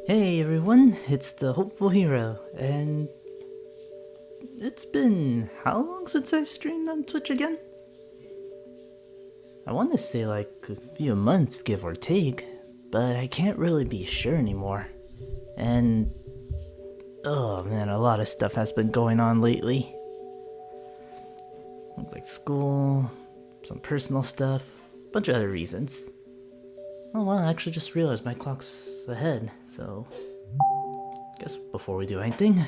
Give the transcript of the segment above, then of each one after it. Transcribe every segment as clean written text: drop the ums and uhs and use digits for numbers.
Hey everyone, it's the Hopeful Hero, and it's been how long since I streamed on Twitch again? I want to say like a few months, give or take, but I can't really be sure anymore. And oh man, a lot of stuff has been going on lately. Things like school, some personal stuff, a bunch of other reasons. Oh well, I actually just realized my clock's ahead, so guess before we do anything...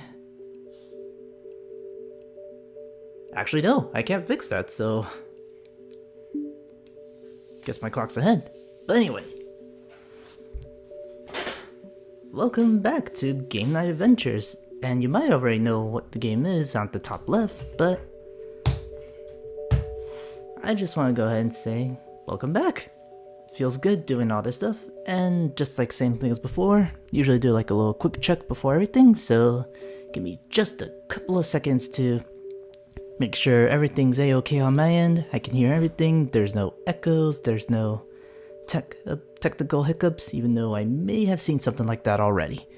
Actually no, I can't fix that, so... Guess my clock's ahead. But anyway... Welcome back to Game Night Adventures, and you might already know what the game is on the top left, but... I just want to go ahead and say, welcome back! Feels good doing all this stuff, and just like same thing as before, usually do like a little quick check before everything, so give me just a couple of seconds to make sure everything's a-okay on my end. I can hear everything, there's no echoes, there's no technical hiccups, even though I may have seen something like that already.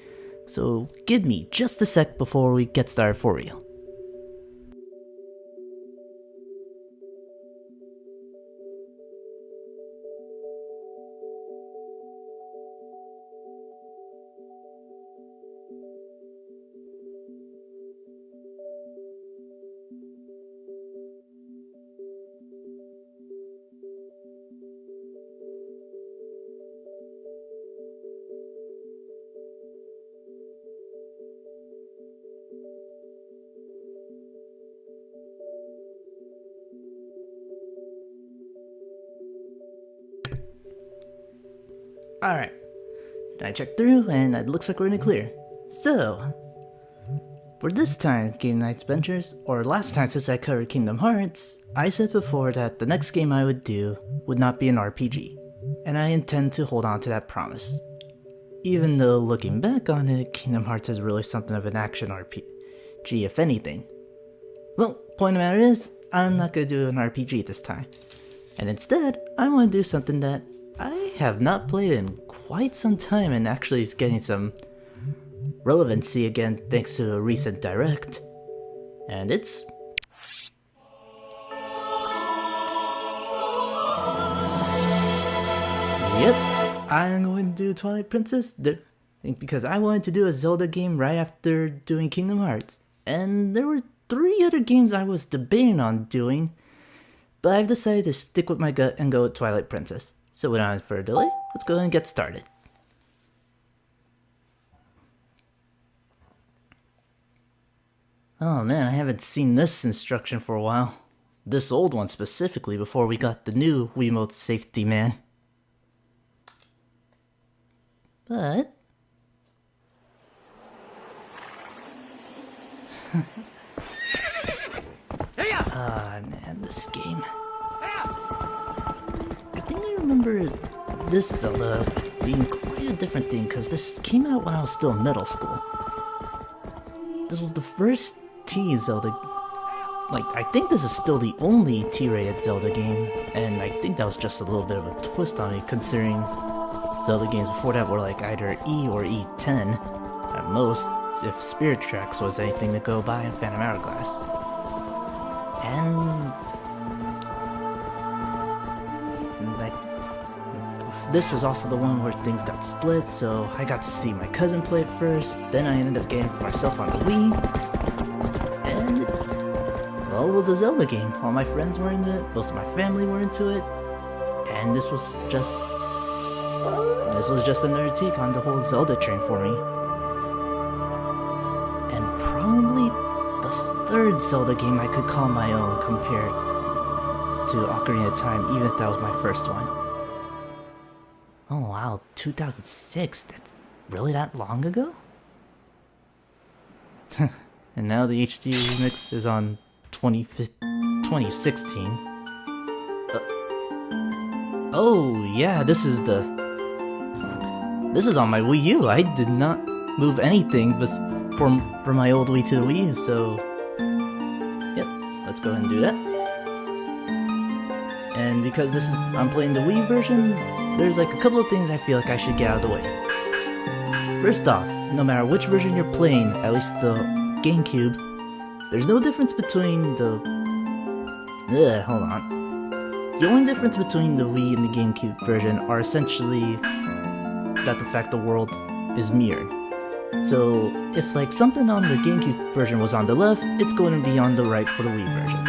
So give me just a sec before we get started for real. Alright, I checked through and it looks like we're in the clear. So, for this time Game Night Adventures, or last time since I covered Kingdom Hearts, I said before that the next game I would do would not be an RPG, and I intend to hold on to that promise. Even though looking back on it, Kingdom Hearts is really something of an action RPG if anything. Well, point of the matter is, I'm not going to do an RPG this time, and instead I want to do something that I have not played in quite some time and actually is getting some relevancy again thanks to a recent direct. And it's... Yep, I'm going to do Twilight Princess because I wanted to do a Zelda game right after doing Kingdom Hearts. And there were 3 other games I was debating on doing, but I've decided to stick with my gut and go with Twilight Princess. So without further delay, let's go ahead and get started. Oh man, I haven't seen this instruction for a while. This old one specifically before we got the new Wiimote safety man. But... Ah man, this game. I think I remember this Zelda being quite a different thing because this came out when I was still in middle school. This was the first T Zelda, like I think this is still the only T-rated Zelda game, and I think that was just a little bit of a twist on it considering Zelda games before that were like either E or E10 at most, if Spirit Tracks was anything to go by in Phantom Hourglass. And this was also the one where things got split, so I got to see my cousin play it first, then I ended up getting it for myself on the Wii, and well, it was a Zelda game. All my friends were into it, most of my family were into it, and this was just another take on the whole Zelda train for me. And probably the 3rd Zelda game I could call my own compared to Ocarina of Time, even if that was my first one. Oh wow, 2006, that's really that long ago? And now the HD remix is on 2016. Oh yeah, this is on my Wii U. I did not move anything from my old Wii to the Wii U, so... Yep, let's go ahead and do that. And because I'm playing the Wii version, there's like a couple of things I feel like I should get out of the way. First off, no matter which version you're playing, at least the GameCube, there's no difference between the... hold on. The only difference between the Wii and the GameCube version are essentially that the fact the world is mirrored. So if like something on the GameCube version was on the left, it's going to be on the right for the Wii version.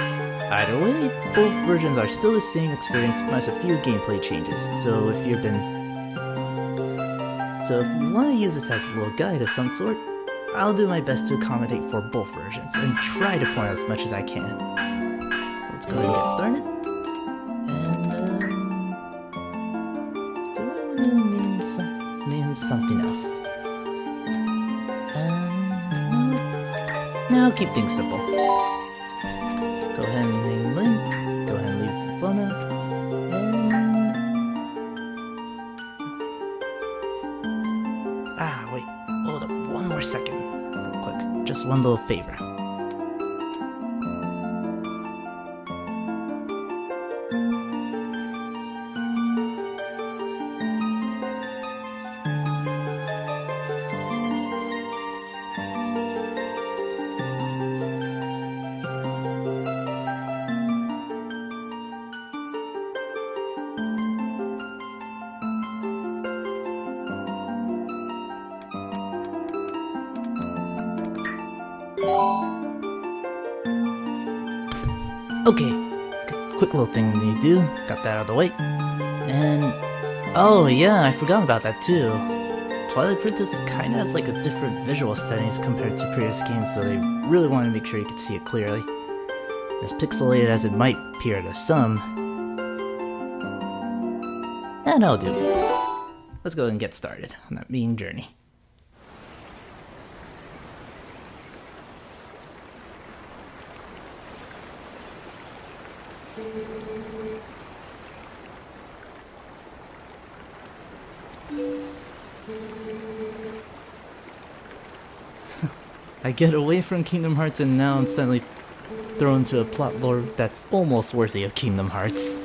Either way, both versions are still the same experience minus a few gameplay changes. So if you want to use this as a little guide of some sort, I'll do my best to accommodate for both versions and try to point out as much as I can. Let's go ahead and get started. And do I want to name something else? Now keep things simple. Go ahead and name Link. Go ahead and leave Epona. And wait, hold up one more second, real quick. Just one little favor. Okay, quick little thing to do, got that out of the way, and oh yeah, I forgot about that too. Twilight Princess kinda has like a different visual settings compared to previous games, so they really wanted to make sure you could see it clearly. As pixelated as it might appear to some, and that'll do. Let's go ahead and get started on that main journey. I get away from Kingdom Hearts and now I'm suddenly thrown into a plot lore that's almost worthy of Kingdom Hearts.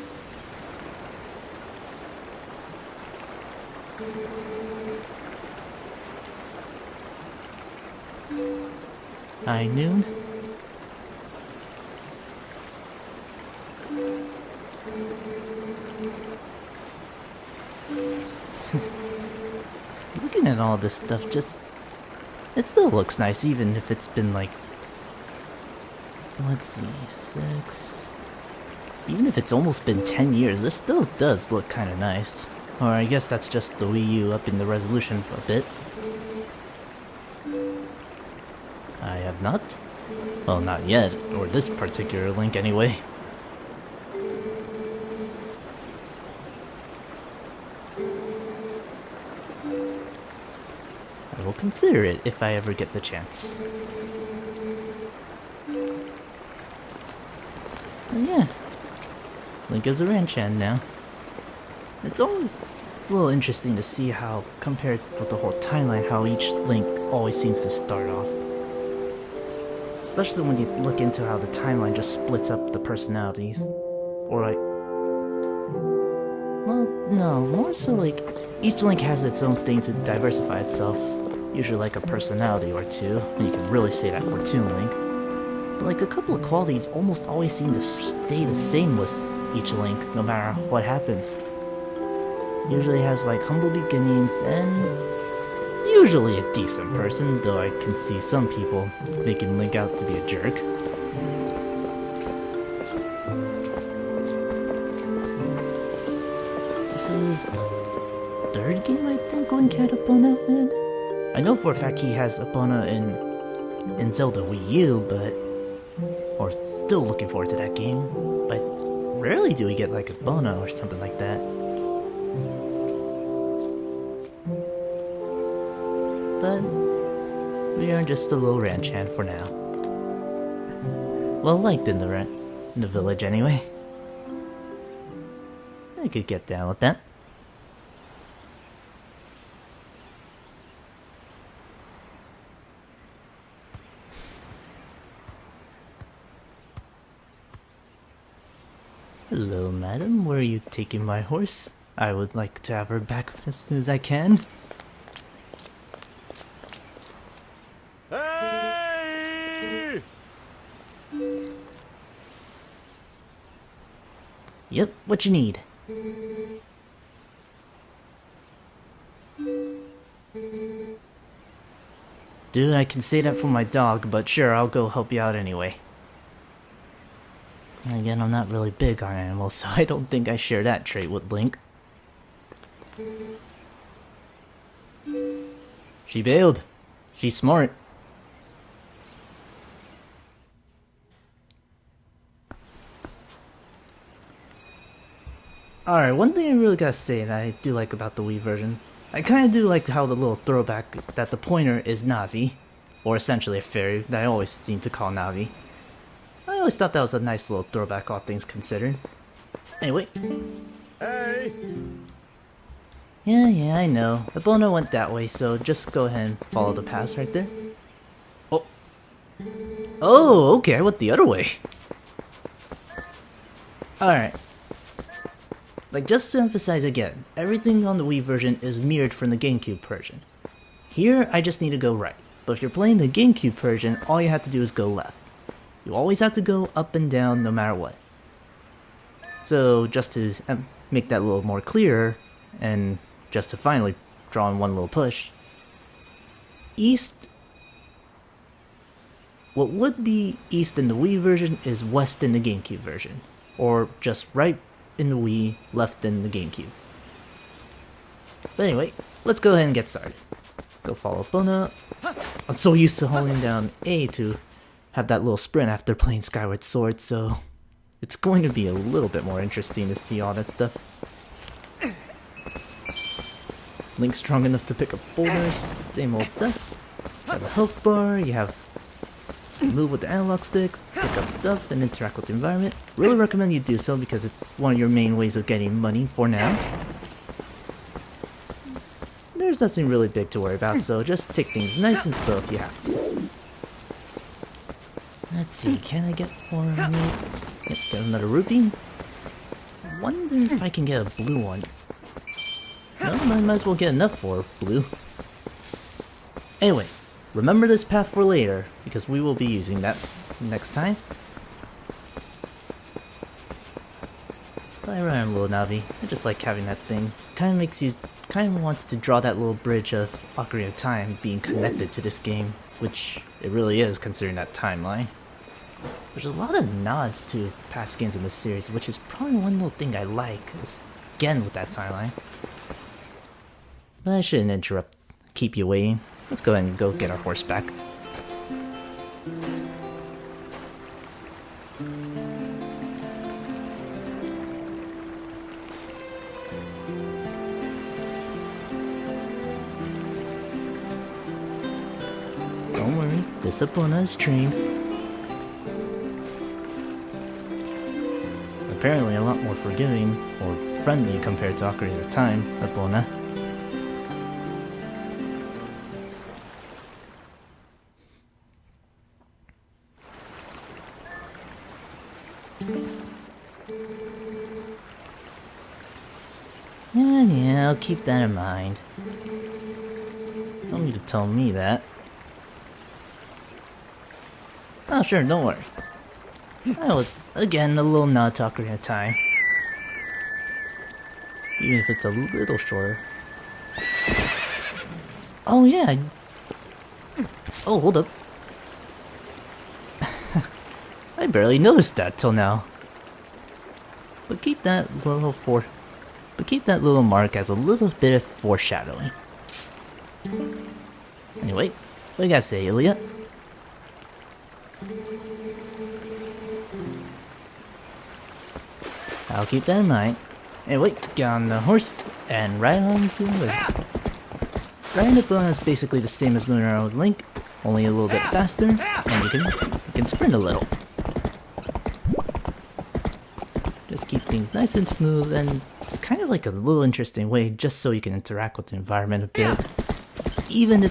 High noon? Looking at all this stuff, it still looks nice, even if it's been like, let's see, 6... Even if it's almost been 10 years, this still does look kinda nice. Or I guess that's just the Wii U upping the resolution for a bit. I have not. Well, not yet, or this particular Link anyway. I will consider it if I ever get the chance. And yeah, Link is a ranch hand now. It's always a little interesting to see how, compared with the whole timeline, how each Link always seems to start off. Especially when you look into how the timeline just splits up the personalities. Or like... well, no, more so like, each Link has its own thing to diversify itself. Usually like a personality or two, and you can really say that for Toon Link. But like a couple of qualities almost always seem to stay the same with each Link, no matter what happens. Usually has like humble beginnings, and usually a decent person, though I can see some people making Link out to be a jerk. This is the third game I think Link had Epona in. I know for a fact he has Epona in Zelda Wii U, but... or still looking forward to that game, but rarely do we get like Epona or something like that. But we are just a little ranch hand for now. Well liked in the village anyway. I could get down with that. Hello, madam. Where are you taking my horse? I would like to have her back as soon as I can. Yep, what you need. Dude, I can say that for my dog, but sure, I'll go help you out anyway. And again, I'm not really big on animals, so I don't think I share that trait with Link. She bailed. She's smart. Alright, one thing I really gotta say that I do like about the Wii version, I kinda do like how the little throwback that the pointer is Navi, or essentially a fairy that I always seem to call Navi. I always thought that was a nice little throwback, all things considered. Anyway. Hey! Yeah, I know. Ebola went that way, so just go ahead and follow the path right there. Oh. Oh, okay, I went the other way. Alright. Like, just to emphasize again, everything on the Wii version is mirrored from the GameCube version. Here, I just need to go right, but if you're playing the GameCube version, all you have to do is go left. You always have to go up and down no matter what. So, just to make that a little more clearer, and just to finally draw in one little push, east, what would be east in the Wii version is west in the GameCube version, or just right in the Wii, left in the GameCube. But anyway, let's go ahead and get started. Go follow Bona. I'm so used to holding down A to have that little sprint after playing Skyward Sword, so it's going to be a little bit more interesting to see all that stuff. Link's strong enough to pick up boulders, same old stuff. You have a health bar, you have move with the analog stick, pick up stuff, and interact with the environment. Really recommend you do so because it's one of your main ways of getting money for now. There's nothing really big to worry about, so just take things nice and slow if you have to. Let's see, can I get more money? Yep, got another rupee. Wonder if I can get a blue one. No, I might as well get enough for blue. Anyway. Remember this path for later, because we will be using that next time. Play around, little Navi. I just like having that thing. Kind of wants to draw that little bridge of Ocarina of Time being connected to this game, which it really is considering that timeline. There's a lot of nods to past games in this series, which is probably one little thing I like, is again with that timeline. But I shouldn't keep you waiting. Let's go ahead and go get our horse back. Don't worry, this Epona is trained. Apparently a lot more forgiving or friendly compared to Ocarina of Time, Epona. Yeah, I'll keep that in mind. Don't need to tell me that. Oh sure, don't worry. I was, again, a little nod to Ocarina of Time. Even if it's a little shorter. Oh yeah! Oh, hold up. I barely noticed that till now. But keep that little mark as a little bit of foreshadowing. Anyway, what you gotta say, Ilya? I'll keep that in mind. Anyway, get on the horse and ride on to the lake. Riding up is basically the same as moving around with Link, only a little bit faster, and you can sprint a little. Just keep things nice and smooth, and kind of like a little interesting way, just so you can interact with the environment a bit. Even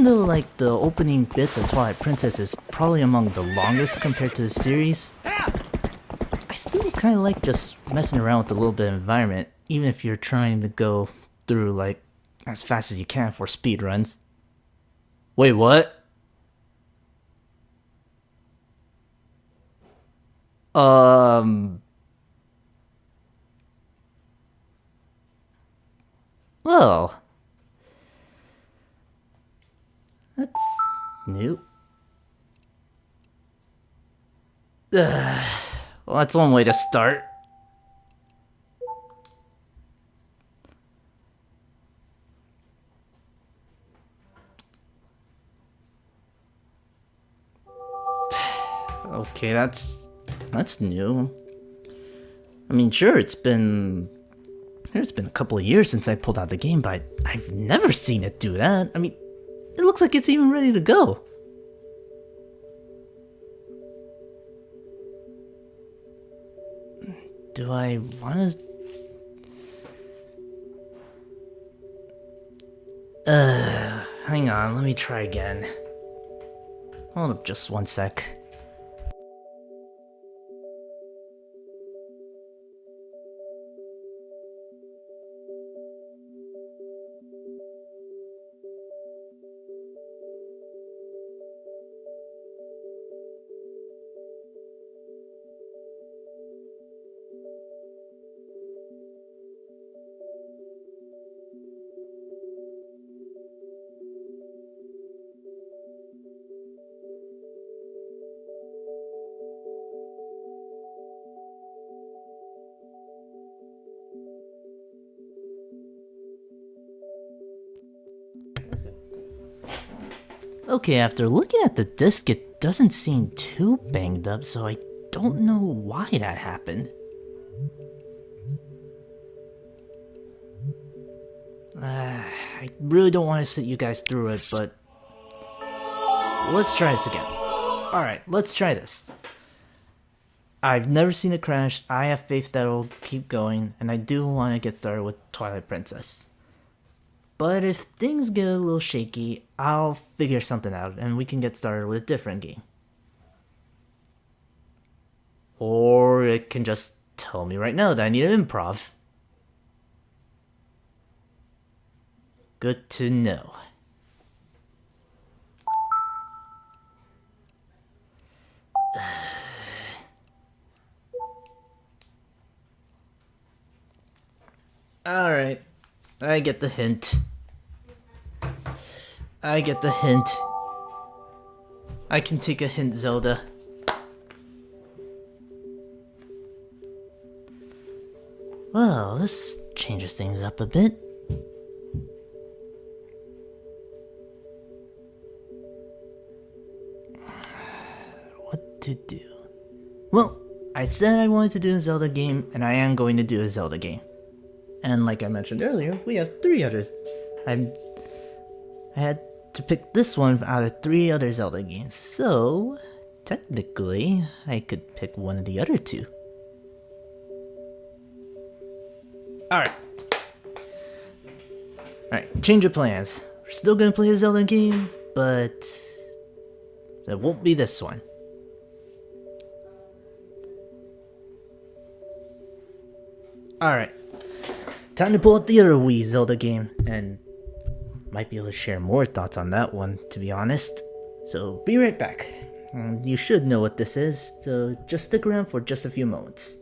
though like the opening bits of Twilight Princess is probably among the longest compared to the series, I still kind of like just messing around with a little bit of environment, even if you're trying to go through like as fast as you can for speed runs. Wait, what? Um. Well, that's new. Well, that's one way to start. Okay, that's new. I mean, sure, it's been a couple of years since I pulled out the game, but I've never seen it do that. I mean, it looks like it's even ready to go. Do I want to... hang on, let me try again. Hold up just one sec. Okay, after looking at the disc, it doesn't seem too banged up, so I don't know why that happened. I really don't want to sit you guys through it, but let's try this again. Alright, let's try this. I've never seen it crash, I have faith that it'll keep going, and I do want to get started with Twilight Princess. But if things get a little shaky, I'll figure something out and we can get started with a different game. Or it can just tell me right now that I need an improv. Good to know. Alright, I get the hint. I get the hint. I can take a hint, Zelda. Well, this changes things up a bit. What to do? Well, I said I wanted to do a Zelda game, and I am going to do a Zelda game. And like I mentioned earlier, we have 3 others. I had to pick this one out of 3 other Zelda games, so technically I could pick one of the other 2. Alright, change of plans. We're still gonna play a Zelda game, but it won't be this one. Alright. Time to pull out the other Wii Zelda game, and might be able to share more thoughts on that one, to be honest. So be right back. You should know what this is, so just stick around for just a few moments.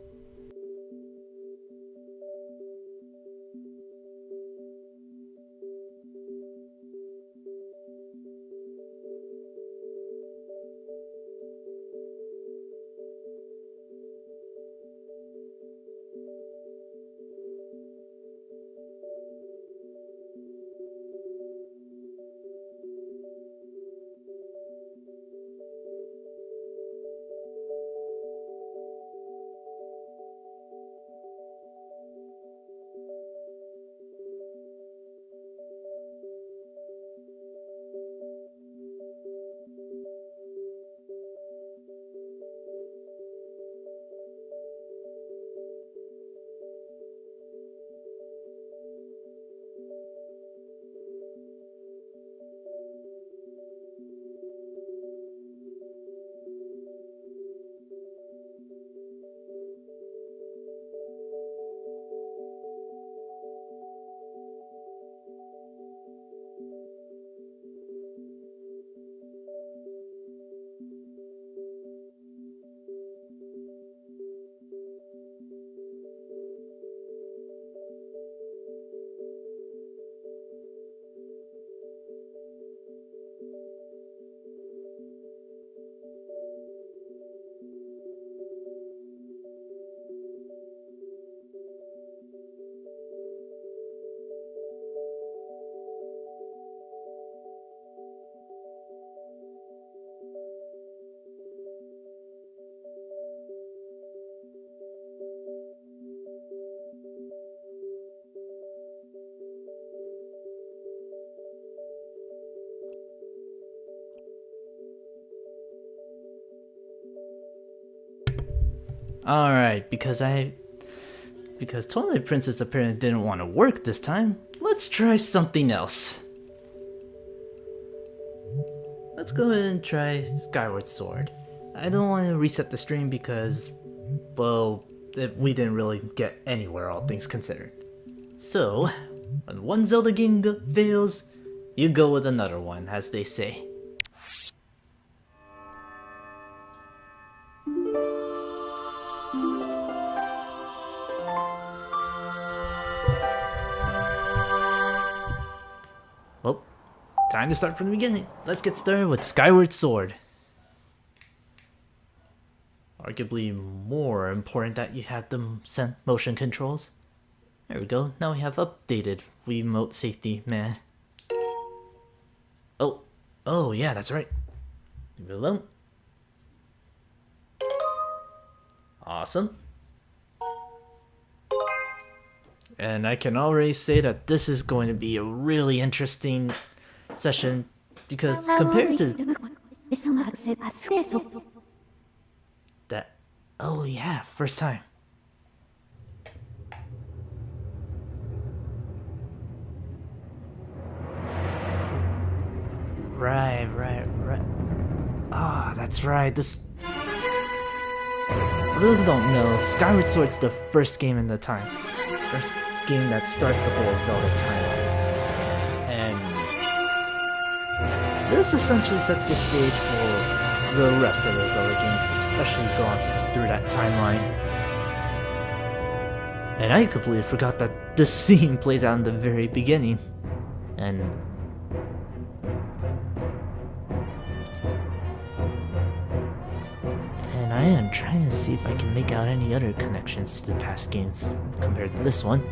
Alright, because Twilight Princess apparently didn't want to work this time, let's try something else. Let's go ahead and try Skyward Sword. I don't want to reset the stream because, well, we didn't really get anywhere, all things considered. So, when one Zelda game fails, you go with another one, as they say. Well, time to start from the beginning. Let's get started with Skyward Sword. Arguably more important that you had the motion controls. There we go, now we have updated Wiimote safety, man. Oh yeah, that's right. Leave it alone. Awesome. And I can already say that this is going to be a really interesting session because compared to that, oh yeah, first time. Right. Ah, that's right. For those who don't know, Skyward Sword's the first game in the time. First game that starts the whole Zelda timeline. And this essentially sets the stage for the rest of the Zelda games, especially going through that timeline. And I completely forgot that this scene plays out in the very beginning. And I am trying to see if I can make out any other connections to the past games compared to this one.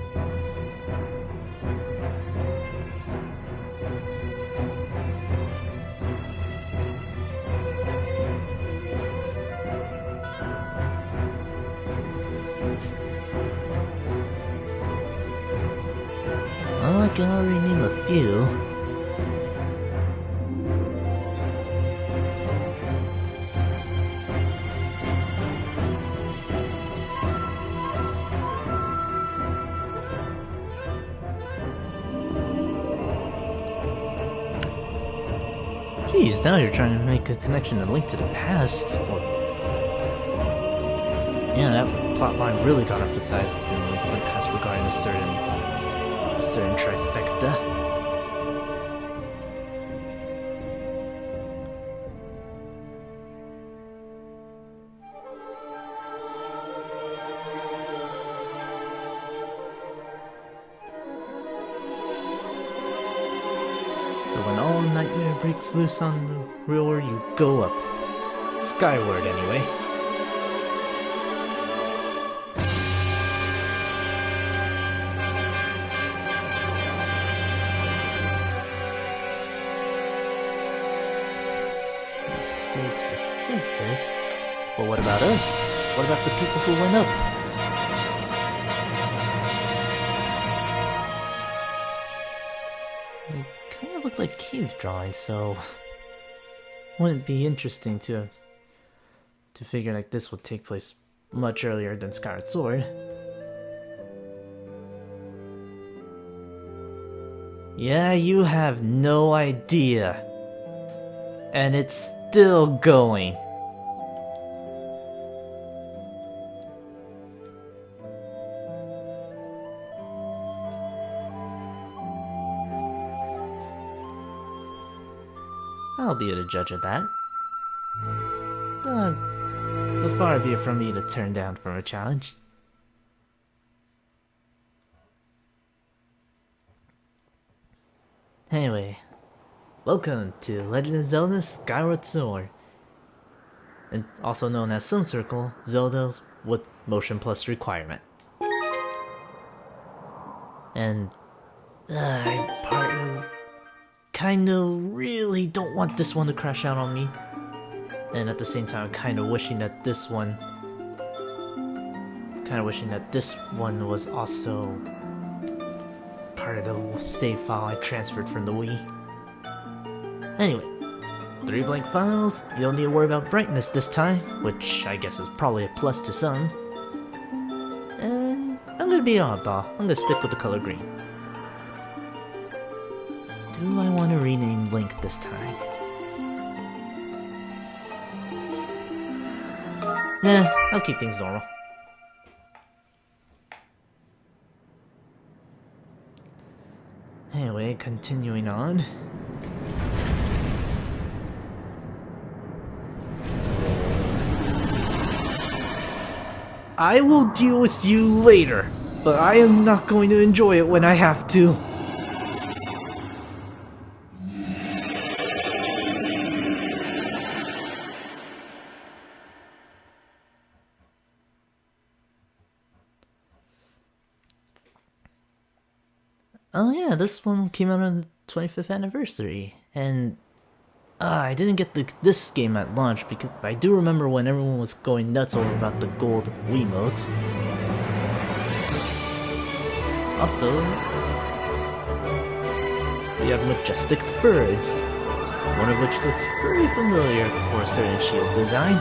Well, I can already name a few. Geez, now you're trying to make a connection and link to the past. Yeah, that plotline really got emphasized in Link to the Past regarding a certain trifecta. So when all nightmare breaks loose on the real world, you go up. Skyward, anyway. Stay to the surface. But what about us? What about the people who went up? Look like cave drawings, so wouldn't it be interesting to figure like this would take place much earlier than Skyward Sword. Yeah, you have no idea. And it's still going. I'll be the judge of that. But far be it from me to turn down from a challenge. Anyway, welcome to Legend of Zelda Skyward Sword. And also known as Some Circle, Zelda's with motion plus requirements. And I kinda really don't want this one to crash out on me. And at the same time, I'm kinda wishing that this one was also part of the save file I transferred from the Wii. Anyway, 3 blank files, you don't need to worry about brightness this time, which I guess is probably a plus to some. And I'm gonna be oddball, I'm gonna stick with the color green. Do I want to rename Link this time? Nah, I'll keep things normal. Anyway, continuing on. I will deal with you later, but I am not going to enjoy it when I have to. Oh yeah, this one came out on the 25th anniversary, and I didn't get this game at launch because I do remember when everyone was going nuts over about the gold Wiimote. Also, we have majestic birds, one of which looks very familiar for a certain shield design.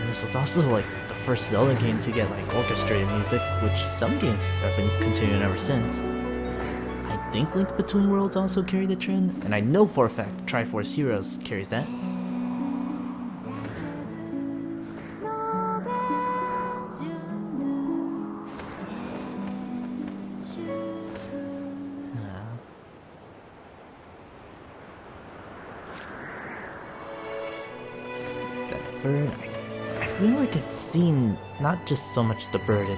This is also like the first Zelda game to get like orchestrated music, which some games have been continuing ever since. I think Link Between Worlds also carried the trend, and I know for a fact Triforce Heroes carries that. That bird, I feel like I've seen not just so much the bird,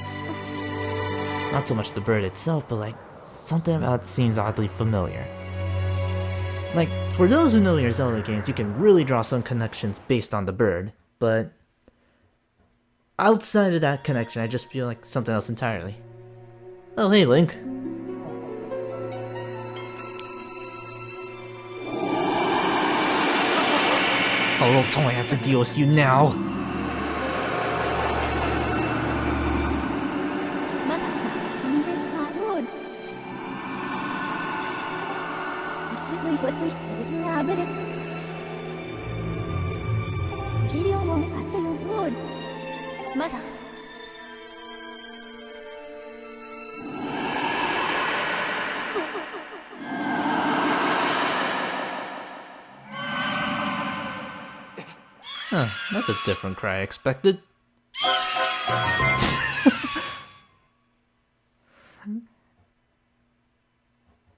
not so much the bird itself, but like something about it seems oddly familiar. Like, for those who know your Zelda games, you can really draw some connections based on the bird, but outside of that connection, I just feel like something else entirely. Oh, hey, Link. Oh, little toy, I have to deal with you now. Huh, that's a different cry I expected.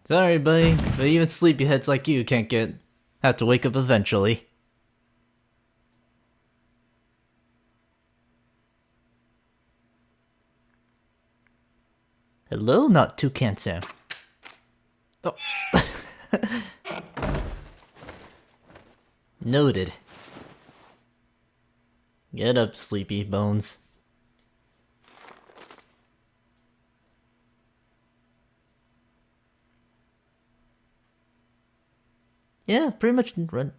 Sorry, buddy, but even sleepyheads like you have to wake up eventually. Hello, not Toucan Sam. Oh. Noted. Get up, sleepy bones. Yeah, pretty much run.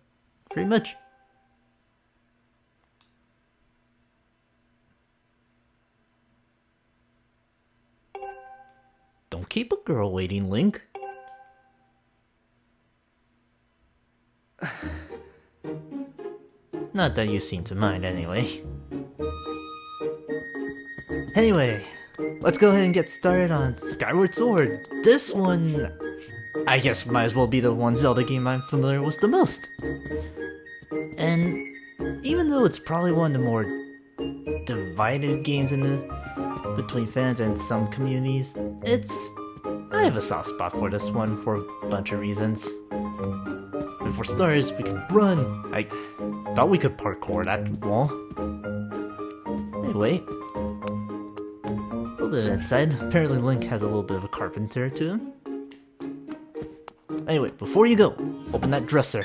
Pretty much. Don't keep a girl waiting, Link. Not that you seem to mind, anyway. Anyway, let's go ahead and get started on Skyward Sword. This one, I guess, might as well be the one Zelda game I'm familiar with the most. And even though it's probably one of the more divided games between fans and some communities, I have a soft spot for this one for a bunch of reasons. And for starters, we can run. I thought we could parkour that wall. Anyway, a little bit of inside. Apparently Link has a little bit of a carpenter to him. Anyway, before you go, open that dresser.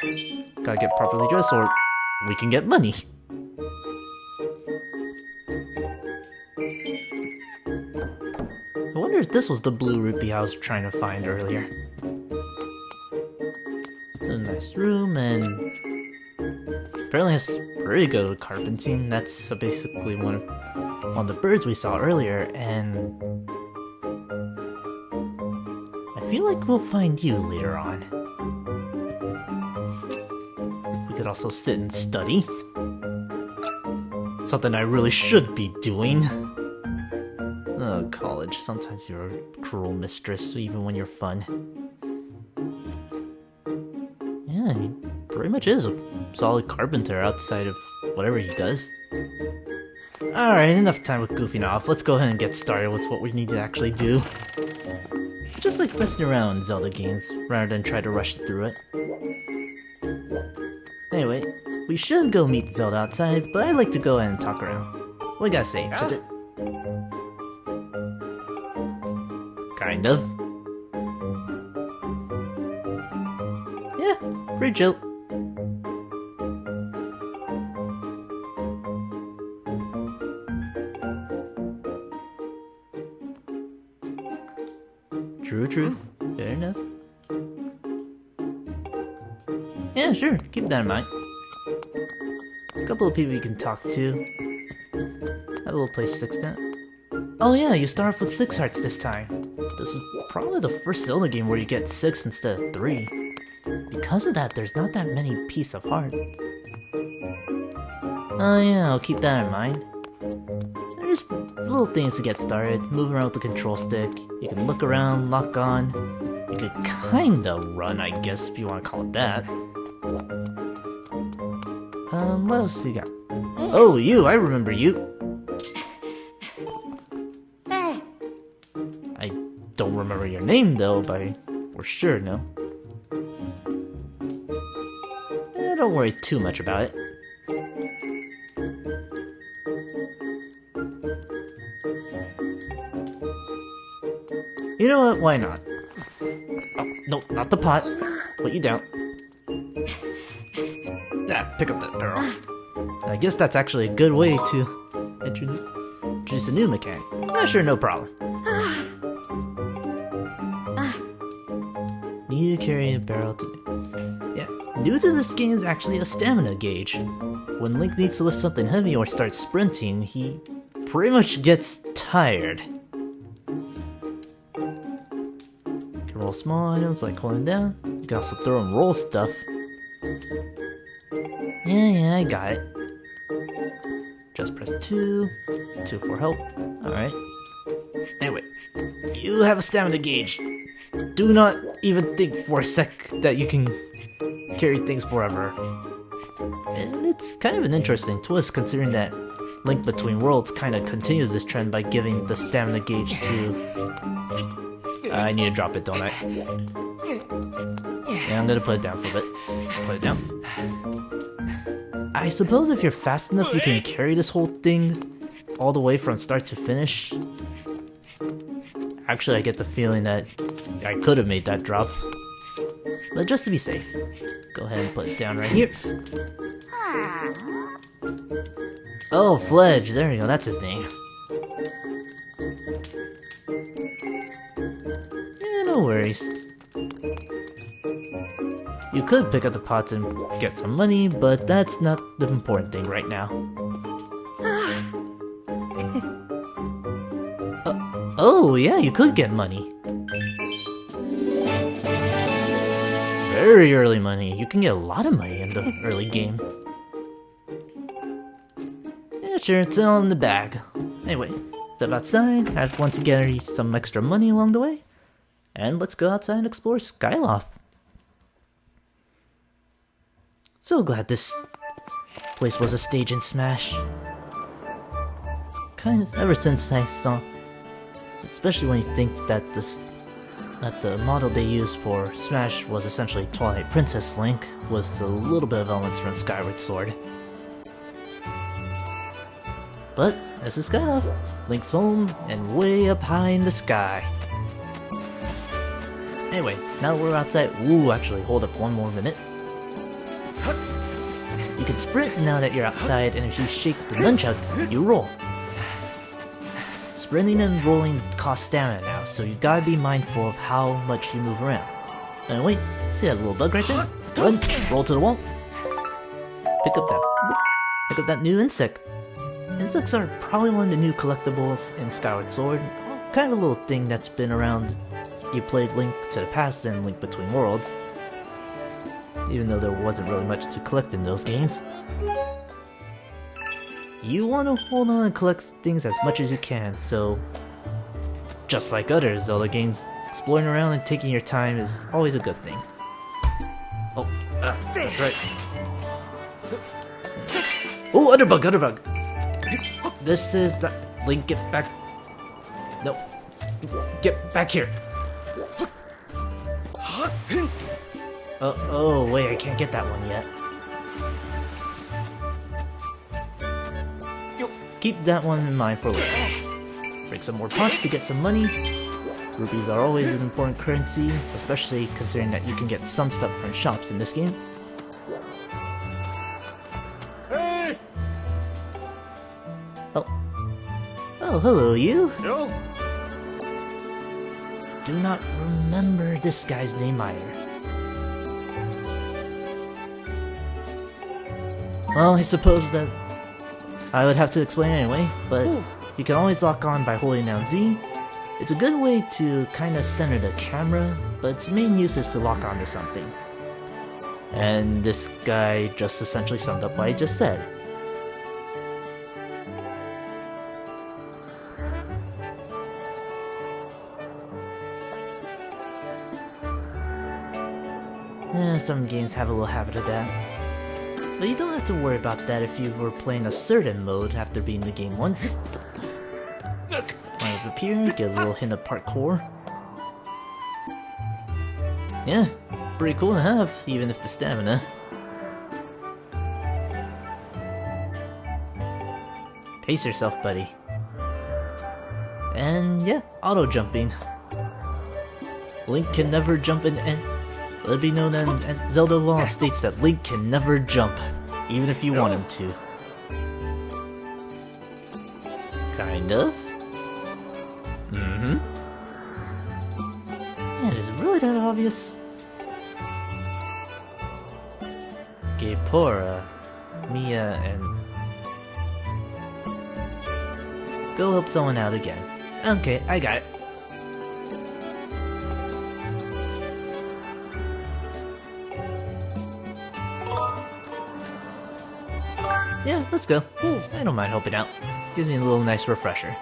Gotta get properly dressed or we can get money. I wonder if this was the blue rupee I was trying to find earlier. A nice room, and apparently has pretty good carpenting. That's basically one of one of the birds we saw earlier, and I feel like we'll find you later on. We could also sit and study. Something I really should be doing. Oh, college. Sometimes you're a cruel mistress, even when you're fun. Yeah, he pretty much is a solid carpenter outside of whatever he does. Alright, enough time with goofing off. Let's go ahead and get started with what we need to actually do. Just like messing around in Zelda games, rather than try to rush through it. Anyway, we should go meet Zelda outside, but I'd like to go ahead and talk around. What do you gotta say, Pivot? Kind of. Yeah, pretty chill. True. Fair enough. Yeah, sure. Keep that in mind. A couple of people you can talk to. Have a little place to 6 down. Oh yeah, you start off with 6 hearts this time. This is probably the first Zelda game where you get 6 instead of 3. Because of that, there's not that many pieces of hearts. Oh yeah, I'll keep that in mind. There's little things to get started. Move around with the control stick. You can look around, lock on. You could kinda run, I guess, if you want to call it that. What else do you got? Oh, you! I remember you! I don't remember your name, though, but for sure, no. Don't worry too much about it. You know what? Why not? Oh, no, not the pot. Put you down. Ah, pick up that barrel. And I guess that's actually a good way to introduce a new mechanic. Yeah, sure, no problem. Need to carry a barrel to... Yeah, new to this game is actually a stamina gauge. When Link needs to lift something heavy or starts sprinting, he pretty much gets tired. You can roll small items like holding down. You can also throw and roll stuff. Yeah, I got it. Just press 2. 2 for help. Alright. Anyway, you have a stamina gauge. Do not even think for a sec that you can carry things forever. And it's kind of an interesting twist considering that Link Between Worlds kind of continues this trend by giving the stamina gauge to... I need to drop it, don't I? Yeah, I'm gonna put it down for a bit. Put it down. I suppose if you're fast enough, you can carry this whole thing all the way from start to finish. Actually, I get the feeling that I could have made that drop. But just to be safe, go ahead and put it down right here. Oh, Fledge, there you go, that's his name. Yeah, no worries. You could pick up the pots and get some money, but that's not the important thing right now. Oh, yeah, you could get money. Very early money. You can get a lot of money in the early game. Yeah, sure, it's all in the bag. Anyway, step outside, have once again some extra money along the way, and let's go outside and explore Skyloft. So glad this place was a stage in Smash. Kind of ever since I saw, especially when you think that the model they used for Smash was essentially Twilight Princess Link, was a little bit of elements from Skyward Sword. But this is Skyloft, Link's home, and way up high in the sky. Anyway, now that we're outside, ooh, actually, hold up one more minute. You can sprint now that you're outside, and if you shake the nunchuck, you roll. Sprinting and rolling cost stamina now, so you gotta be mindful of how much you move around. And wait, see that little bug right there? Run, roll to the wall. Pick up that new insect. insects are probably one of the new collectibles in Skyward Sword. Kind of a little thing that's been around. You played Link to the Past and Link Between Worlds, even though there wasn't really much to collect in those games. You want to hold on and collect things as much as you can, so just like other Zelda games, exploring around and taking your time is always a good thing. Oh, that's right. Oh, Underbug! This is the... Link, get back. No. Get back here. Oh, wait, I can't get that one yet. Keep that one in mind for later. Break some more pots to get some money. Rupees are always an important currency, especially considering that you can get some stuff from shops in this game. Hey! Oh, hello, you. No? Do not remember this guy's name either. Well, I suppose that I would have to explain anyway, but you can always lock on by holding down Z. It's a good way to kinda center the camera, but its main use is to lock onto something. And this guy just essentially summed up what I just said. Some games have a little habit of that. But you don't have to worry about that if you were playing a certain mode after beating the game once. Climb up here, get a little hint of parkour. Yeah, pretty cool to have, even if the stamina. Pace yourself, buddy. And yeah, auto jumping. Link can never jump in and let it be known that Zelda law states that Link can never jump, even if you want him to. Kind of. Man, is it really that obvious? Gaepora, Mia, and... Go help someone out again. Okay, I got it. Yeah, let's go. I don't mind helping out. Gives me a little nice refresher.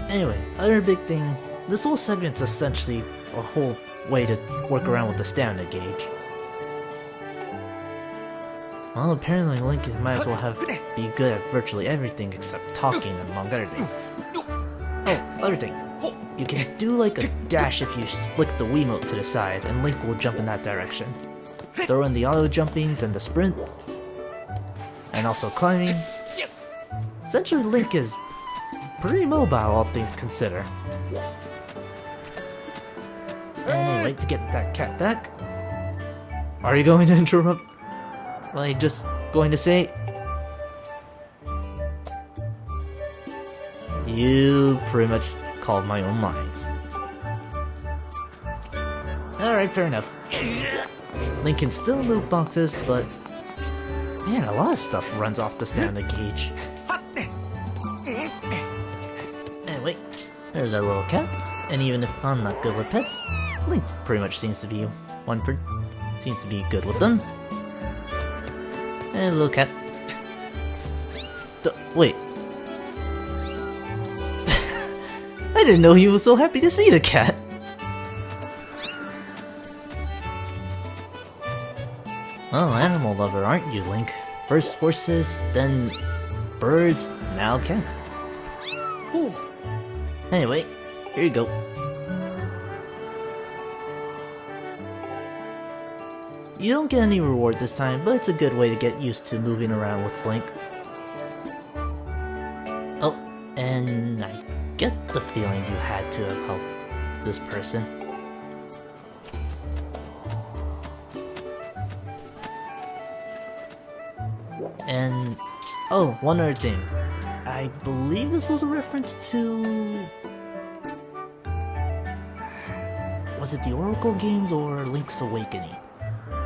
Anyway, other big thing, this whole segment's essentially a whole way to work around with the stamina gauge. Well, apparently Link might as well be good at virtually everything except talking, among other things. Oh, other thing. You can do like a dash if you flick the Wiimote to the side, and Link will jump in that direction. Throw in the auto jumpings and the sprint, and also climbing. Essentially, Link is pretty mobile, all things considered. Anyway, to get that cat back. Are you going to interrupt? Well, I'm just going to say, you pretty much called my own lines. Alright, fair enough. Link can still move boxes, but man, a lot of stuff runs off the stamina gauge. Anyway, there's our little cat, and even if I'm not good with pets, Link pretty much seems to be good with them. And little cat. Wait. I didn't know he was so happy to see the cat. Oh, animal lover, aren't you, Link? First horses, then birds, now cats. Ooh. Anyway, here you go. You don't get any reward this time, but it's a good way to get used to moving around with Link. Oh, and I get the feeling you had to have helped this person. And, oh, one other thing. I believe this was a reference to... Was it the Oracle games or Link's Awakening?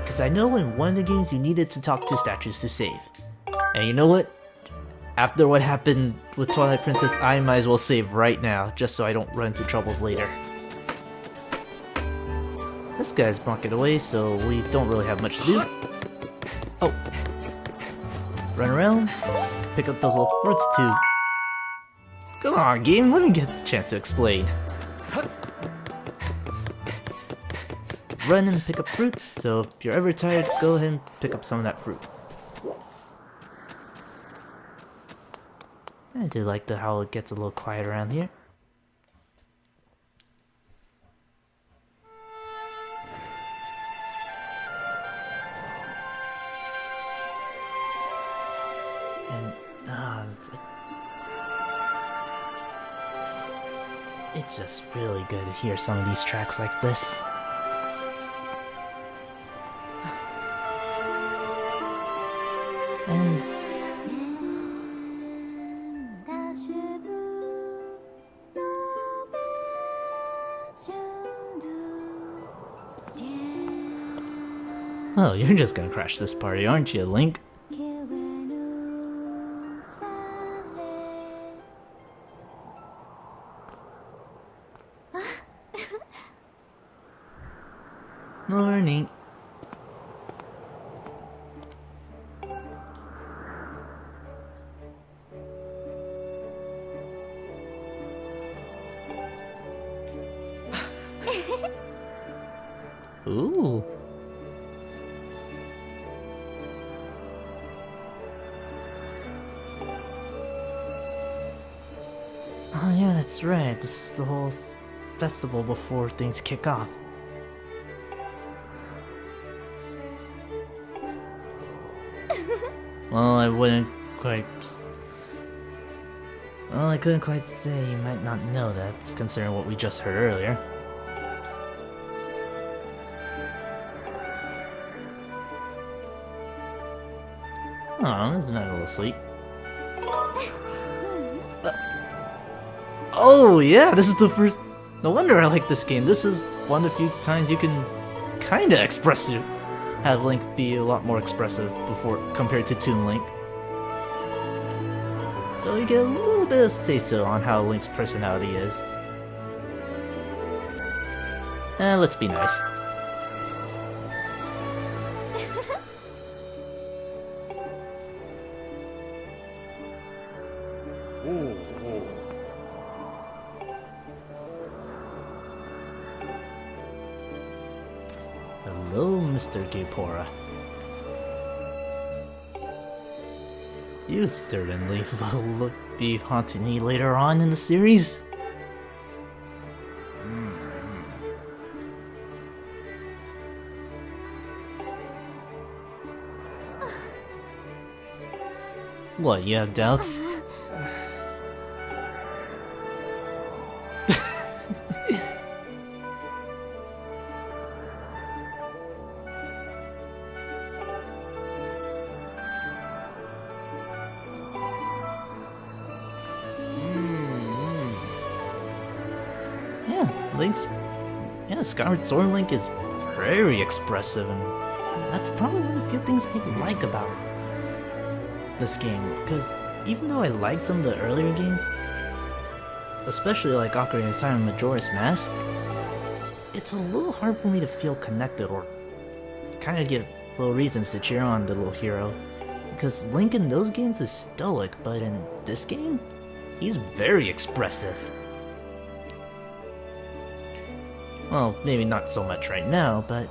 Because I know in one of the games you needed to talk to statues to save. And you know what? After what happened with Twilight Princess, I might as well save right now, just so I don't run into troubles later. This guy's blocking away, so we don't really have much to do. Oh. Run around, pick up those little fruits too. Come on, game, let me get the chance to explain. Run and pick up fruits, so if you're ever tired, go ahead and pick up some of that fruit. I do like how it gets a little quiet around here. And it's just really good to hear some of these tracks like this. And oh, you're just gonna crash this party, aren't you, Link? Morning. Ooh. Oh yeah, that's right. This is the whole festival before things kick off. Well, I couldn't quite say you might not know that, considering what we just heard earlier. Oh, isn't that a little sweet? Oh yeah, this is the first... No wonder I like this game. This is one of the few times you can kinda have Link be a lot more expressive compared to Toon Link. So you get a little bit of say-so on how Link's personality is. Let's be nice. Hello, Mr. Gapora. You certainly will be haunting me later on in the series. What, you have doubts? Skyward Sword Link is very expressive, and that's probably one of the few things I like about this game, because even though I like some of the earlier games, especially like Ocarina of Time and Majora's Mask, it's a little hard for me to feel connected or kind of get little reasons to cheer on the little hero, because Link in those games is stoic, but in this game, he's very expressive. Well, maybe not so much right now, but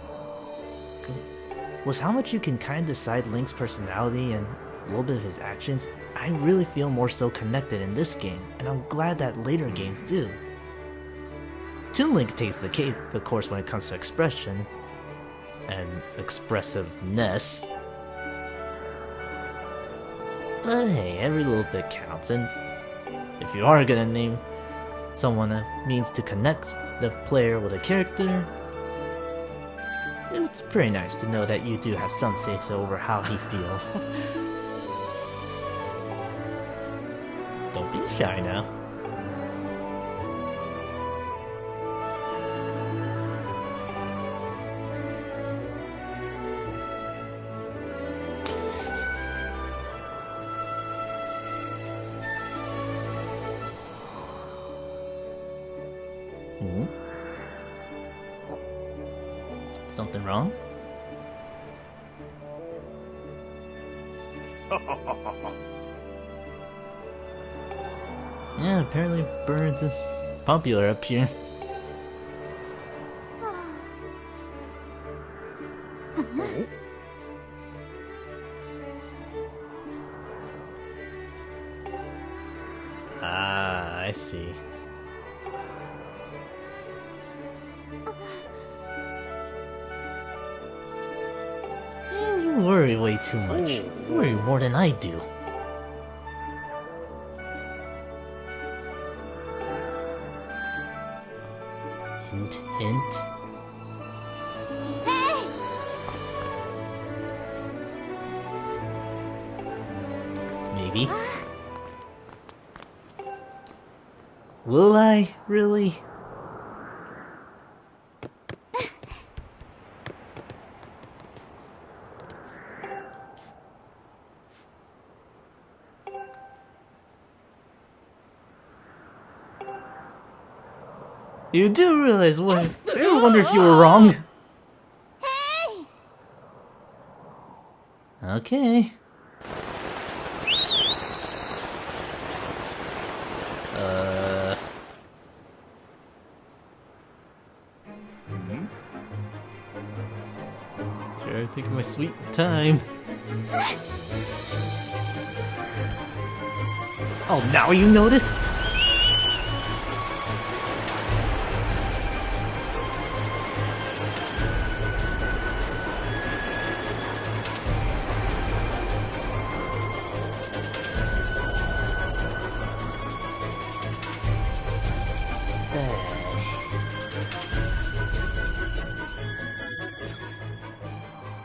with how much you can kind of decide Link's personality and a little bit of his actions, I really feel more so connected in this game, and I'm glad that later games do. Toon Link takes the cake, of course, when it comes to expression and expressiveness. But hey, every little bit counts, and if you are gonna name someone a means to connect the player with a character, it's pretty nice to know that you do have some say-so over how he feels. Don't be shy now. Hmm? Something wrong? Yeah, apparently birds is popular up here. Ah, I see. You worry way too much. You worry more than I do. Hint, hint. Hey! Maybe. Will I? Really? You do realize what? I wonder if you were wrong. Hey! Okay. Sure, taking my sweet time. Oh, now you notice?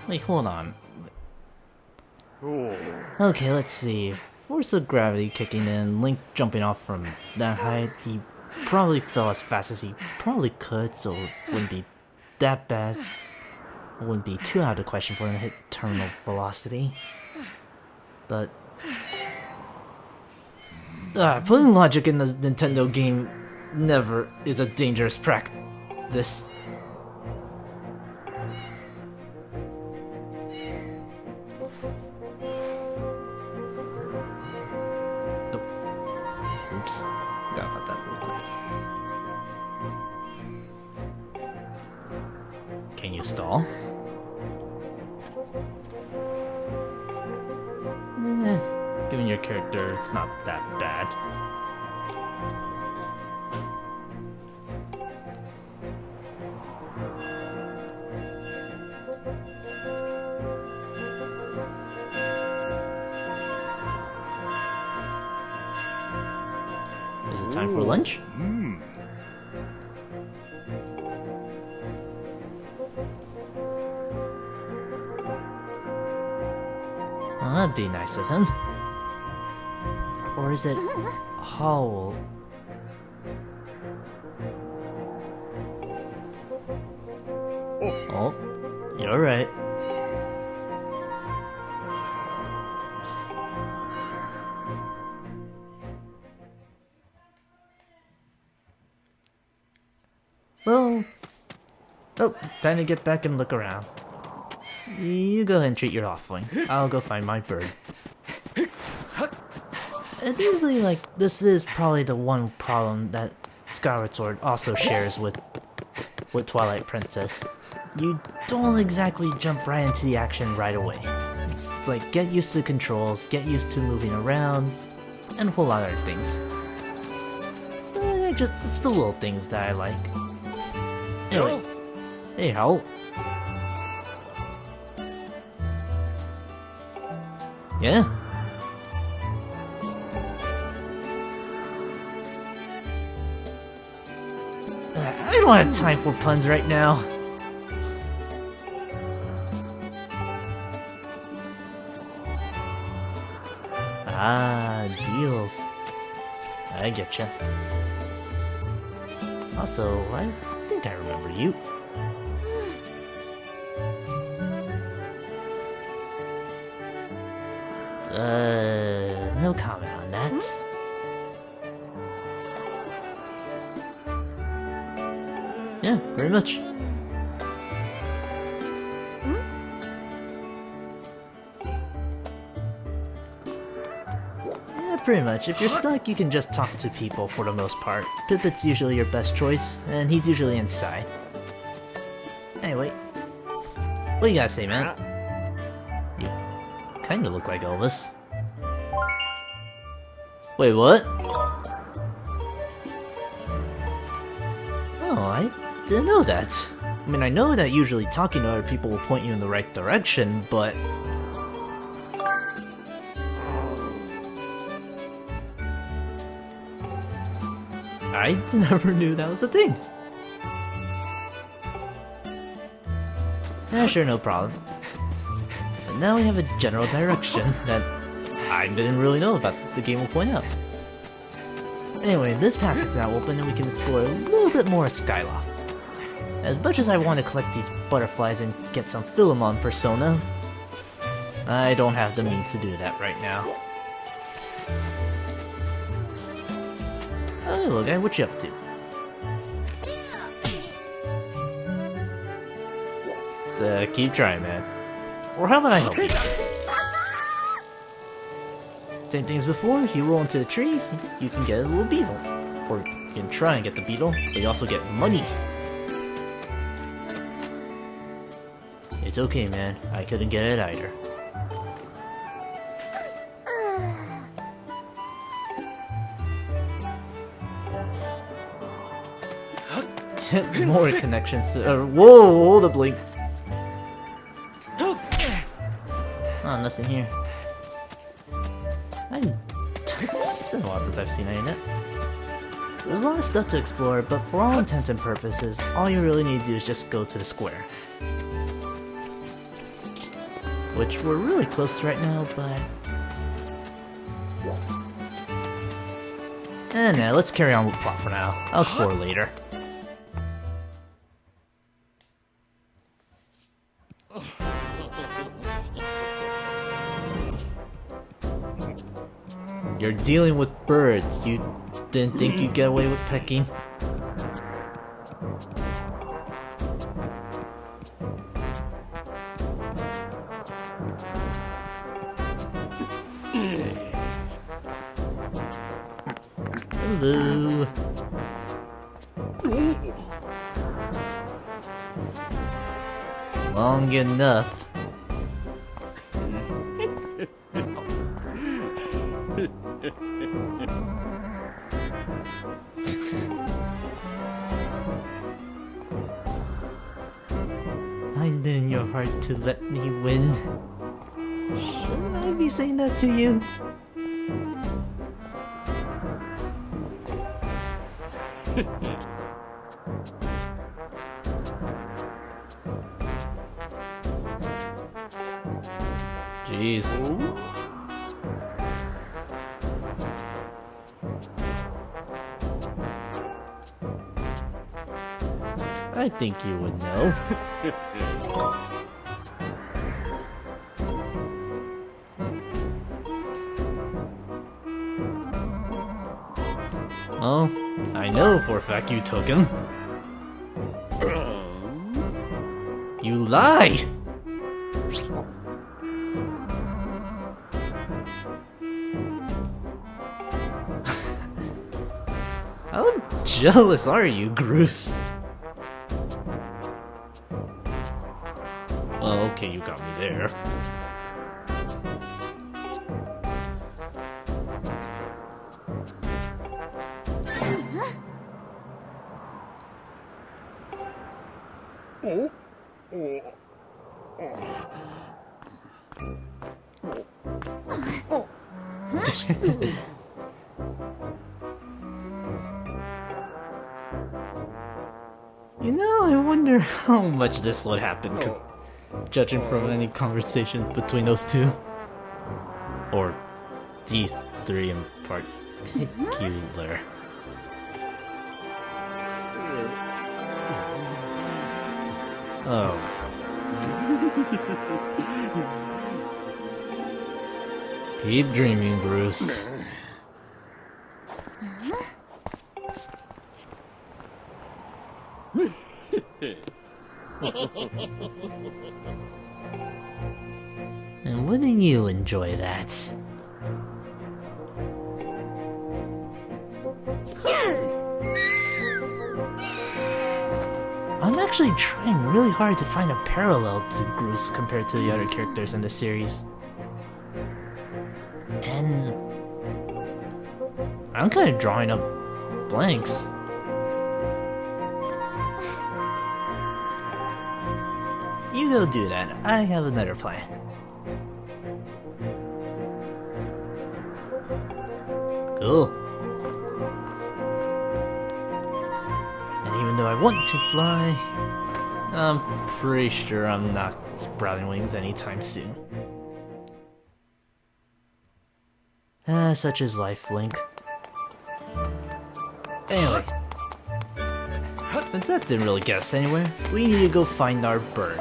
Wait, hold on. Okay, let's see. Force of gravity kicking in, Link jumping off from that height, he probably fell as fast as he probably could, so it wouldn't be that bad. It wouldn't be too out of the question for him to hit terminal velocity. But putting logic in the Nintendo game never is a dangerous practice. Oops, forgot about that real quick. Can you stall? Given your character, it's not that bad. Is it time for lunch? Well, that'd be nice of him. Or is it Howl? Oh, you're right. Well, oh, time to get back and look around. You go ahead and treat your offering. I'll go find my bird. Admittedly, like, this is probably the one problem that Skyward Sword also shares with Twilight Princess. You don't exactly jump right into the action right away. It's like, get used to the controls, get used to moving around, and a whole lot of other things. It's the little things that I like. Anyway, hey, Howl. Yeah? I don't have time for puns right now. Ah, deals. I getcha. Also, I think I remember you. No comment on that. Yeah, pretty much. Yeah, pretty much. If you're stuck, you can just talk to people for the most part. Pipit's usually your best choice, and he's usually inside. Anyway, what do you gotta say, man? You kinda look like Elvis. Wait, what? Oh, I didn't know that. I mean, I know that usually talking to other people will point you in the right direction, but... I never knew that was a thing. Yeah, sure, no problem. And now we have a general direction that I didn't really know about the game will point out. Anyway, this path is now open and we can explore a little bit more of Skyloft. As much as I want to collect these butterflies and get some Philemon persona, I don't have the means to do that right now. Oh, little guy, what you up to? So, keep trying, man. Or how about I help you? Same thing as before, if you roll into the tree, you can get a little beetle. Or you can try and get the beetle, but you also get money. It's okay, man. I couldn't get it either. More connections to- whoa, hold up, Link. Oh, nothing here. It's been a while since I've seen any of it. There's a lot of stuff to explore, but for all intents and purposes, all you really need to do is just go to the square. Which we're really close to right now, but... And now, let's carry on with the plot for now. I'll explore later. You're dealing with birds. You didn't think you'd get away with pecking? Hello. Long enough. Find it in your heart to let me win. Shouldn't I be saying that to you? Jeez. I think you would know. Well, I know for a fact you took him. You lie! How jealous are you, Groose? Well, okay, you got me there. You know, I wonder how much this would happen, judging from any conversation between those two. Or these three in particular. Oh. Keep dreaming, Bruce. And wouldn't you enjoy that? I'm actually trying really hard to find a parallel to Groose compared to the other characters in the series. And I'm kind of drawing up blanks. You go do that. I have another plan. Cool. And even though I want to fly, I'm pretty sure I'm not sprouting wings anytime soon. Such is life, Link. Anyway, since that didn't really get us anywhere, we need to go find our bird.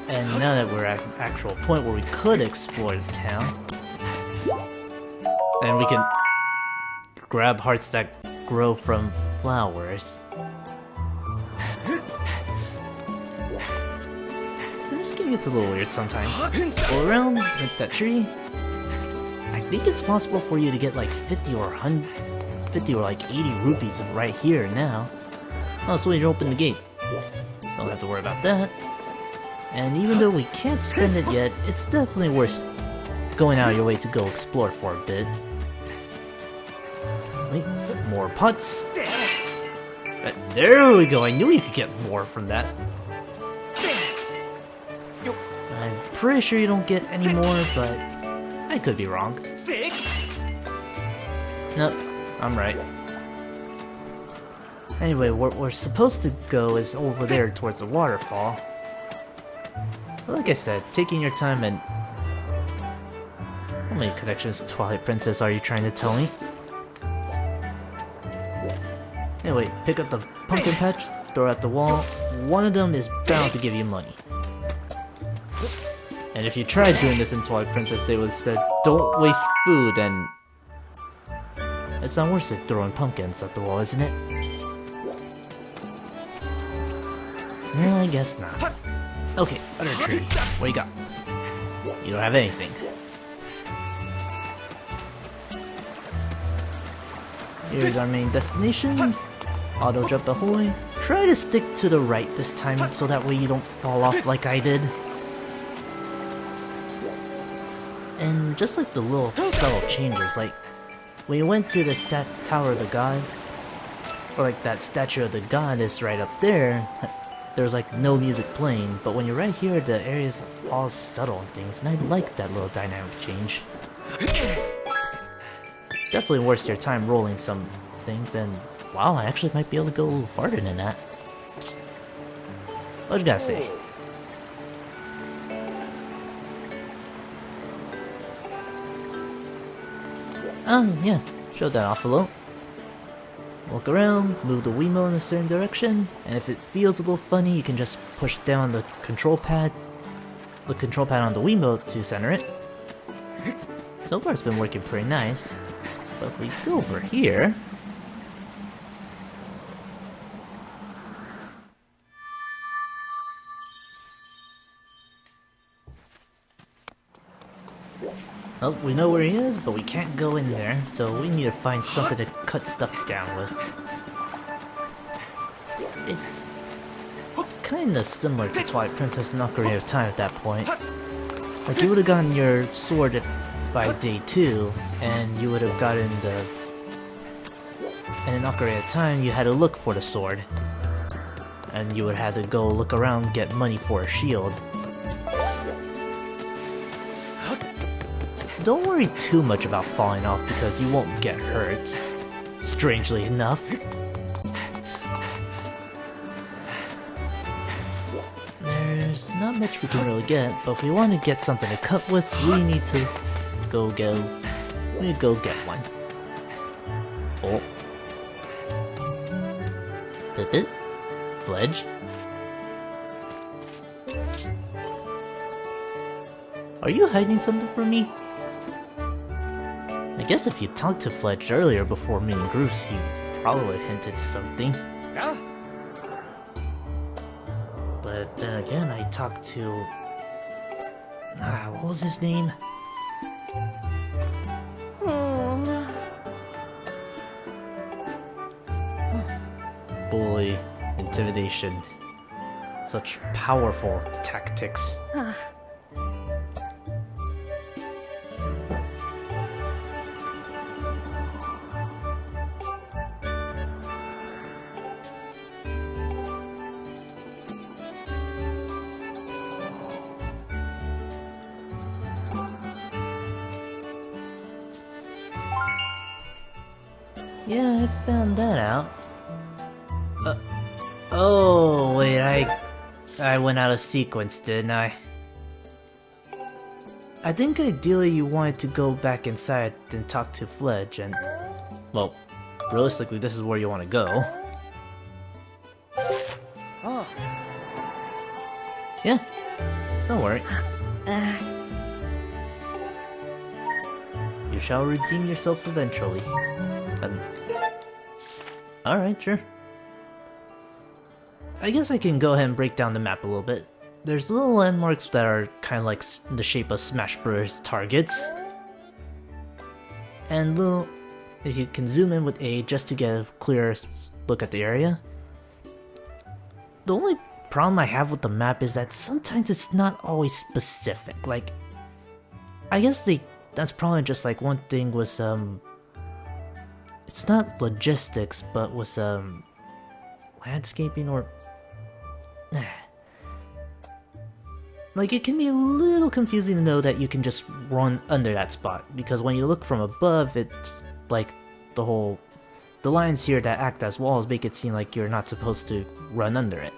And now that we're at an actual point where we could explore the town, and we can grab hearts that grow from flowers. This game gets a little weird sometimes. Go around with that tree. I think it's possible for you to get like 50 or 80 rupees right here now. Oh, so we can open the gate. Don't have to worry about that. And even though we can't spend it yet, it's definitely worth going out of your way to go explore for a bit. Wait, more pots. There we go, I knew you could get more from that. I'm pretty sure you don't get any more, but I could be wrong. Nope, I'm right. Anyway, where we're supposed to go is over there towards the waterfall. Like I said, taking your time. And how many connections to Twilight Princess are you trying to tell me? Anyway, pick up the pumpkin patch, throw it at the wall. One of them is bound to give you money. And if you tried doing this in Twilight Princess, they would have said, don't waste food, and it's not worth it throwing pumpkins at the wall, isn't it? Well, I guess not. Okay, other tree. What you got? You don't have anything. Here's our main destination. Auto jump ahoy. Try to stick to the right this time so that way you don't fall off like I did. And just like the little subtle changes, like when you went to the Tower of the God, or like that statue of the goddess right up there, there's like no music playing, but when you're right here, the area's all subtle and things, and I like that little dynamic change. Definitely worth your time rolling some things, and wow, I actually might be able to go a little farther than that. What you gotta say? Oh, yeah, show that off a little. Walk around, move the Wiimote in a certain direction, and if it feels a little funny, you can just push down the control pad on the Wiimote to center it. So far it's been working pretty nice, but if we go over here... Well, we know where he is, but we can't go in there, so we need to find something to cut stuff down with. It's kinda similar to Twilight Princess and Ocarina of Time at that point. Like, you would have gotten your sword by day 2, and you would have gotten the... And in Ocarina of Time, you had to look for the sword. And you would have to go look around, get money for a shield. Don't worry too much about falling off because you won't get hurt, strangely enough. There's not much we can really get, but if we want to get something to cut with, we need to go get one. Oh. Pipit? Fledge? Are you hiding something from me? I guess if you talked to Fledge earlier before meeting Groose, he probably hinted something. But then again, I talked to... what was his name? Bully, intimidation. Such powerful tactics. Yeah, I found that out. Oh, wait, I went out of sequence, didn't I? I think ideally you wanted to go back inside and talk to Fledge and... Well, realistically, this is where you want to go. Ah, Yeah, don't worry. You shall redeem yourself eventually. Alright, sure. I guess I can go ahead and break down the map a little bit. There's little landmarks that are kind of like the shape of Smash Bros. Targets. And little... If you can zoom in with A just to get a clearer look at the area. The only problem I have with the map is that sometimes it's not always specific. Like, I guess that's probably just like one thing with it's not logistics, but with landscaping or like it can be a little confusing to know that you can just run under that spot, because when you look from above, it's like the lines here that act as walls make it seem like you're not supposed to run under it.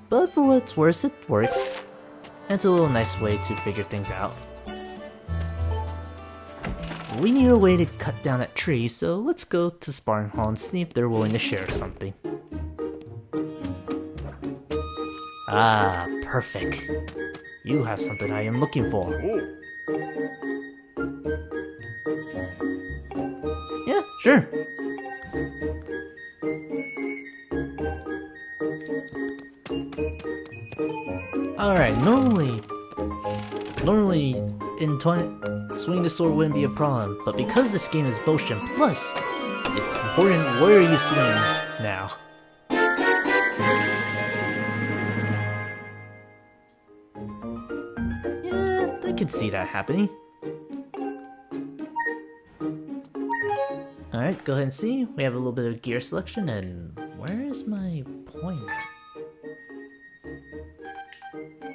But for what it's worth, it works. And it's a little nice way to figure things out. We need a way to cut down that tree, so let's go to Sparring Hall and see if they're willing to share something. Ah, perfect. You have something I am looking for. Yeah, sure. Alright, normally in swinging the sword wouldn't be a problem, but because this game is motion plus, it's important where you swing now. Yeah, I can see that happening. Alright, go ahead and see. We have a little bit of gear selection, and where is my pointer?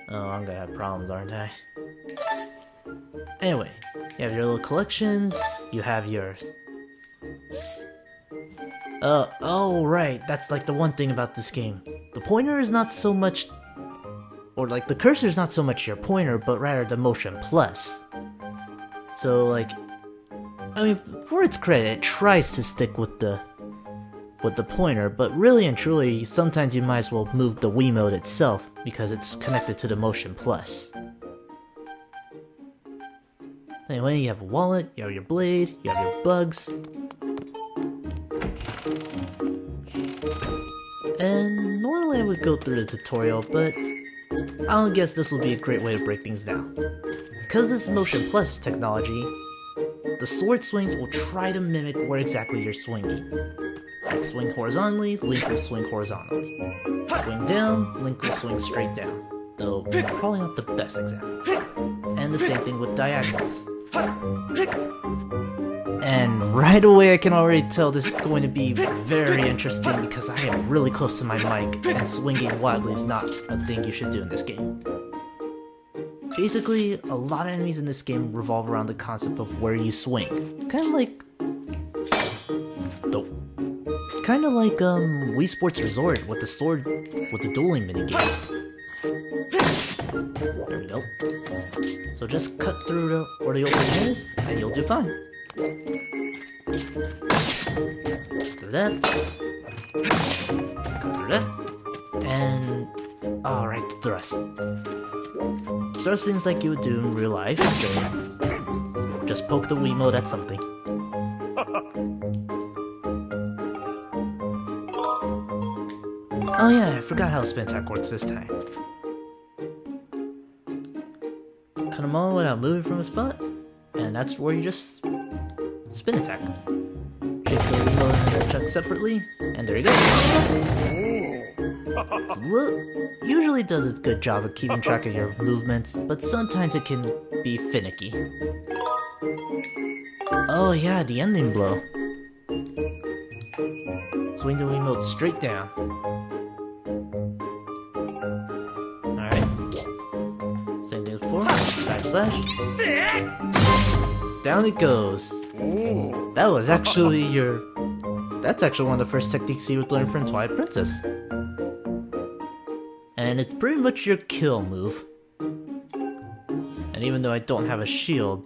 Oh, I'm gonna have problems, aren't I? Anyway, you have your little collections, you have your... oh right, that's like the one thing about this game. The pointer is not so much... Or like, the cursor is not so much your pointer, but rather the motion plus. So like... I mean, for its credit, it tries to stick with the pointer, but really and truly, sometimes you might as well move the Wiimote itself, because it's connected to the motion plus. Anyway, you have a wallet, you have your blade, you have your bugs. And normally I would go through the tutorial, but I guess this will be a great way to break things down. Because this is motion plus technology, the sword swings will try to mimic where exactly you're swinging. Like swing horizontally, Link will swing horizontally. Swing down, Link will swing straight down. Though, probably not the best example. And the same thing with diagonals. And right away I can already tell this is going to be very interesting because I am really close to my mic, and swinging wildly is not a thing you should do in this game. Basically, a lot of enemies in this game revolve around the concept of where you swing. Kind of like Wii Sports Resort with the sword, with the dueling minigame. There we go. So just cut through where the opening is, and you'll do fine. Through that. Cut through that. And... alright, thrust. Thrust things like you would do in real life. So just poke the Wiimote at something. Oh yeah, I forgot how spin attack works this time. Cut them all without moving from a spot, and that's where you just spin attack. Shake the reload and the chuck separately, and there you go. Usually does a good job of keeping track of your movements, but sometimes it can be finicky. Oh yeah, the ending blow. Swing the remote straight down. Alright. Same thing as before. Side slash. Down it goes. That was actually That's actually one of the first techniques you would learn from Twilight Princess. And it's pretty much your kill move. And even though I don't have a shield...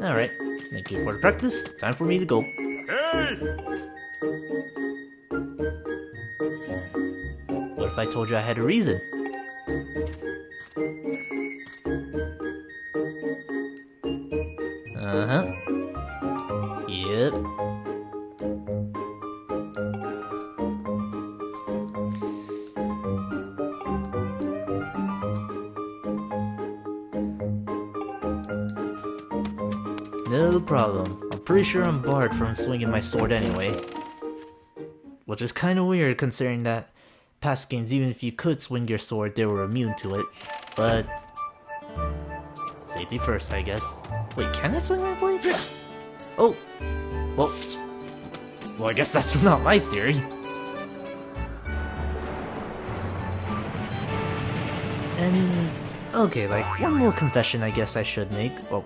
Alright, thank you for the practice. Time for me to go. Hey! What if I told you I had a reason? Uh-huh. Yep. No problem. I'm pretty sure I'm barred from swinging my sword anyway. Which is kinda weird considering that past games, even if you could swing your sword, they were immune to it. But... safety first, I guess. Wait, can I swing my blade? Oh! Well, I guess that's not my theory. And... okay, like, one little confession I guess I should make. Well,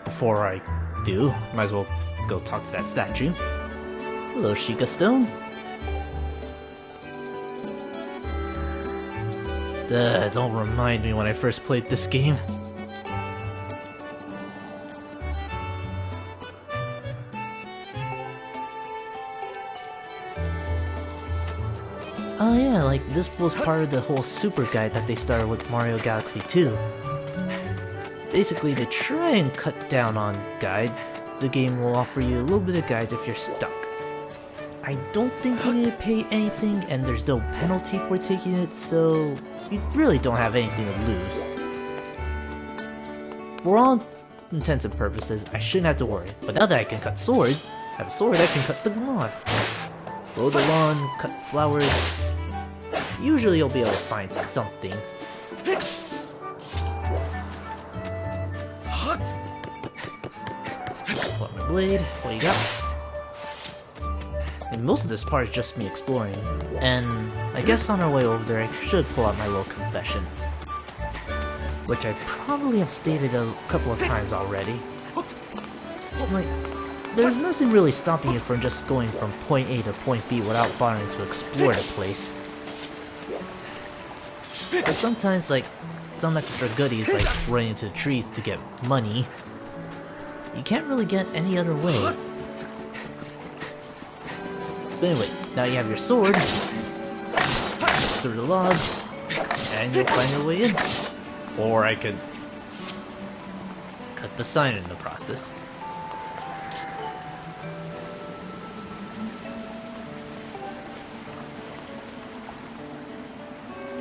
before I do, might as well go talk to that statue. Hello, Sheikah Stones. Don't remind me when I first played this game. Oh yeah, like this was part of the whole super guide that they started with Mario Galaxy 2. Basically, to try and cut down on guides, the game will offer you a little bit of guides if you're stuck. I don't think you need to pay anything, and there's no penalty for taking it, so you really don't have anything to lose. For all intents and purposes, I shouldn't have to worry. But now that I can cut sword, have a sword, I can cut the lawn. Mow the lawn, cut flowers. Usually you'll be able to find something. Pull out my blade. What do you got? And most of this part is just me exploring. And I guess on our way over there I should pull out my little confession. Which I probably have stated a couple of times already. Like, there's nothing really stopping you from just going from point A to point B without bothering to explore the place. But sometimes, like, some extra goodies like running into the trees to get money, you can't really get any other way. But anyway, now you have your sword, through the logs, and you'll find your way in. Or I could cut the sign in the process.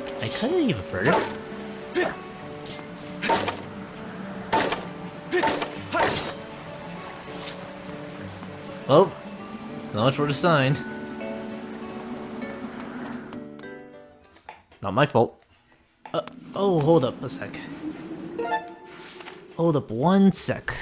Can I cut it even further? Well, so much for the sign. Not my fault. Oh, hold up a sec. Hold up 1 sec.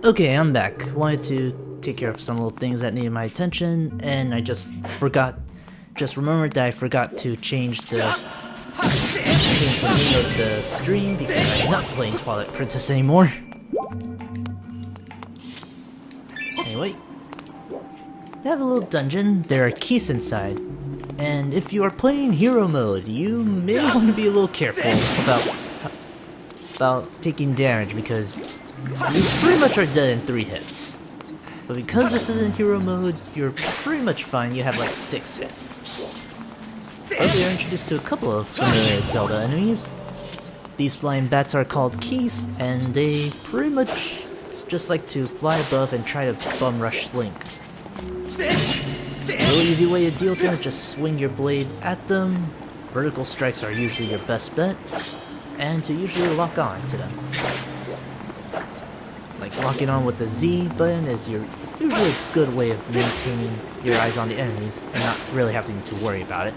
Okay, I'm back. Wanted to take care of some little things that needed my attention, and I just remembered that I forgot to change the name of the stream because I'm not playing Twilight Princess anymore. Anyway, we have a little dungeon. There are keys inside, and if you are playing hero mode, you may want to be a little careful about taking damage because you pretty much are dead in 3 hits. But because this is in hero mode, you're pretty much fine. You have like 6 hits. But we are introduced to a couple of familiar Zelda enemies. These flying bats are called keys, and they pretty much just like to fly above and try to bum rush Link. A really easy way to deal with them is just swing your blade at them. Vertical strikes are usually your best bet, and to usually lock on to them. Like locking on with the Z button is usually a good way of maintaining your eyes on the enemies and not really having to worry about it.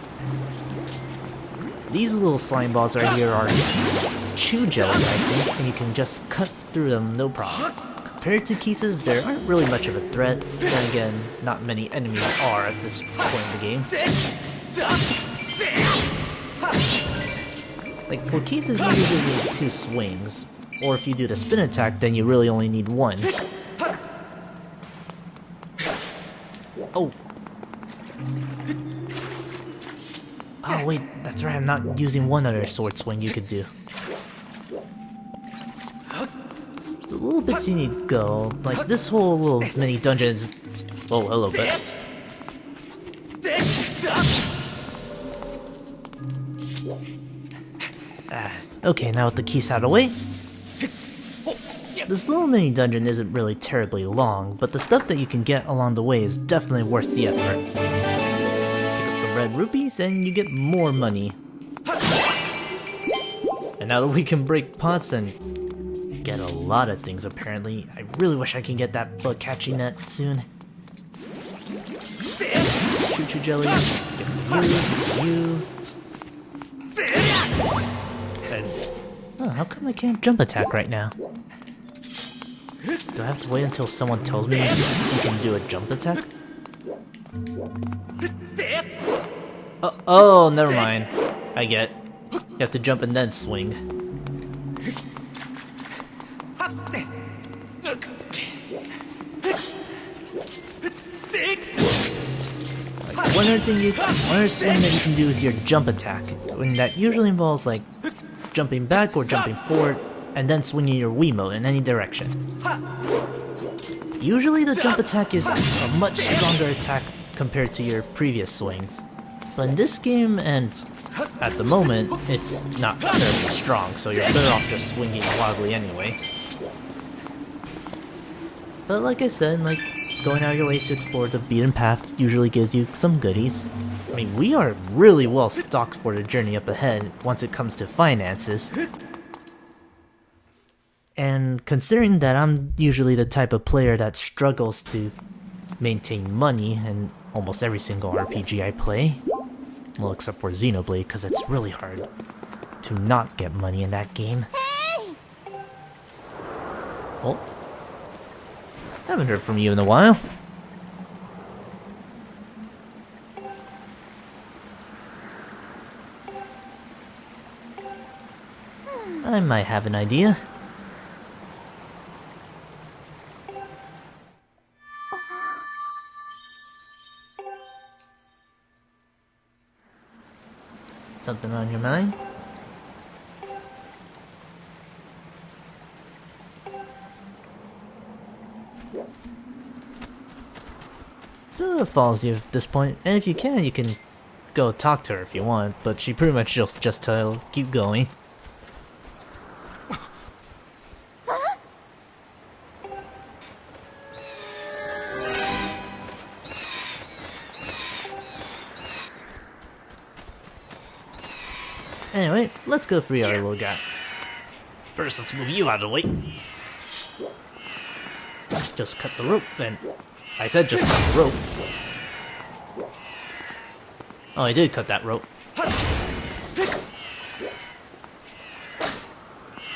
These little slime balls right here are chew jellies, I think, and you can just cut through them no problem. Compared to Kisses, they aren't really much of a threat. Then again, not many enemies are at this point in the game. Like for Kisses, you usually need 2 swings. Or if you do the spin attack, then you really only need 1. Oh! Oh wait, that's right, I'm not using one other sword swing you could do. Just a little bit you need to go. Like this whole little mini dungeon is... Oh, hello, bet. Okay, now with the keys out of the way. This little mini dungeon isn't really terribly long, but the stuff that you can get along the way is definitely worth the effort. Pick up some red rupees and you get more money. And now that we can break pots and get a lot of things apparently, I really wish I can get that bug catching net soon. Choo-choo jellies, get you. And, oh, how come I can't jump attack right now? Do I have to wait until someone tells me you can do a jump attack? Oh, never mind. I get it. You have to jump and then swing. Like, one other swing that you can do is your jump attack. And that usually involves like jumping back or jumping forward, and then swinging your Wiimote in any direction. Usually the jump attack is a much stronger attack compared to your previous swings. But in this game, and at the moment, it's not terribly strong, so you're better off just swinging wildly anyway. But like I said, like going out of your way to explore the beaten path usually gives you some goodies. I mean, we are really well stocked for the journey up ahead once it comes to finances. And considering that I'm usually the type of player that struggles to maintain money in almost every single RPG I play, well, except for Xenoblade, because it's really hard to not get money in that game. Hey! Oh. Haven't heard from you in a while. I might have an idea. Something on your mind? Zelda follows you at this point, and if you can go talk to her if you want, but she pretty much just tell keep going. Anyway, let's go free our little guy. First, let's move you out of the way. Just cut the rope, then. I said just cut the rope. Oh, I did cut that rope.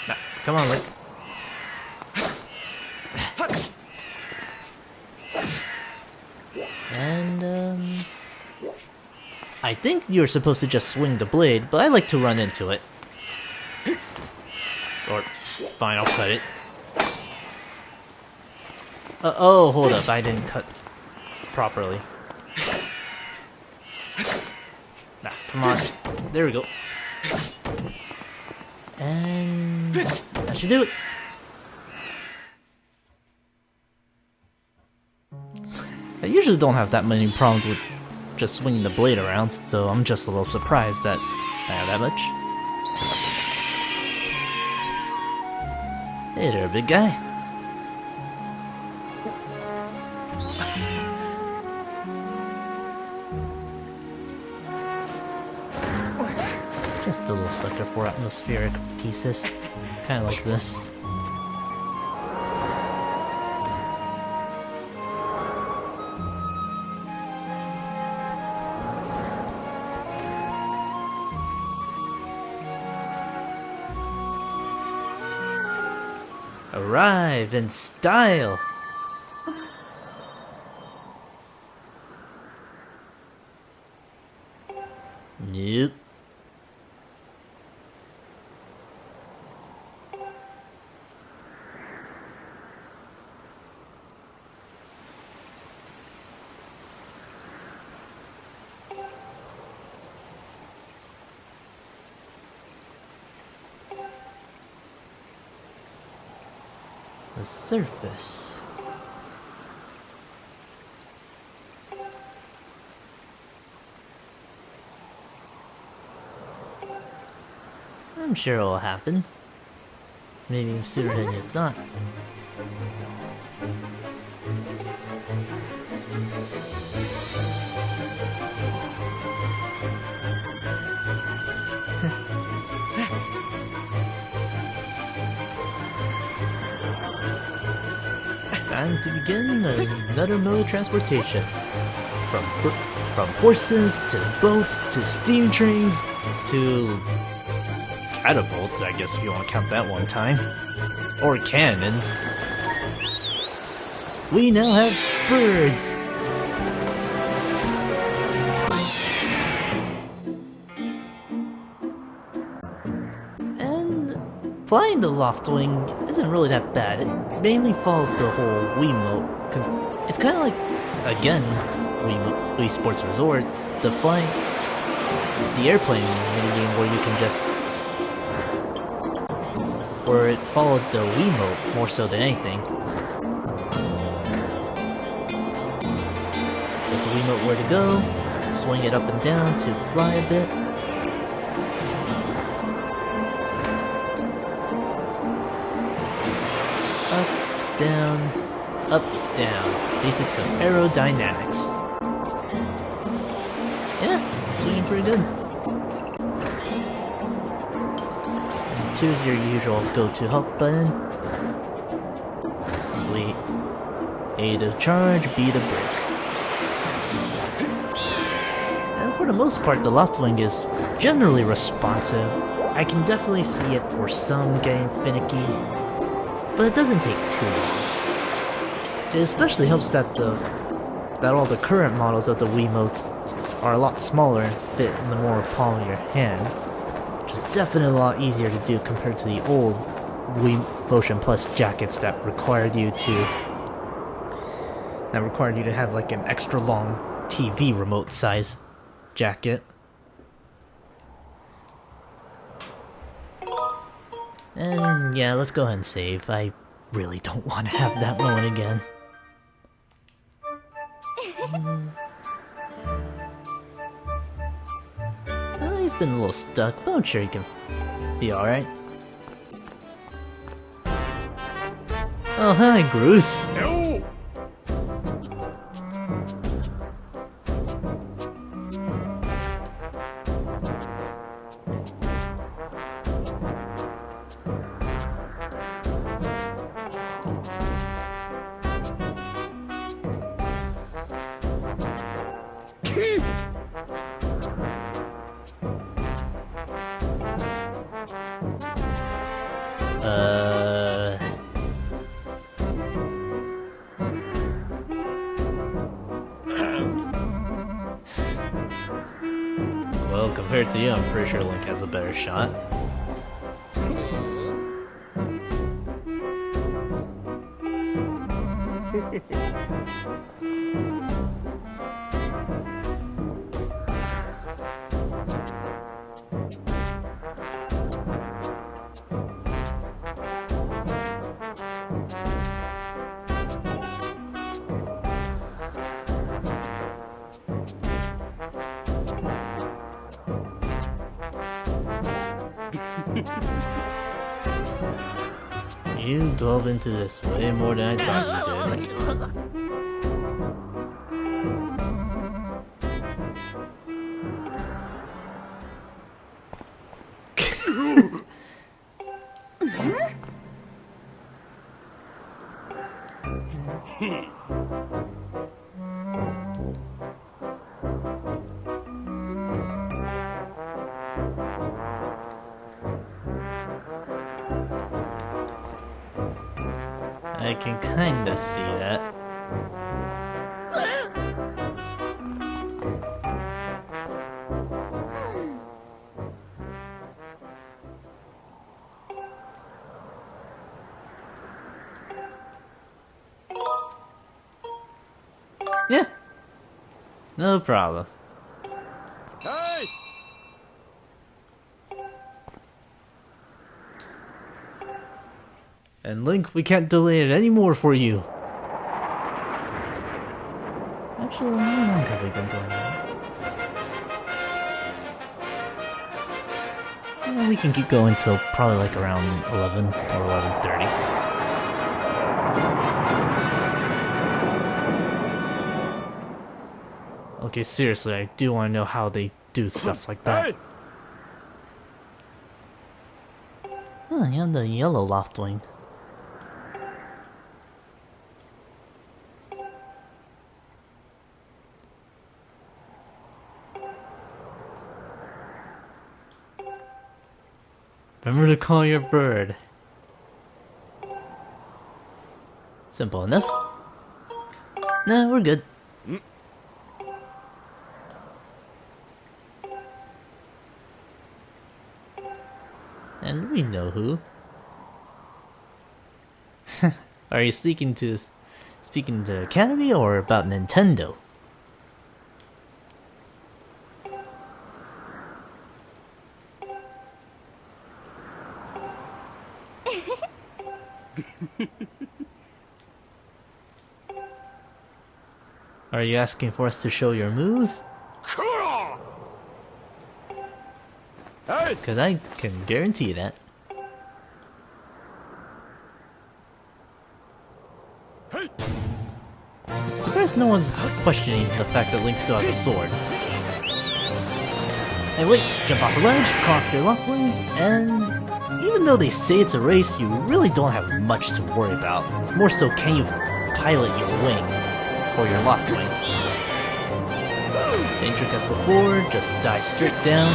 Nah, come on, Link. I think you're supposed to just swing the blade, but I like to run into it. Or, fine, I'll cut it. Oh, hold up, I didn't cut properly. Nah, come on. There we go. And that should do it. I usually don't have that many problems with just swinging the blade around, so I'm just a little surprised that I have that much. Hey there, big guy. Just a little sucker for atmospheric pieces. Kinda like this. Arrive in style! Nope. The surface. I'm sure it'll happen. Maybe sooner than you thought. Time to begin another mode of transportation. From horses to boats to steam trains to catapults, I guess if you want to count that one time. Or cannons. We now have birds! And flying the Loftwing isn't really that bad. It mainly follows the whole Wiimote. It's kind of like, again, Wii Sports Resort, the airplane minigame where you can just... where it followed the Wiimote more so than anything. Get the Wiimote where to go, swing it up and down to fly a bit. Up, down, up, down. Basics of aerodynamics. Yeah, doing pretty good. And 2 is your usual go-to help button. Sweet. A to charge, B to brake. And for the most part, the Loftwing is generally responsive. I can definitely see it for some getting finicky, but it doesn't take too long. It especially helps that all the current models of the Wiimotes are a lot smaller and fit in the more palm of your hand, which is definitely a lot easier to do compared to the old Wii Motion Plus jackets that required you to have like an extra long TV remote size jacket. And yeah, let's go ahead and save. I really don't want to have that moment again. Well, he's been a little stuck, but I'm sure he can be alright. Oh, hi, Bruce. No! Well, compared to you, I'm pretty sure Link has a better shot. You dove into this way more than I thought you did. I can kinda see that. Yeah, no problem. Hey! And Link, we can't delay it anymore for you. Actually, how long have we been doing that? Well, we can keep going till probably like around 11 or 11:30. Okay, seriously, I do want to know how they do stuff like that. Hey! Huh, you have the yellow loft wing. Remember to call your bird. Simple enough. Nah, we're good. And we know who. Are you speaking to the Academy or about Nintendo? Are you asking for us to show your moves? Hey! Cause I can guarantee that. Hey! Surprised no one's questioning the fact that Link still has a sword. Hey wait, jump off the ledge, call off your loft wing, and even though they say it's a race, you really don't have much to worry about. It's more so, can you pilot your wing, or your loft wing? Same trick as before, just dive straight down,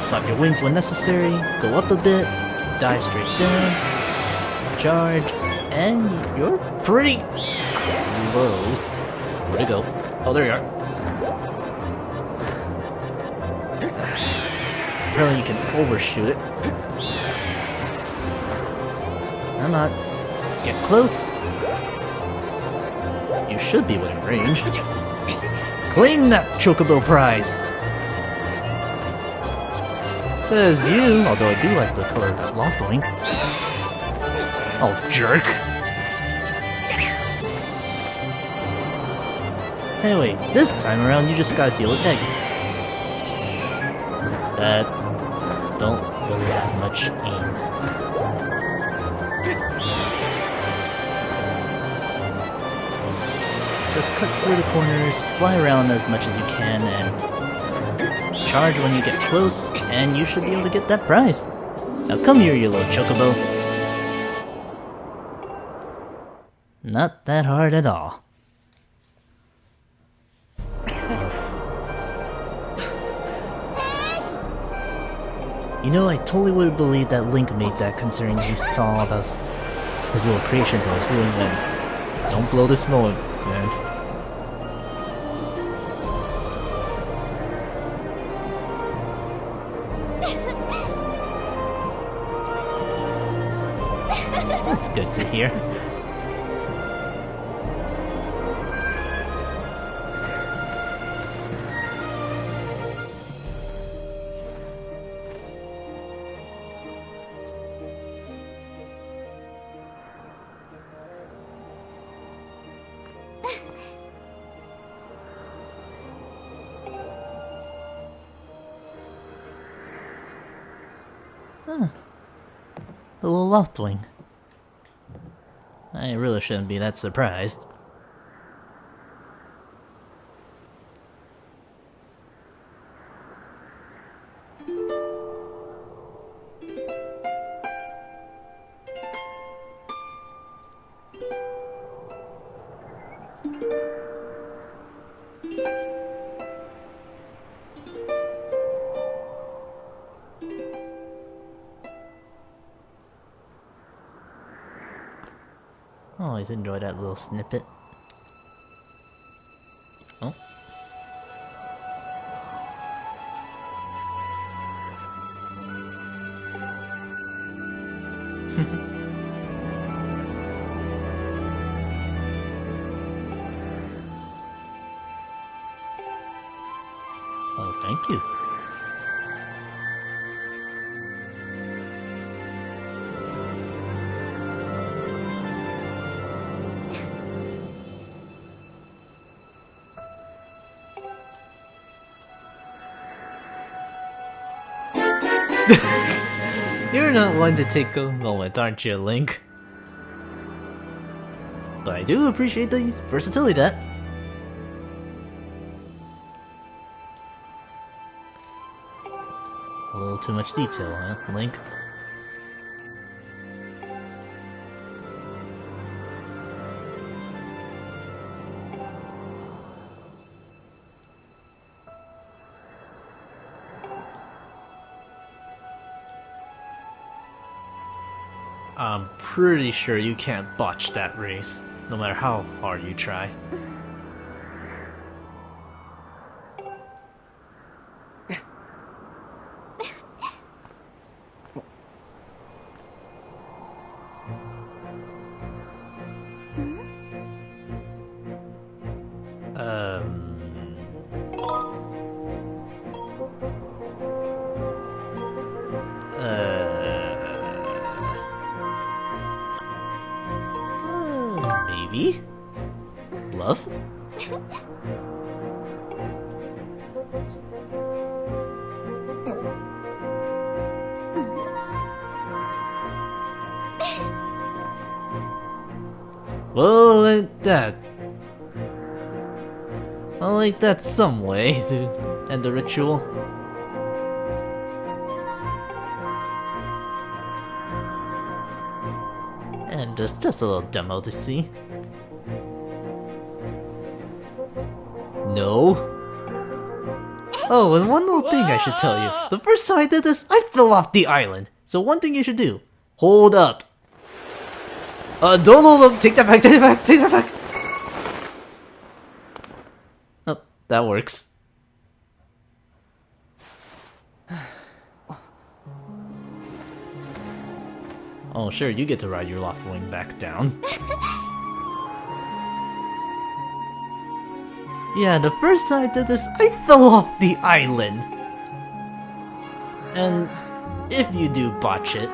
flap your wings when necessary, go up a bit, dive straight down, charge, and you're pretty close. Where'd it go? Oh, there you are. Apparently you can overshoot it. I'm not. Get close. You should be within range. Claim that Chocobo prize! Says you, although I do like the color of that loft wing. Oh, jerk. Anyway, this time around you just gotta deal with eggs. That don't really have much aim. Just cut through the corners, fly around as much as you can, and charge when you get close, and you should be able to get that prize. Now come here, you little chocobo. Not that hard at all. You know, I totally would have believed that Link made that, considering he saw his little creations and was really win. Don't blow this moment, man. That's good to hear. Huh. A little Loftwing. I really shouldn't be that surprised. Always enjoy that little snippet. Oh. Oh, thank you. You're not one to take a moment, aren't you, Link? But I do appreciate the versatility of that. A little too much detail, huh, Link? I'm pretty sure you can't botch that race, no matter how hard you try. Maybe? Bluff? Well, like that. Well, like that's some way to end the ritual. And just a little demo to see. No. Oh, and one little thing I should tell you. The first time I did this, I fell off the island. So one thing you should do. Hold up. Don't hold up. Take that back, take that back, take that back. Oh, that works. Oh, sure, you get to ride your Loftwing back down. Yeah, the first time I did this, I fell off the island. And if you do botch it,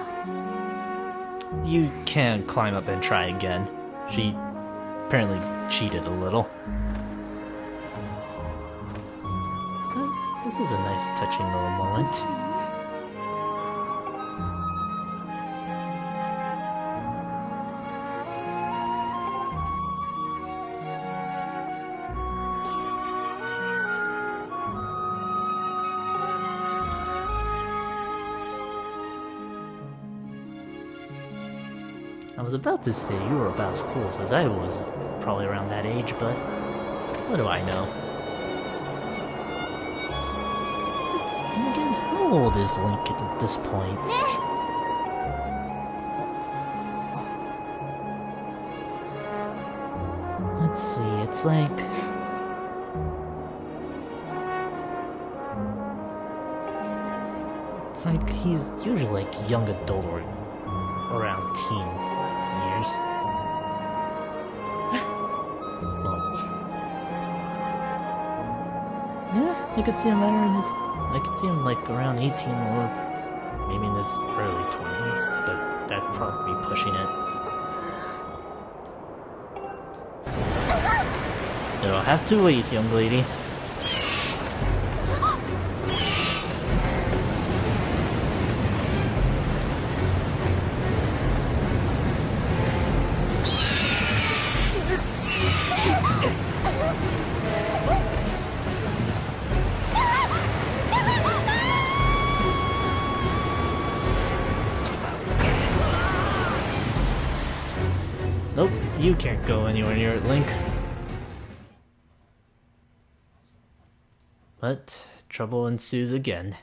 you can climb up and try again. She apparently cheated a little. But this is a nice touching little moment. I was about to say you were about as close as I was, probably around that age, but what do I know? And again, how old is Link at this point? Let's see, it's like... It's like he's usually like young adult or around teen matters. Well, yeah, I could see him better in his. I could see him like around 18 or maybe in his early 20s, but that'd probably be pushing it. You'll have to wait, young lady. Nope, you can't go anywhere near it, Link. But trouble ensues again.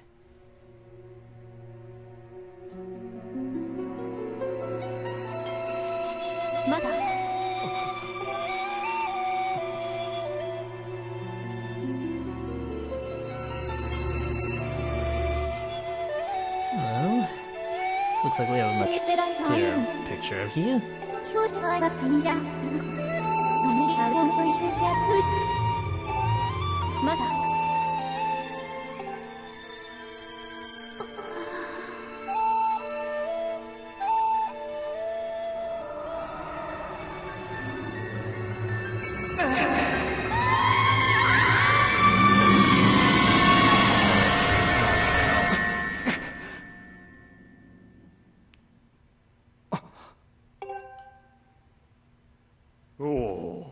Well, looks like we have a much clearer picture of you.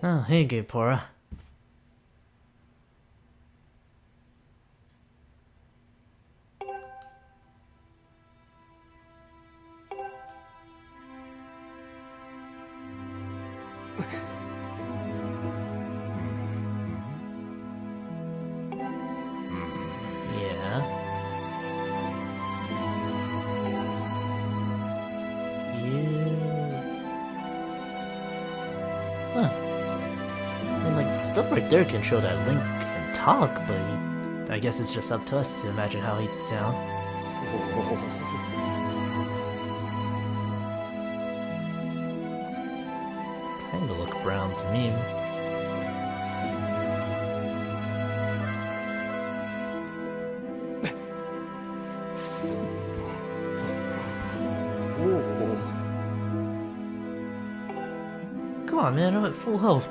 Oh, hey, Gaepora. Stuff right there can show that Link can talk, but I guess it's just up to us to imagine how he'd sound. Kinda look brown to me. Come on, man, I'm at full health.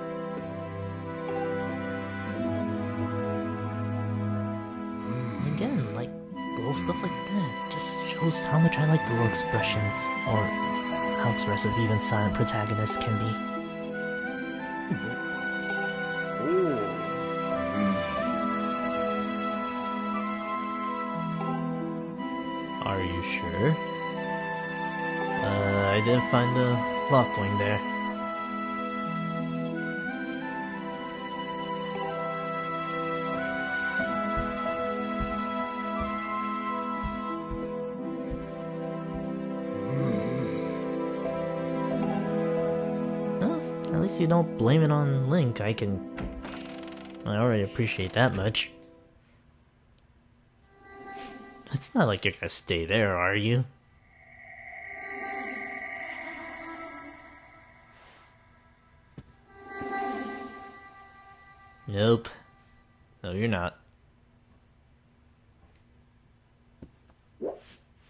Again, like, little stuff like that just shows how much I like the little expressions, or how expressive even silent protagonists can be. Are you sure? I didn't find the Loftwing there. At least you don't blame it on Link. I already appreciate that much. It's not like you're gonna stay there, are you? Nope. No, you're not.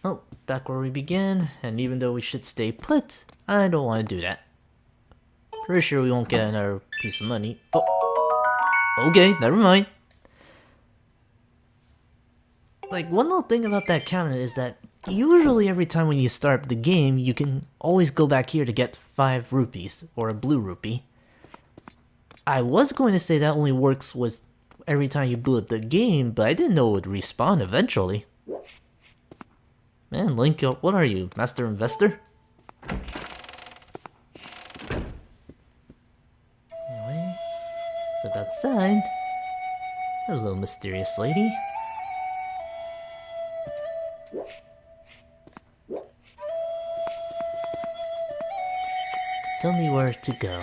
Oh, back where we began, and even though we should stay put, I don't want to do that. Pretty sure we won't get another piece of money. Oh, okay, never mind. Like, one little thing about that cabinet is that usually every time when you start the game, you can always go back here to get 5 rupees, or a blue rupee. I was going to say that only works with every time you boot up the game, but I didn't know it would respawn eventually. Man, Link, what are you, Master Investor? Anyway, step outside. Hello, mysterious lady. Tell me where to go.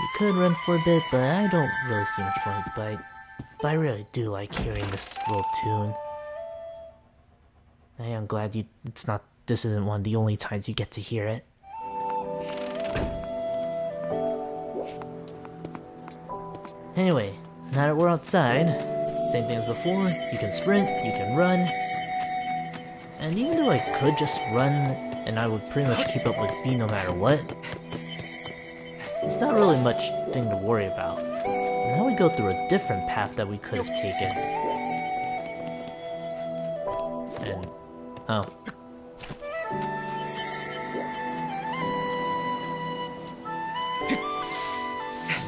You could run for a bit, but I don't really see much point, but But I really do like hearing this little tune. Hey, I'm glad this isn't one of the only times you get to hear it. Anyway, now that we're outside, same thing as before, you can sprint, you can run. And even though I could just run and I would pretty much keep up with V no matter what, there's not really much thing to worry about. Now we go through a different path that we could have taken. And, oh.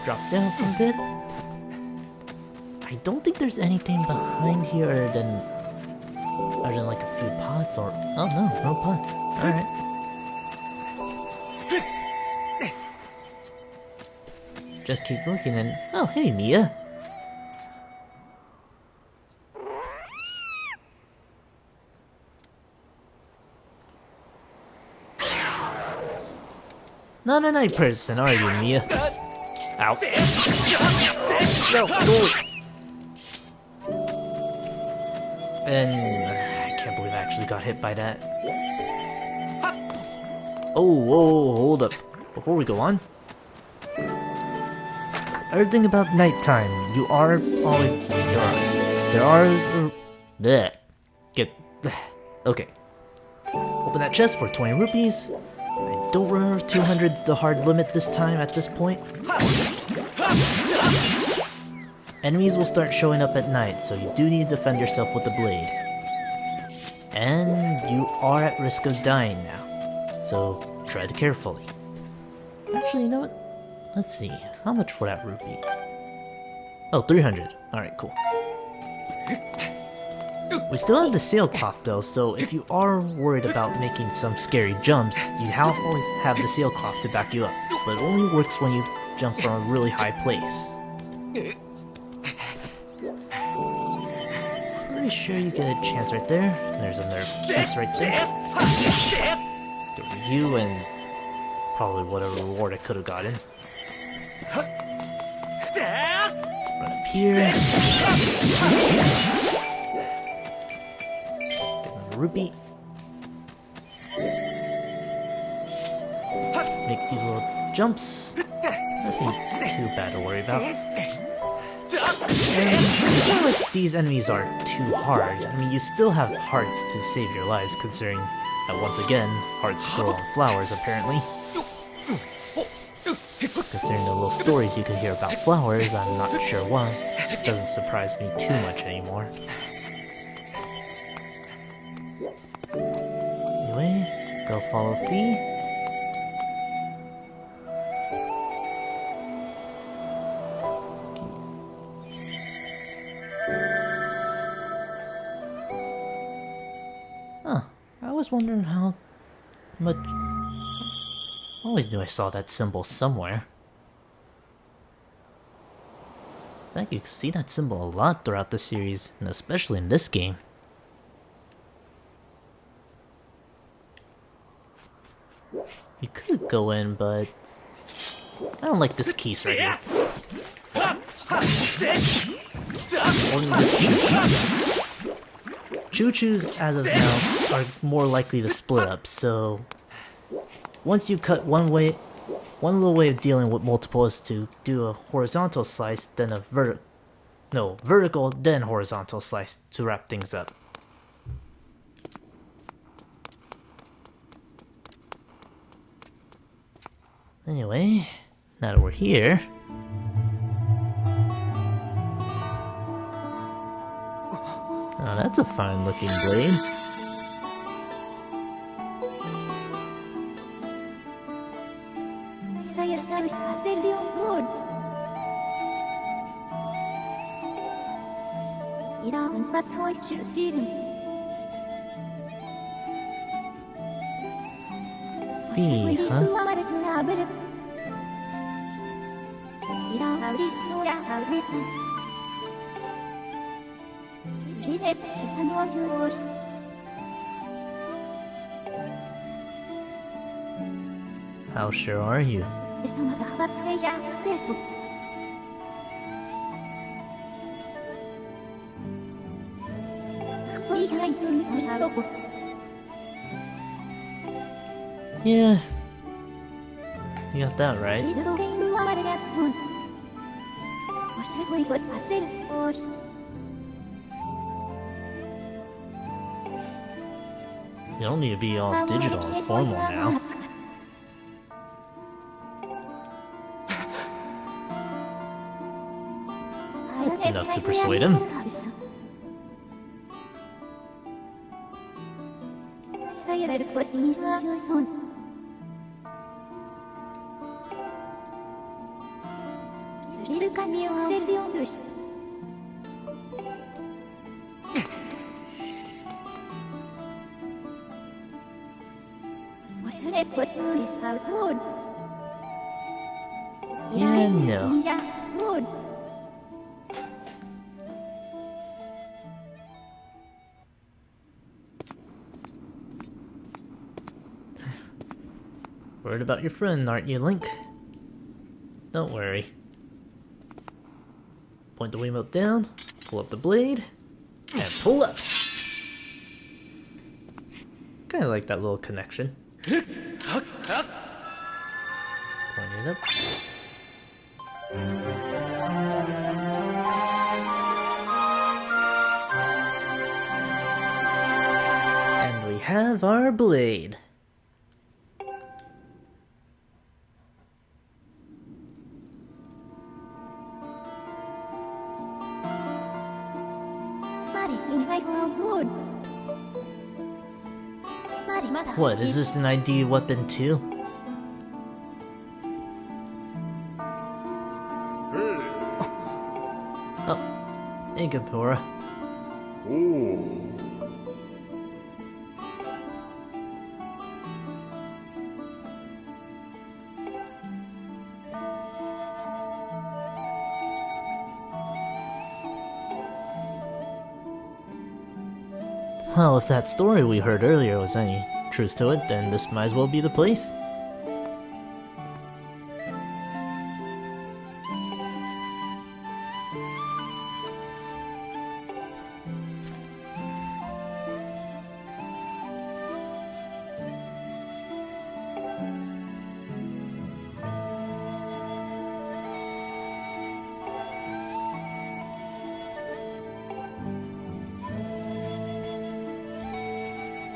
Drop down for a bit. I don't think there's anything behind here other than like a few pots or... Oh no, no pots. Alright. Just keep looking and... Oh, hey, Mia. Not a night person, are you, Mia? Ow. No, go. And... I can't believe I actually got hit by that. Oh, whoa, hold up. Before we go on... Everything about nighttime, you are always... There are... Bleh. Okay. Open that chest for 20 rupees. I don't remember if 200's the hard limit this time at this point. Enemies will start showing up at night, so you do need to defend yourself with the blade. And you are at risk of dying now, so tread carefully. Actually, you know what? Let's see, how much for that rupee? Oh, 300. Alright, cool. We still have the sailcloth though, so if you are worried about making some scary jumps, you always have the sailcloth to back you up, but it only works when you jump from a really high place. Pretty sure you get a chance right there. There's another piece right there. Good for you and probably whatever reward I could have gotten. Run up here. Get another rupee. Make these little jumps. Nothing too bad to worry about. And it's not like these enemies are too hard. I mean, you still have hearts to save your lives, considering that once again, hearts grow on flowers apparently. Considering the little stories you could hear about flowers, I'm not sure why. It doesn't surprise me too much anymore. Anyway, go follow Fee. Huh, I was wondering how much... I always knew I saw that symbol somewhere. I think you can see that symbol a lot throughout the series, and especially in this game. You could go in, but... I don't like this keys right here. Only this choo-choo. Choo-choos, as of now, are more likely to split up, so... Once you cut one little way of dealing with multiple is to do a horizontal slice, then a vertical, then horizontal slice to wrap things up. Anyway, now that we're here... Oh, that's a fine looking blade. Fee, huh? How sure are you? Yeah. You got that right. You don't need to be all digital and formal now. That's enough to persuade him. Yeah, no. Worried about your friend, aren't you, Link? Don't worry. Point the Wiimote down, pull up the blade, and pull up! Kinda like that little connection. Point it up. And we have our blade. What, is this an ID weapon too? Oh, hey Gapura. Oh. Well, if that story we heard earlier was any truth to it, then this might as well be the place.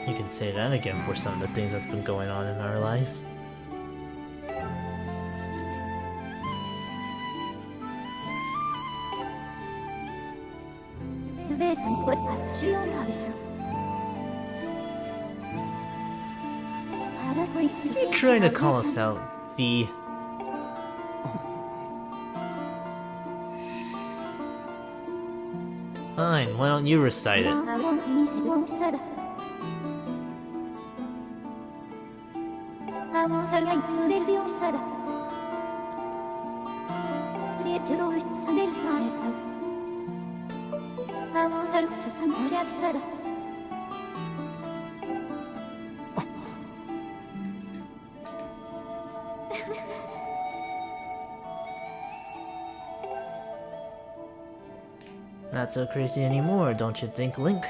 You can say that again for some of the things that's been going on in our lives. You're trying to call us out, V. Fine, why don't you recite it? Not so crazy anymore, don't you think, Link?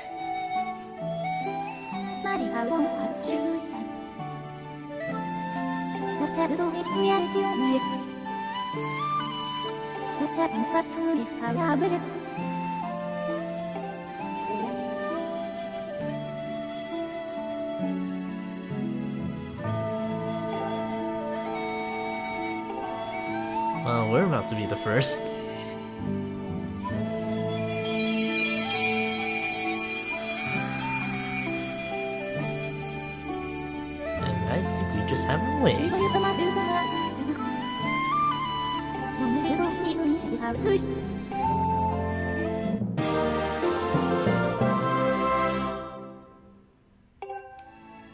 Well, we're about to be the first. And I think we just have a way.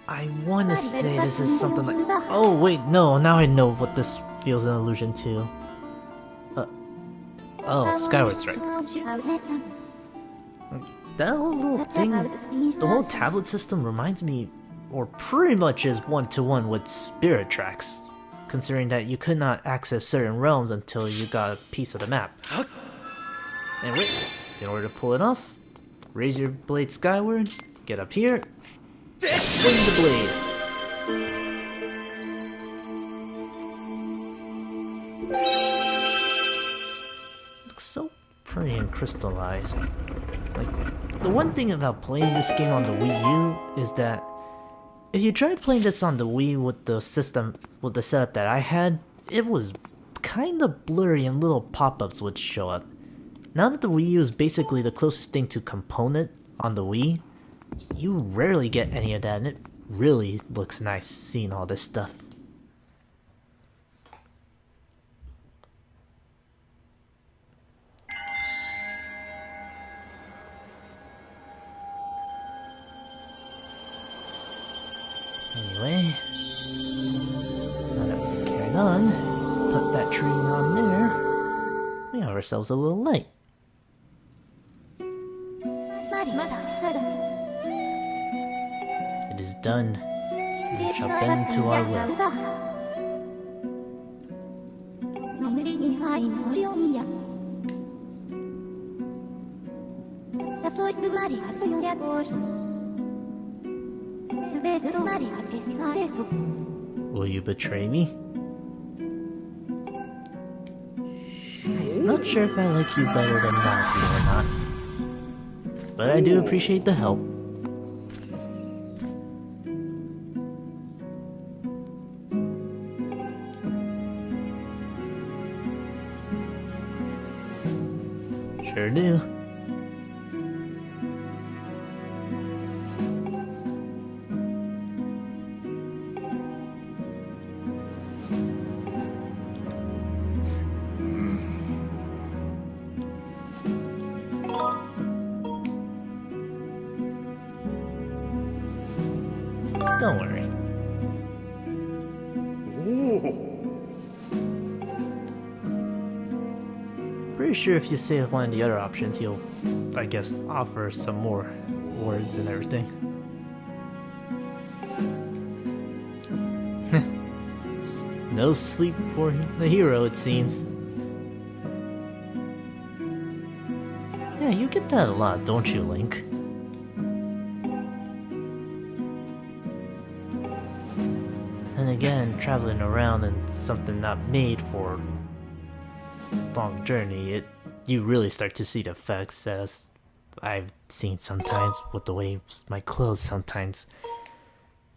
I want to say this is something like... Oh wait, no, now I know what this feels an allusion to. Oh, Skyward Sword. That whole little thing, the whole tablet system reminds me, or pretty much is one-to-one with Spirit Tracks, considering that you could not access certain realms until you got a piece of the map. And wait, in order to pull it off, raise your blade skyward, get up here, swing the blade. Looks so pretty and crystallized. Like, the one thing about playing this game on the Wii U is that if you tried playing this on the Wii with the setup that I had, it was kinda blurry and little pop-ups would show up. Now that the Wii U is basically the closest thing to component on the Wii, you rarely get any of that, and it really looks nice seeing all this stuff. Anyway, now that we're carrying on, put that tree on there, we have ourselves a little light. It is done. We shall bend to our will. Will you betray me? I'm not sure if I like you better than Navi or not, but I do appreciate the help. Sure do. Don't worry. Pretty sure if you say one of the other options, he'll, I guess, offer some more words and everything. No sleep for the hero, it seems. Yeah, you get that a lot, don't you, Link? And again, traveling around in something not made for long journey, you really start to see the effects, as I've seen sometimes with the way my clothes sometimes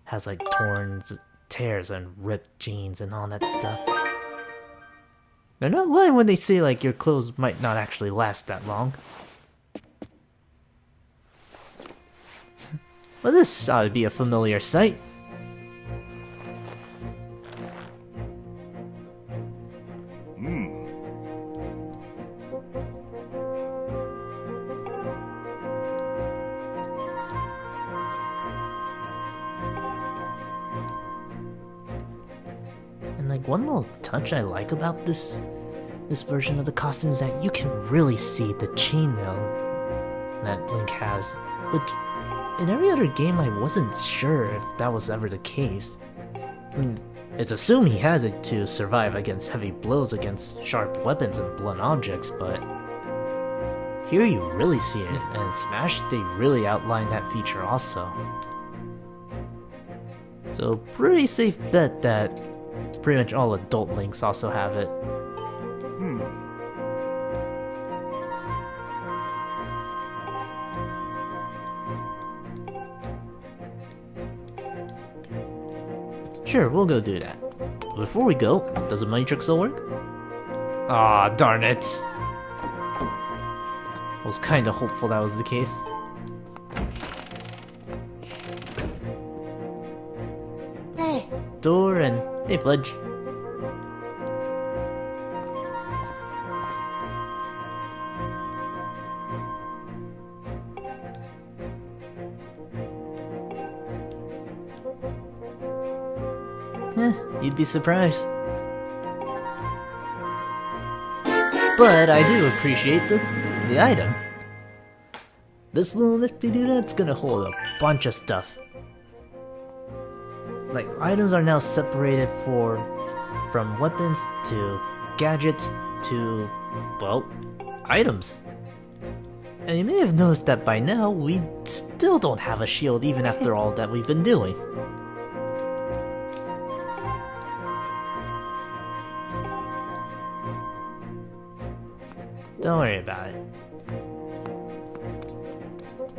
has like tears and ripped jeans and all that stuff. They're not lying when they say like your clothes might not actually last that long. Well, this ought to be a familiar sight. And like one little touch I like about this version of the costume is that you can really see the chainmail that Link has, which in every other game I wasn't sure if that was ever the case. I mean, it's assumed he has it to survive against heavy blows against sharp weapons and blunt objects, but here you really see it, and in Smash they really outline that feature also. So pretty safe bet that pretty much all adult Links also have it. Sure, we'll go do that. But before we go, does the money trick still work? Aw, darn it! I was kinda hopeful that was the case. Hey, Door and... hey, Fudge. You'd be surprised. But I do appreciate the item. This little nifty-doo-that's gonna hold a bunch of stuff. Like, items are now separated from weapons to gadgets to, well, items. And you may have noticed that by now, we still don't have a shield even after all that we've been doing. Don't worry about it.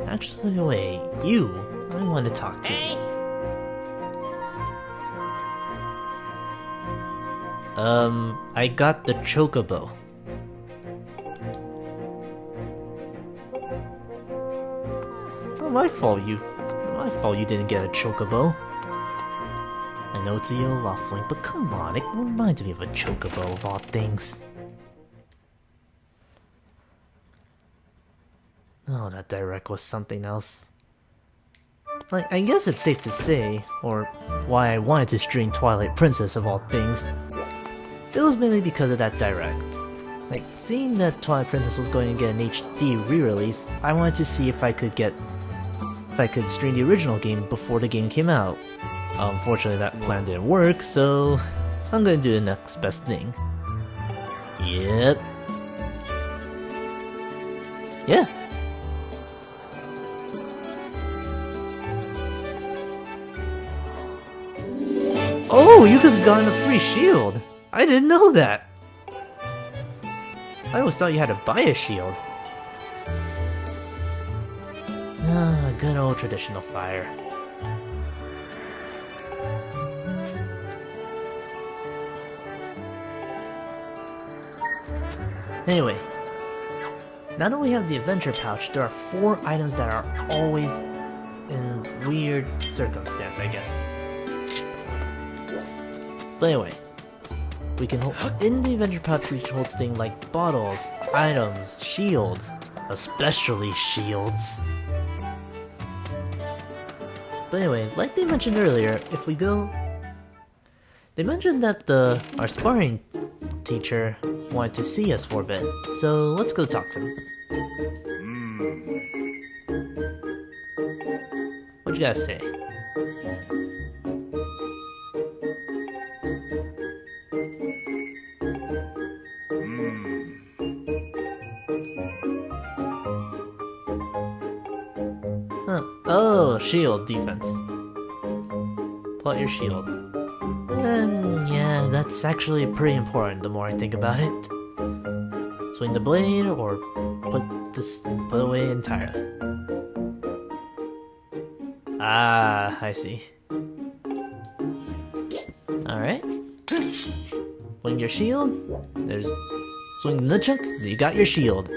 Actually, wait, I want to talk to you. I got the chocobo. My fault you didn't get a chocobo. I know it's a yellow loftling, but come on, it reminds me of a chocobo of all things. Oh, that direct was something else. Like, I guess it's safe to say, or why I wanted to stream Twilight Princess of all things, it was mainly because of that direct. Like, seeing that Twilight Princess was going to get an HD re-release, I wanted to see if I could stream the original game before the game came out. Unfortunately, that plan didn't work, so I'm gonna do the next best thing. Yep. Yeah. Oh, you could have gotten a free shield! I didn't know that! I always thought you had to buy a shield. Ah, good old traditional fire. Anyway, now that we have the adventure pouch, there are 4 items that are always in weird circumstance, I guess. But anyway, we can hold in the adventure pouch. We holds things like bottles, items, shields, especially shields. But anyway, like they mentioned earlier, if we go, they mentioned that our sparring teacher wanted to see us for a bit, so let's go talk to him. What you gotta say? Huh. Oh, shield defense. Pull out your shield. And yeah, that's actually pretty important the more I think about it. Swing the blade or put away entirely. Ah, I see. Alright. Swing your shield. There's swing the nunchuck. You got your shield.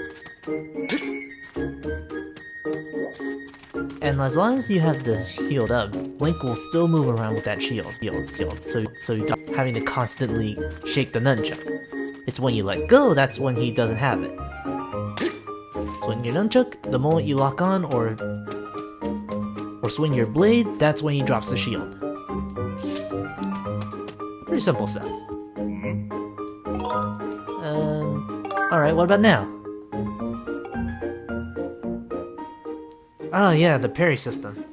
And as long as you have the shield up, Link will still move around with that shield. So you're not having to constantly shake the nunchuck. It's when you let go, that's when he doesn't have it. Swing your nunchuck, the moment you lock on or swing your blade, that's when he drops the shield. Pretty simple stuff. Alright, what about now? Oh yeah, the parry system.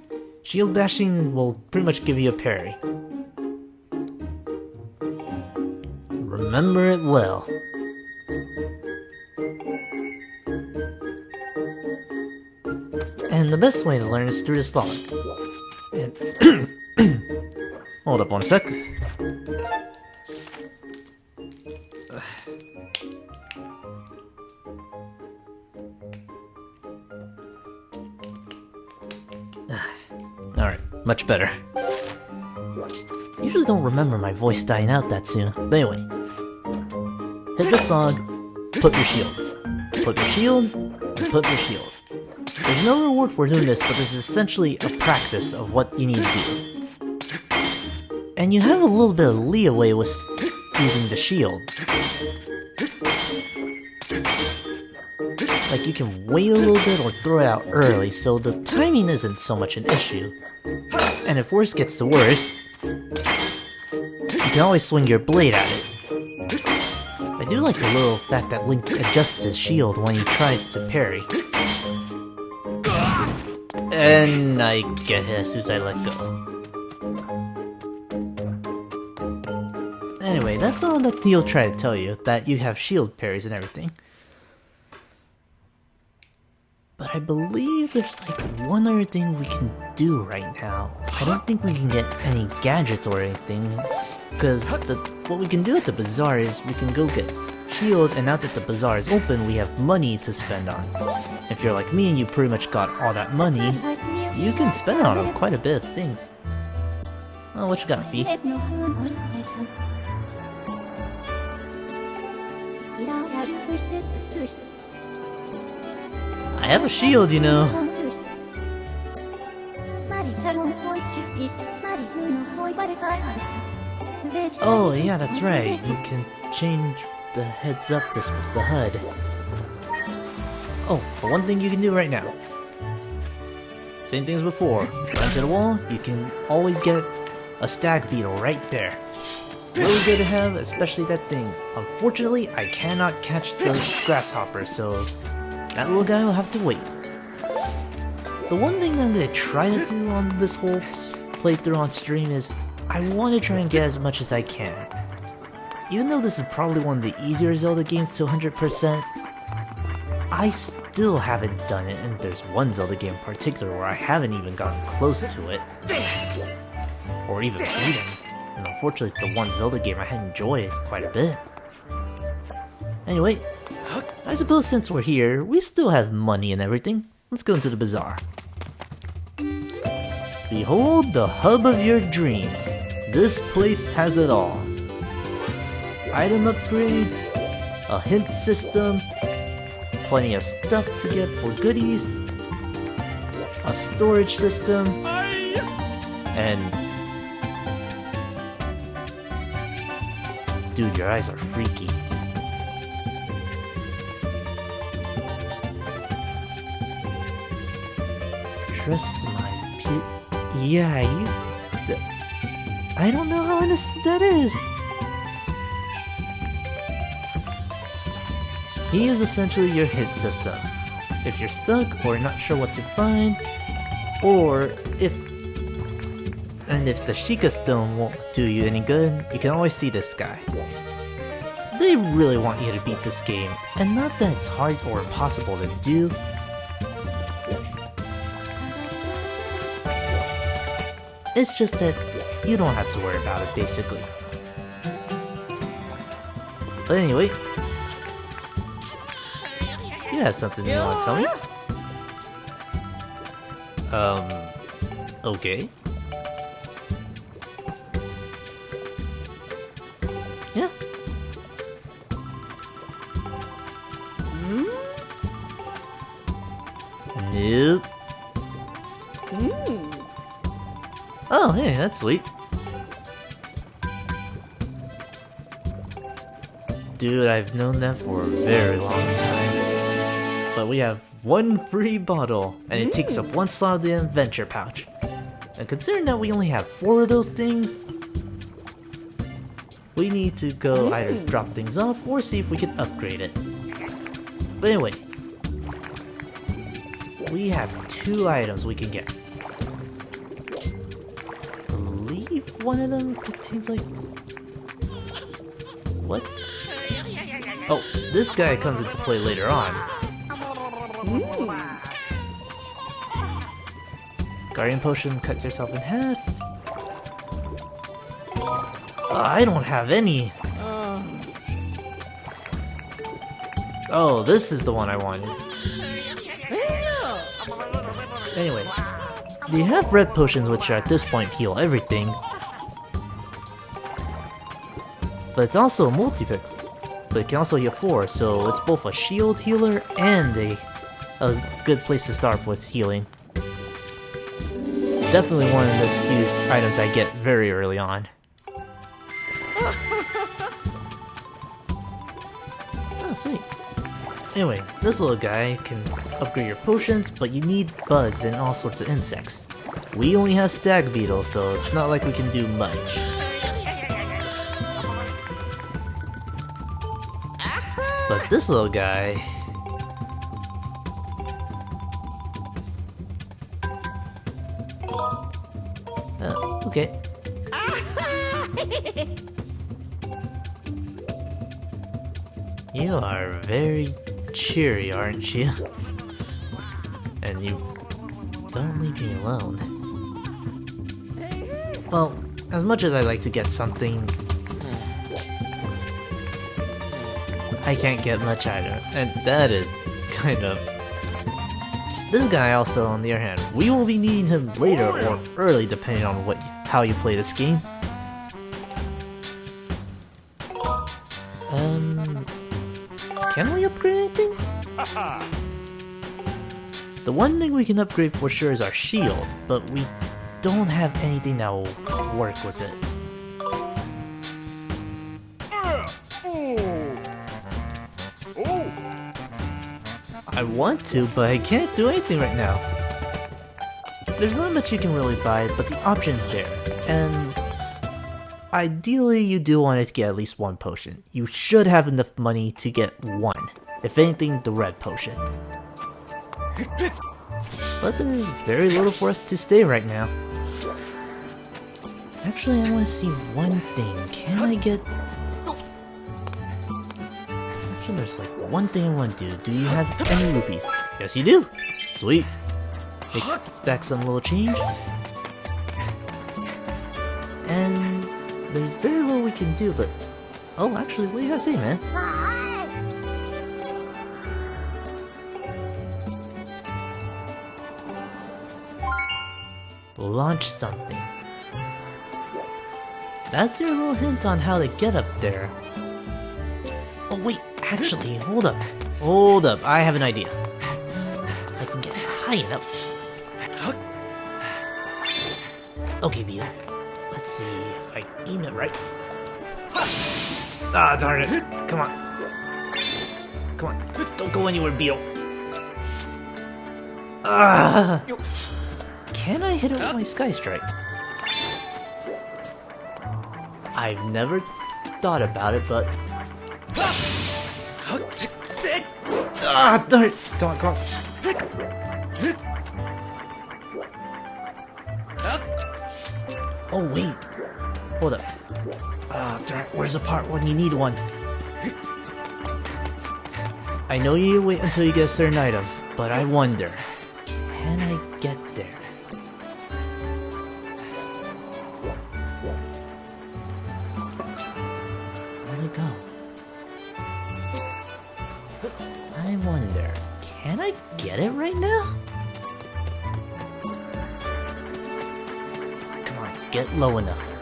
Shield bashing will pretty much give you a parry. Remember it well. And the best way to learn is through this log. And hold up one sec. Alright, much better. Usually don't remember my voice dying out that soon, but anyway. Hit this log, put your shield. Put your shield, and put your shield. There's no reward for doing this, but this is essentially a practice of what you need to do. And you have a little bit of leeway with using the shield. Like you can wait a little bit or throw it out early, so the timing isn't so much an issue. And if worse gets to worse, you can always swing your blade at it. I do like the little fact that Link adjusts his shield when he tries to parry. And I get hit as soon as I let go. Anyway, that's all that he'll try to tell you, that you have shield parries and everything. I believe there's like one other thing we can do right now. I don't think we can get any gadgets or anything, because what we can do at the bazaar is we can go get shield, and now that the bazaar is open, we have money to spend on. If you're like me and you pretty much got all that money, you can spend on quite a bit of things. Oh, what you got, B? I have a shield, you know. Oh, yeah, that's right. You can change the heads up this with the HUD. Oh, but one thing you can do right now. Same thing as before. Run to the wall, you can always get a stag beetle right there. Really good to have, especially that thing. Unfortunately, I cannot catch the grasshopper, so that little guy will have to wait. The one thing I'm gonna try to do on this whole playthrough on stream is I want to try and get as much as I can. Even though this is probably one of the easier Zelda games to 100%, I still haven't done it, and there's one Zelda game in particular where I haven't even gotten close to it. Or even beaten. And unfortunately it's the one Zelda game I enjoyed quite a bit. Anyway, I suppose since we're here, we still have money and everything. Let's go into the bazaar. Behold the hub of your dreams. This place has it all. Item upgrades, a hint system, plenty of stuff to get for goodies, a storage system, and... Dude, your eyes are freaky. Trust my yeah, you... I don't know how innocent that is. He is essentially your hit system. If you're stuck or not sure what to find, or if the Sheikah Stone won't do you any good, you can always see this guy. They really want you to beat this game, and not that it's hard or impossible to do. It's just that you don't have to worry about it, basically. But anyway, you have something you want to tell me? Okay. Yeah. Nope. Oh, hey, that's sweet. Dude, I've known that for a very long time. But we have one free bottle, and it takes up one slot of the adventure pouch. And considering that we only have 4 of those things, we need to go either drop things off or see if we can upgrade it. But anyway, we have 2 items we can get. I believe one of them contains like... What's... Oh, this guy comes into play later on. Guardian Potion cuts yourself in half. I don't have any. Oh, this is the one I wanted. Anyway, we have red potions which at this point heal everything. But it's also a multi-pick. But it can also heal 4, so it's both a shield healer and a good place to start with healing. Definitely one of the huge items I get very early on. Oh, sweet. Anyway, this little guy can upgrade your potions, but you need bugs and all sorts of insects. We only have stag beetles, so it's not like we can do much. But this little guy... okay. You are very cheery, aren't you? And you don't leave me alone. Well, as much as I like to get something, I can't get much either, and that is kind of... This guy also, on the other hand, we will be needing him later or early depending on how you play this game. Can we upgrade anything? The one thing we can upgrade for sure is our shield, but we don't have anything that will work with it. I want to, but I can't do anything right now. There's not much you can really buy, but the option's there. And ideally, you do want to get at least one potion. You should have enough money to get one. If anything, the red potion. But there's very little for us to stay right now. Actually, I want to see one thing. Can I get... Actually, there's like one thing I want to do. Do you have any rupees? Yes, you do. Sweet. Take back some little change. And there's very little we can do, but... Oh, actually, what do you gotta say, man? Launch something. That's your little hint on how to get up there. Oh wait, actually, hold up. Hold up, I have an idea. I can get high enough. Okay, Beetle. Let's see if I aim it right. Ah, darn it. Come on. Come on. Don't go anywhere, Beetle. Ah! Can I hit it with my Sky Strike? I've never thought about it, but... Ah, darn it! Come on, come on. Oh, wait. Hold up. Ah, darn it. Where's the part when you need one? I know you wait until you get a certain item, but I wonder, can I get there? Where'd it go? I wonder, can I get it right now? Come on, get low enough.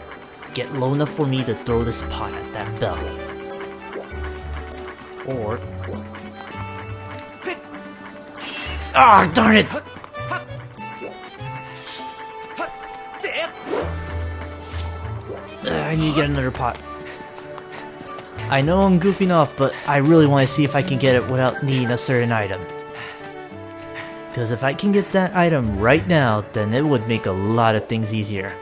Get low enough for me to throw this pot at that bell. Or... Ah, darn it! I need to get another pot. I know I'm goofing off, but I really want to see if I can get it without needing a certain item. Because if I can get that item right now, then it would make a lot of things easier.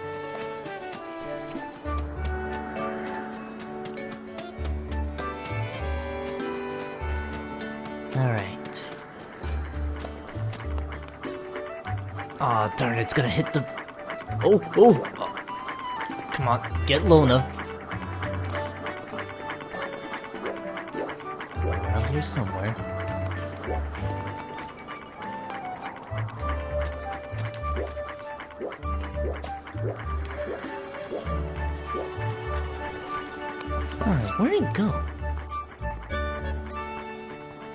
Alright. Aw, oh, darn it, it's gonna hit the... Oh. Come on, get low enough. Around here somewhere. Alright, where'd it go?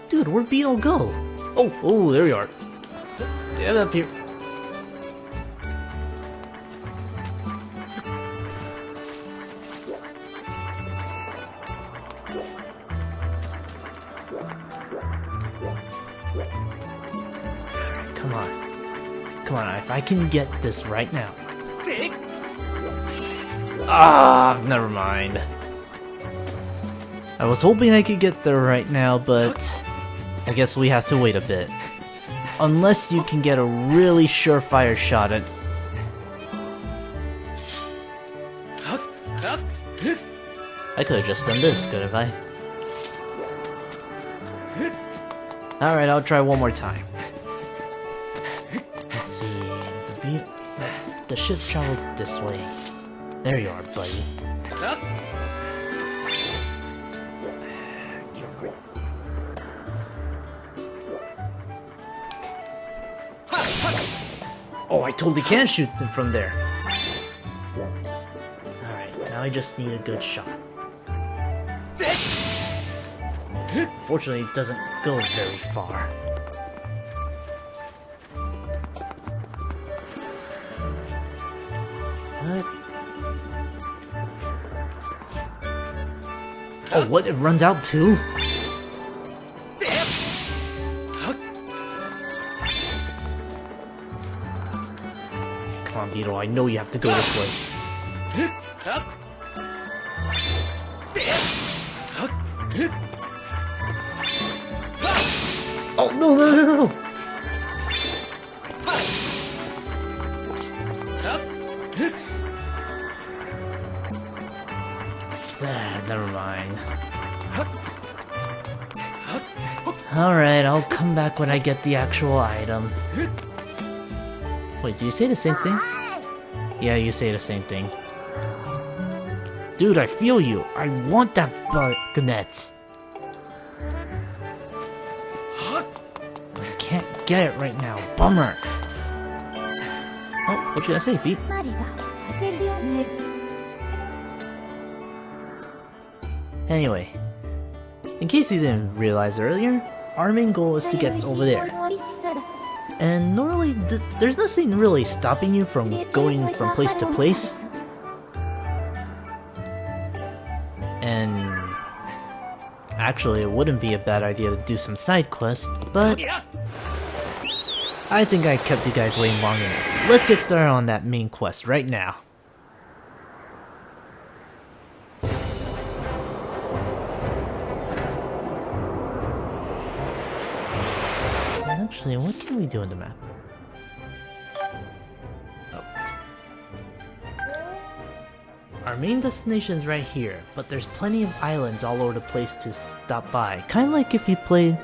Dude, where'd Beetle go? Oh, there you are. Get up here. Come on, if I can get this right now. Ah, never mind. I was hoping I could get there right now, but I guess we have to wait a bit. Unless you can get a really surefire shot at... I could have just done this, couldn't I? Alright, I'll try one more time. Let's see... The ship travels this way. There you are, buddy. Oh, I totally can shoot them from there. Alright, now I just need a good shot. Fortunately, it doesn't go very far. What? Oh, what? It runs out too? Come on, Beetle, I know you have to go this way. Oh, no, no, no, no! Never mind. Alright, I'll come back when I get the actual item. Wait, do you say the same thing? Yeah, you say the same thing. Dude, I feel you. I want that bagnet. I can't get it right now. Bummer. Oh, what should I say, Feet? Anyway, in case you didn't realize earlier, our main goal is to get over there. And normally, there's nothing really stopping you from going from place to place. And actually, it wouldn't be a bad idea to do some side quests, but I think I kept you guys waiting long enough. Let's get started on that main quest right now. Actually, what can we do on the map? Oh. Our main destination is right here, but there's plenty of islands all over the place to stop by. Kind of like if you played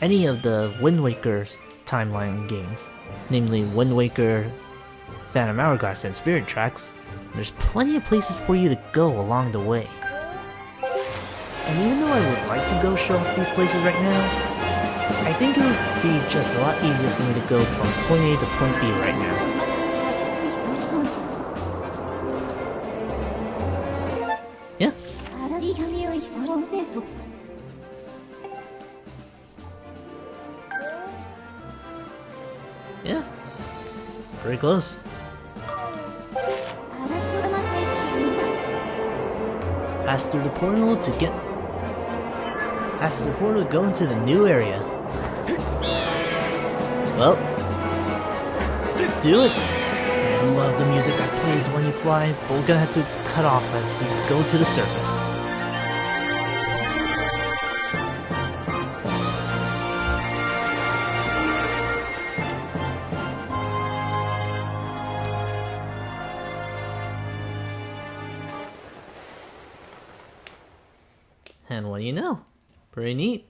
any of the Wind Waker timeline games, namely Wind Waker, Phantom Hourglass, and Spirit Tracks. There's plenty of places for you to go along the way. And even though I would like to go show off these places right now, I think it would be just a lot easier for me to go from point A to point B right now. Yeah. Yeah. Pretty close. Pass through the portal to get... Pass through the portal to go into the new area. Well, let's do it. I love the music that plays when you fly, but we're gonna have to cut off as we go to the surface. And what do you know? Pretty neat.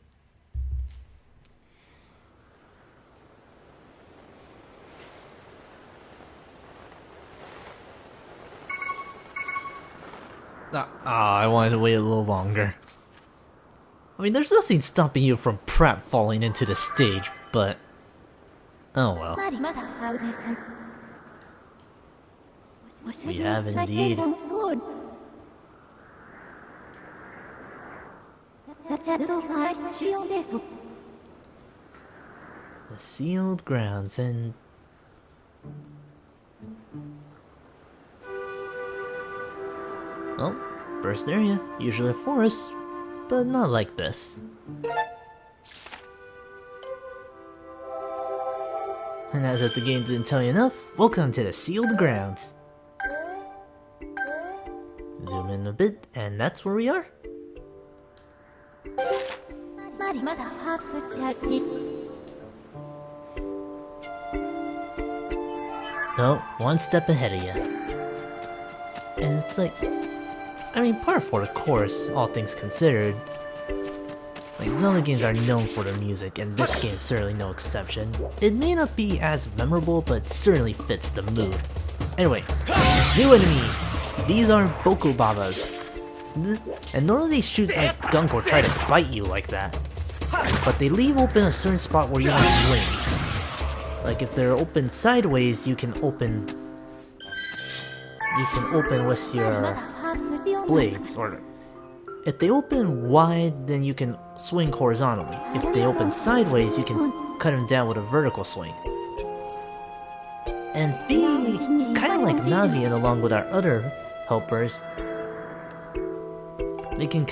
I wanted to wait a little longer. I mean, there's nothing stopping you from Pratt falling into the stage, but... oh well. We have indeed. The sealed grounds and... well, first area, usually a forest, but not like this. And as if the game didn't tell you enough, welcome to the sealed grounds. Zoom in a bit, and that's where we are. No, one step ahead of you. And it's like... I mean, par for the course, all things considered. Like, Zelda games are known for their music, and this game is certainly no exception. It may not be as memorable, but certainly fits the mood. Anyway, new enemy! These are Boku Babas. And normally they shoot like gunk or try to bite you like that. But they leave open a certain spot where you want to swing. Like if they're open sideways, you can open with your blades, or if they open wide, then you can swing horizontally. If they open sideways, you can cut them down with a vertical swing. And Fee, kind of like Navi and along with our other helpers, they can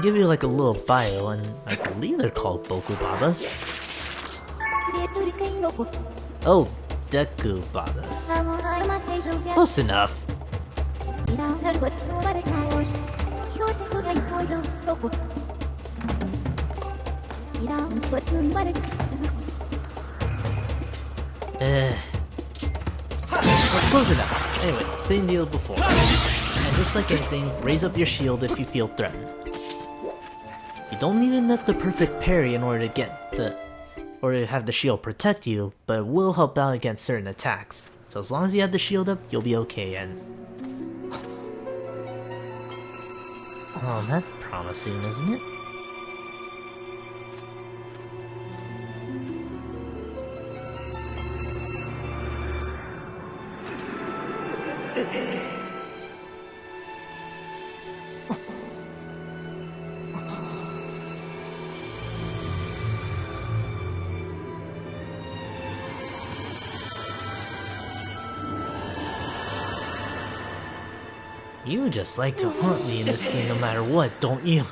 give you like a little bio, and I believe they're called Boku Babas. Oh, Deku Babas. Close enough. Close enough. Anyway, same deal before. And just like anything, raise up your shield if you feel threatened. You don't need to net the perfect parry in order to have the shield protect you, but it will help out against certain attacks. So as long as you have the shield up, you'll be okay. And oh, that's promising, isn't it? You just like to haunt me in this game no matter what, don't you?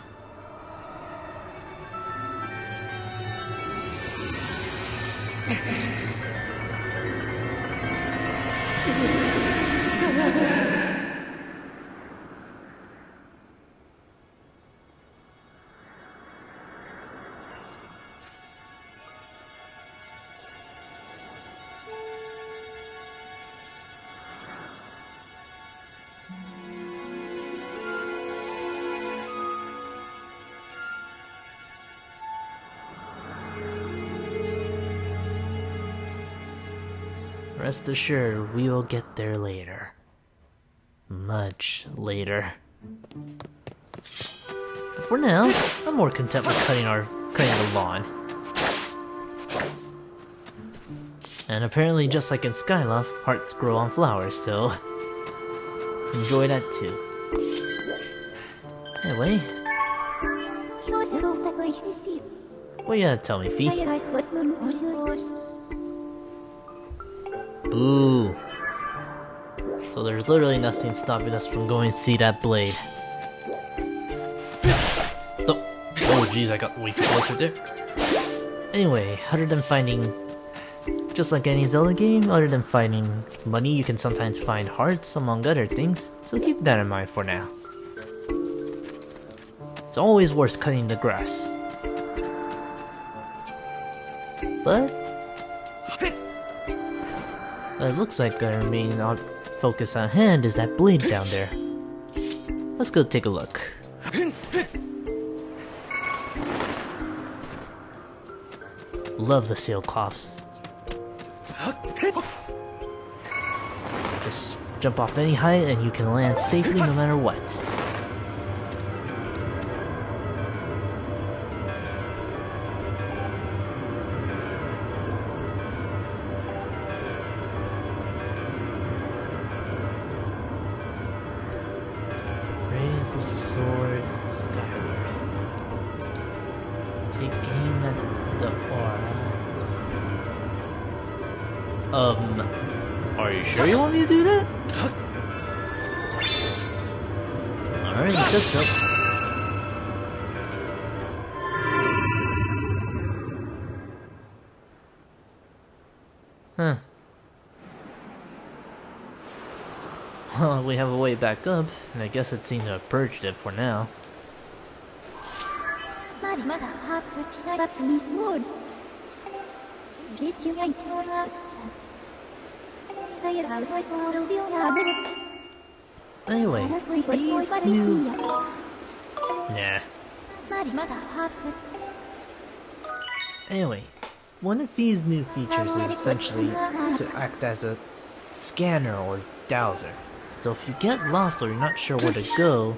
Rest assured, we will get there later. Much later. But for now, I'm more content with cutting the lawn. And apparently, just like in Skyloft, hearts grow on flowers, so enjoy that too. Anyway, what you gotta tell me, Fee? Boo. So there's literally nothing stopping us from going to see that blade. Oh jeez, I got way too close right there. Anyway, other than finding, just like any Zelda game, other than finding money, you can sometimes find hearts among other things, so keep that in mind for now. It's always worth cutting the grass. But it looks like our main focus on hand is that blade down there. Let's go take a look. Love the seal cloths. Just jump off any height and you can land safely no matter what. Raise the sword skyward. Take aim at the aura. Are you sure you want me to do that? Alright, he said so. Huh. Well, we have a way back up, and I guess it seemed to have purged it for now. Anyway, these new... Nah. Anyway, one of these new features is essentially to act as a scanner or dowser. So if you get lost or you're not sure where to go,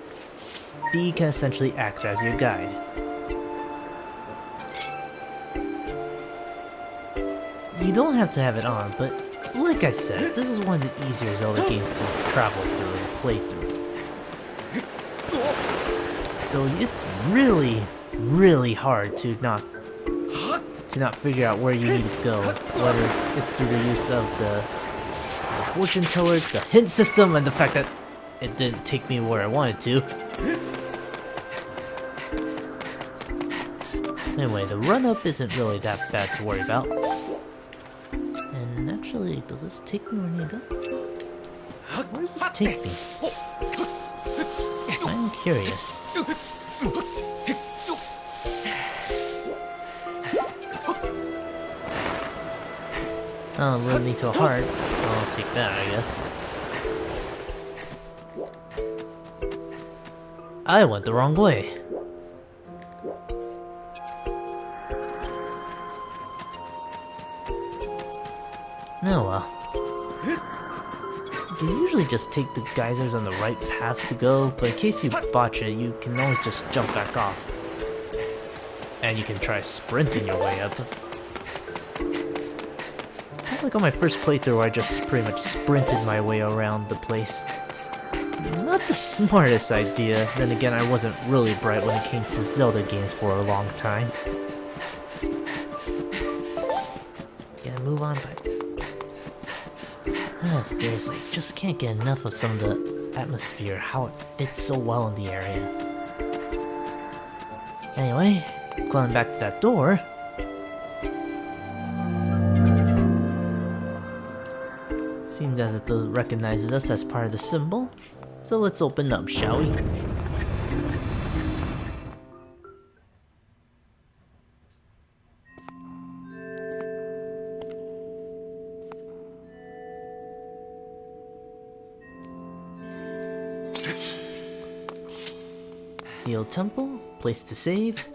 Fee can essentially act as your guide. you don't have to have it on, but like I said, this is one of the easier Zelda games to travel through and play through. So it's really, really hard to not figure out where you need to go, whether it's through the use of the fortune teller, the hint system, and the fact that it didn't take me where I wanted to. Anyway, the run-up isn't really that bad to worry about. And actually, does this take me where I need to go? Where does this take me? I'm curious. Oh, lead me to a heart. Well, I'll take that, I guess. I went the wrong way. Oh well. You usually just take the geysers on the right path to go, but in case you botch it, you can always just jump back off. And you can try sprinting your way up. Not like on my first playthrough where I just pretty much sprinted my way around the place. Not the smartest idea, then again I wasn't really bright when it came to Zelda games for a long time. Gotta move on, but... seriously, just can't get enough of some of the atmosphere, how it fits so well in the area. Anyway, climbing back to that door. Seems as if it recognizes us as part of the symbol. So let's open up, shall we? Sealed temple, place to save.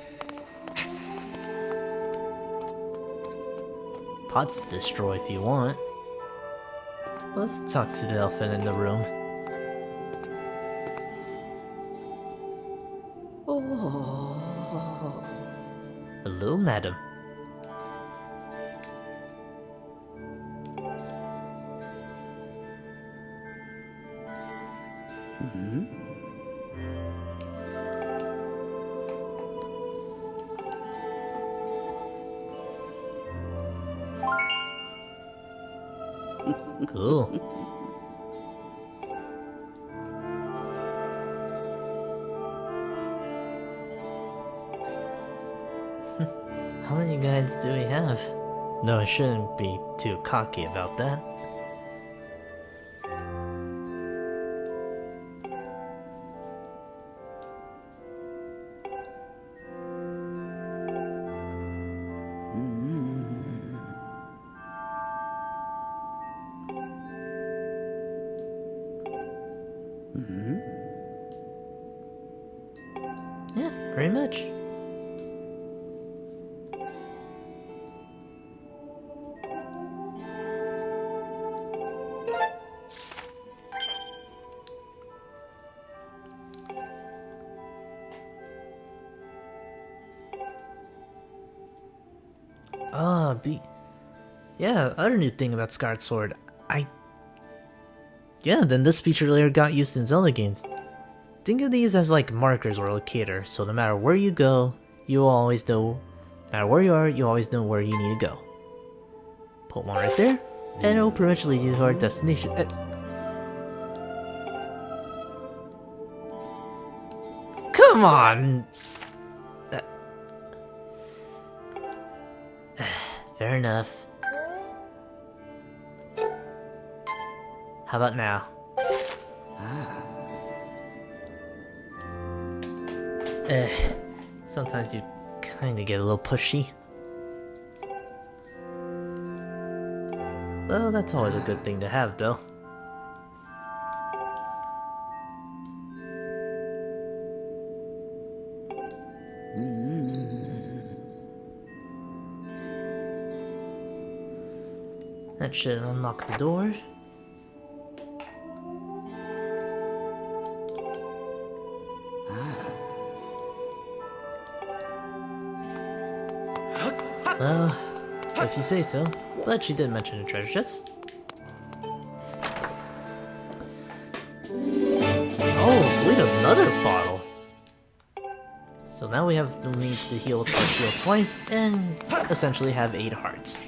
Pots to destroy if you want. Let's talk to the elephant in the room. Oh. Hello, madam. Cool. How many guides do we have? No, I shouldn't be too cocky about that. Yeah, pretty much. Yeah, other new thing about Skyward Sword. Yeah, then this feature layer got used in Zelda games. Think of these as like markers or locators, so no matter where you go, you'll always know, no matter where you are, you always know where you need to go. Put one right there, and it'll pretty much lead you to our destination. Come on! Fair enough. How about now? Sometimes you kinda get a little pushy. Well, that's always a good thing to have, though. That should unlock the door. Well, if you say so. But she did mention a treasure chest. Oh, sweet, another bottle! So now we have the means to heal twice, and essentially have 8 hearts.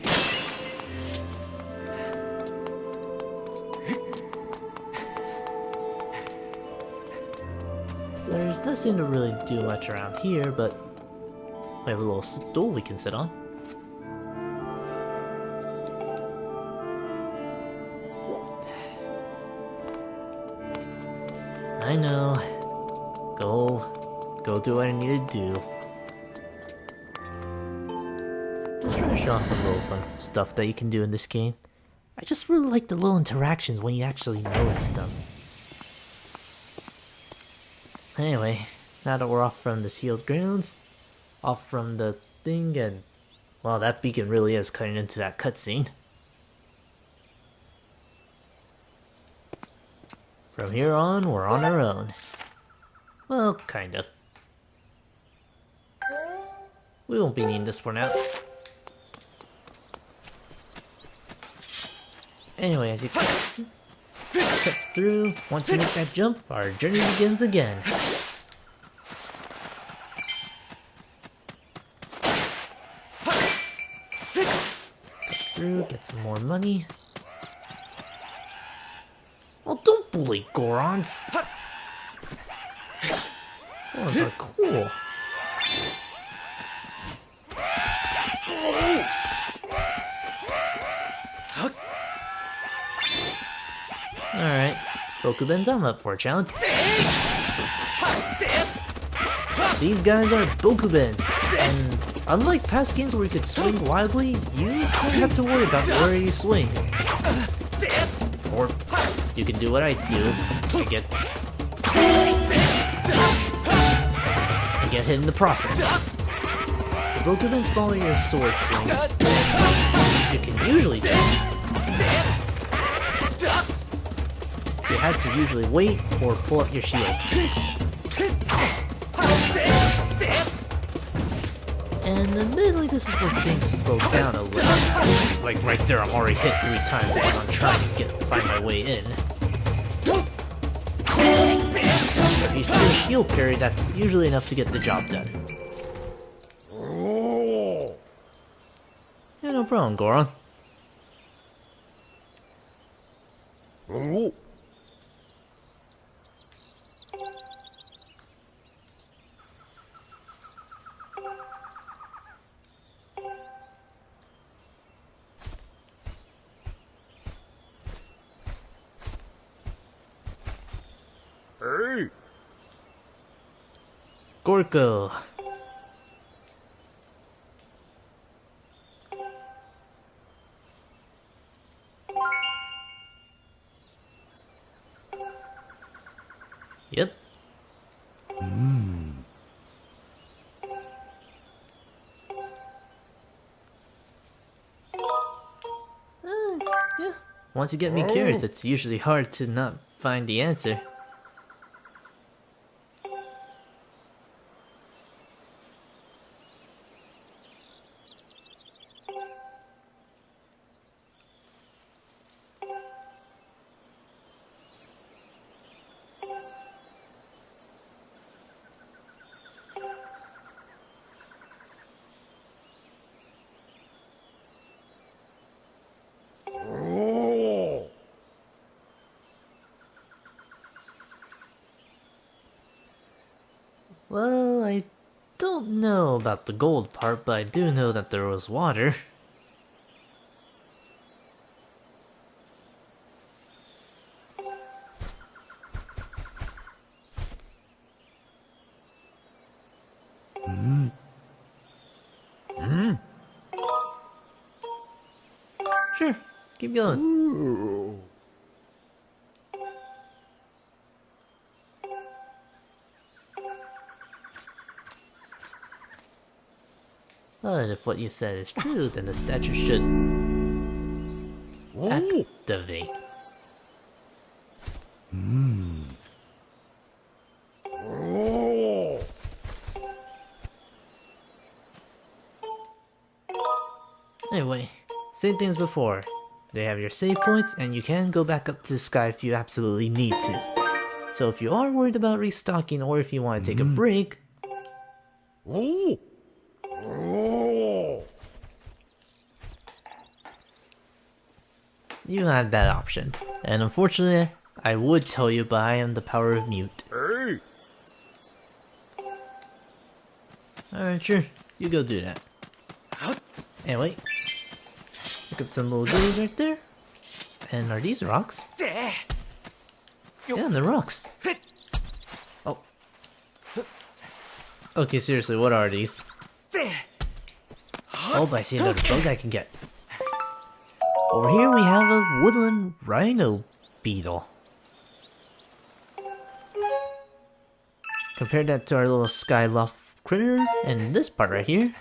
There doesn't seem to really do much around here, but we have a little stool we can sit on. I know. Go do what I need to do. Just trying to show off some little fun stuff that you can do in this game. I just really like the little interactions when you actually notice them. Anyway, now that we're off from the sealed grounds, off from the thing, and well, that beacon really is cutting into that cutscene. From here on, we're on our own. Well, kind of. We won't be needing this for now. Anyway, as you cut through, once you make that jump, our journey begins again. Cut through, get some more money. Well, don't bully Gorons. Gorons are cool. Alright, Bokubens, I'm up for a challenge. These guys are Bokubens, and unlike past games where you could swing wildly, you don't have to worry about where you swing. Or you can do what I do, and get hit in the process. The Bokubens follow your sword swing. You can usually do. So you have to usually wait or pull up your shield. And admittedly, this is where things slow down a little. Like right there, I'm already hit 3 times while I'm trying to find my way in. If you do a shield parry, that's usually enough to get the job done. Yeah, no problem, Goron. Hey! Gorko. Yep. Yeah. Once you get me curious, it's usually hard to not find the answer. Well, I don't know about the gold part, but I do know that there was water. Sure, keep going. Ooh. But if what you said is true, then the statue should activate. Anyway, Same thing as before. They have your save points, and you can go back up to the sky if you absolutely need to. So if you are worried about restocking, or if you want to take a break, Oh. Oh. you have that option. And unfortunately, I would tell you, but I am the power of mute. Hey. Alright, sure. You go do that. Anyway. Look up some little goodies right there. And are these rocks? Yeah, they're rocks. Oh. Okay, seriously, what are these? Oh, but I see another bug I can get. Over here we have a woodland rhino beetle. Compare that to our little Skyloft critter, and this part right here.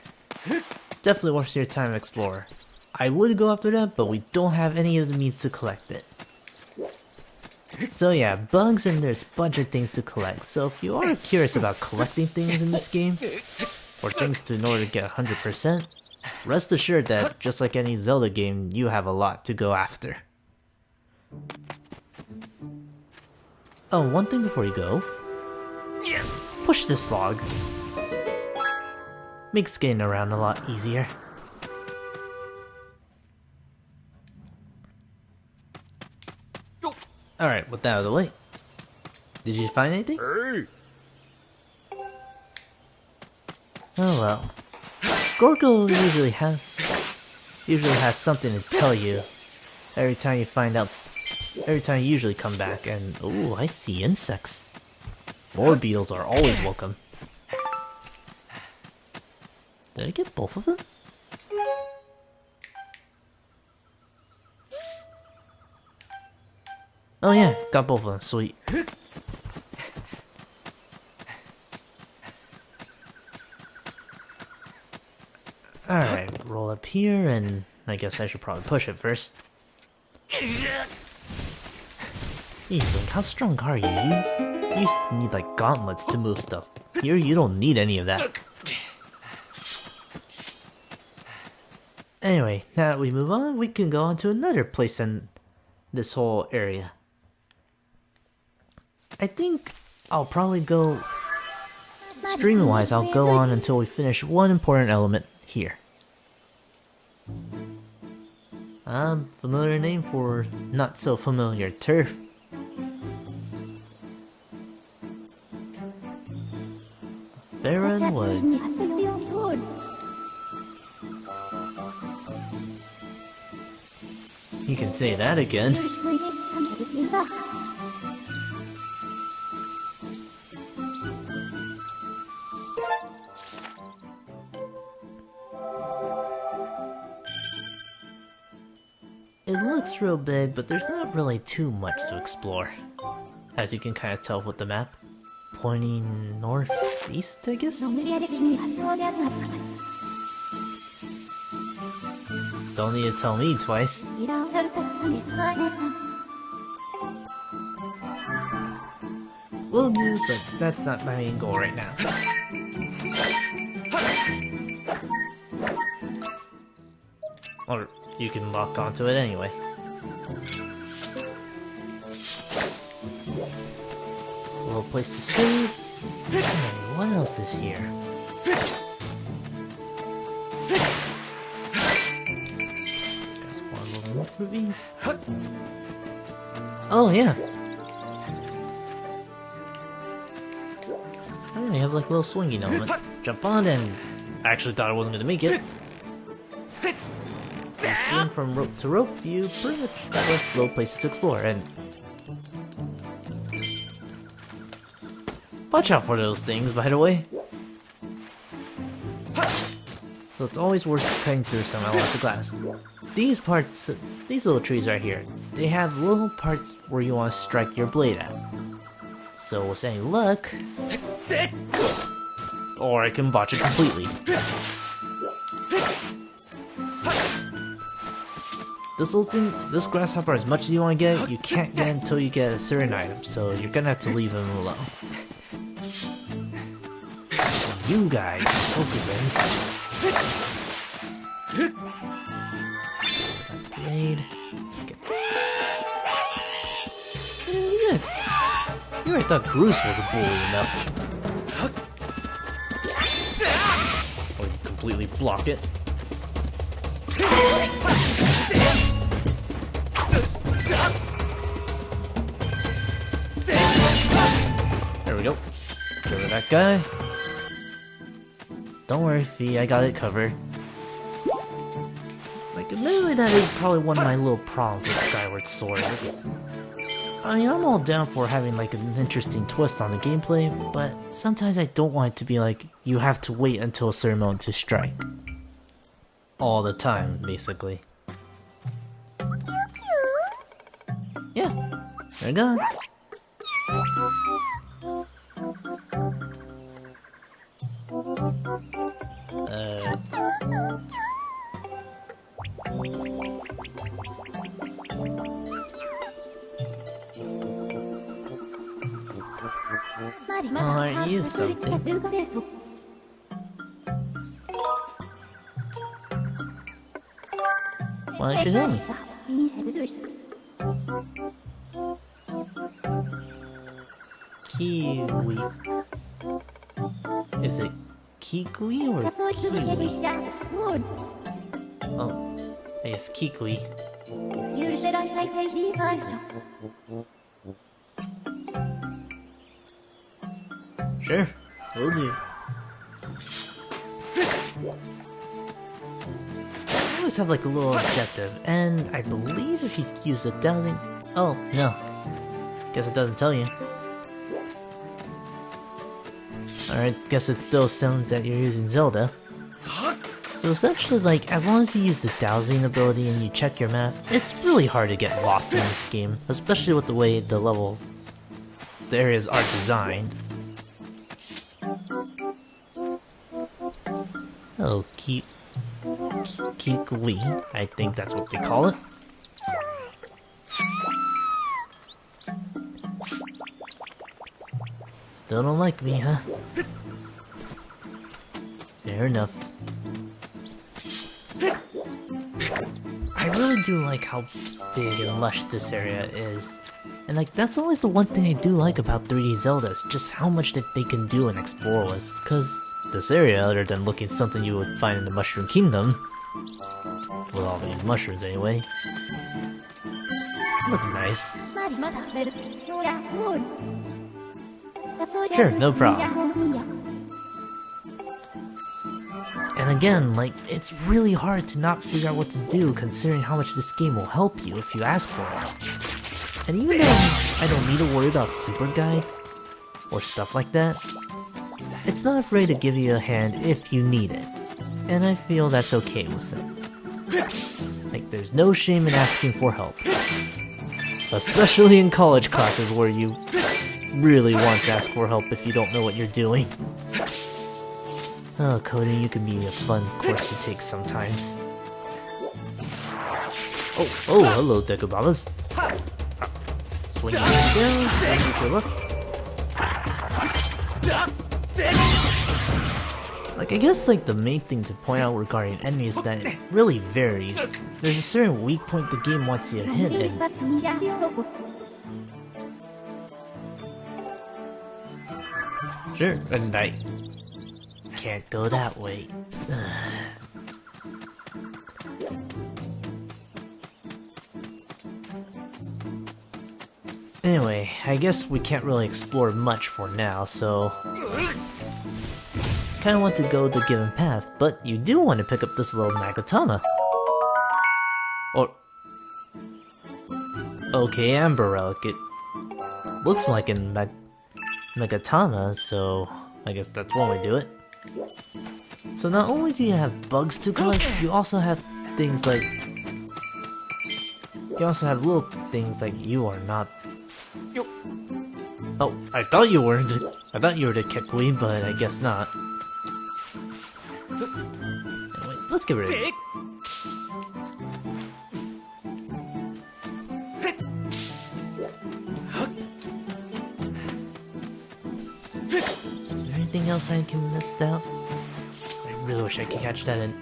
Definitely worth your time to explore. I would go after that, but we don't have any of the means to collect it. So yeah, bugs, and there's a bunch of things to collect. So if you are curious about collecting things in this game, or things in order to get 100%, rest assured that, just like any Zelda game, you have a lot to go after. Oh, one thing before you go. Push this log. Makes getting around a lot easier. Alright, with that out of the way. Did you find anything? Hey. Oh well. Gorgo usually has something to tell you every time you find out. Every time you usually come back, and oh, I see insects. More beetles are always welcome. Did I get both of them? Oh yeah, got both of them. Sweet. Alright, roll up here, and I guess I should probably push it first. Link, how strong are you? You used to need like gauntlets to move stuff. Here, you don't need any of that. Anyway, now that we move on, we can go on to another place in this whole area. I think I'll probably go... Streaming-wise, I'll go on until we finish one important element here. Familiar name for not so familiar turf. Faron Woods. You can say that again. It looks real big, but there's not really too much to explore. As you can kind of tell with the map. Pointing northeast, I guess? Don't need to tell me twice. Will do, but that's not my main goal right now. Or you can lock onto it anyway. A little place to save. And what else is here? Guess one little movies. Oh yeah. Oh, you have like a little swinging element. Jump on, and I actually thought I wasn't gonna make it. You swing from rope to rope, you pretty much have little places to explore, and watch out for those things, by the way. So it's always worth cutting through some elements of glass. These parts, these little trees right here, they have little parts where you want to strike your blade at. So with any luck, or I can botch it completely. This little thing, this grasshopper, as much as you want to get, you can't get it until you get a certain item, so you're gonna have to leave him alone. You guys, Pokemons. blade. Okay. Yeah. You I thought Bruce was a bully enough. Or you completely block it. There we go. Get rid of that guy. Don't worry, Fee, I got it covered. Like, admittedly, that is probably one of my little problems with Skyward Sword. I mean, I'm all down for having like an interesting twist on the gameplay, but sometimes I don't want it to be like, you have to wait until a certain moment to strike. All the time, basically. Yeah, there we go. Aren't you something? Why don't you tell me? Kiwi. Is it Kikui or Kiwi? Oh, I guess Kikui. Sure, will do. I always have like a little objective, and I believe if you use the dowsing... Oh, no. Guess it doesn't tell you. Alright, guess it still sounds that you're using Zelda. So essentially, like, as long as you use the dowsing ability and you check your map, it's really hard to get lost in this game, especially with the way the levels, the areas are designed. Oh, Kikui, I think that's what they call it. Still don't like me, huh? Fair enough. I really do like how big and lush this area is. And like, that's always the one thing I do like about 3D Zeldas, just how much that they can do and explore with. Cause this area, other than looking something you would find in the Mushroom Kingdom, with all these mushrooms anyway, look nice. Sure, no problem. And again, like, it's really hard to not figure out what to do considering how much this game will help you if you ask for it. And even though I don't need to worry about super guides or stuff like that, it's not afraid to give you a hand if you need it. And I feel that's okay with it. Like, there's no shame in asking for help. Especially in college classes where you really want to ask for help if you don't know what you're doing. Oh, coding, you can be a fun course to take sometimes. Oh, hello, Dekubabas. Swing your down, swing to your left. Like, I guess, like, the main thing to point out regarding enemies is that it really varies. There's a certain weak point the game wants you to hit, and... Sure, and I can't go that way. Anyway, I guess we can't really explore much for now, so... Kinda want to go the given path, but you do want to pick up this little Magatama. Or... Okay, Amber Relic, it looks like a Magatama, so I guess that's one way to do it. So not only do you have bugs to collect, you also have things like... You also have little things like you are not... Oh, I thought you were the Kikui, but I guess not. Anyway, let's get rid of it. Is there anything else I can list out? I really wish I could catch that in...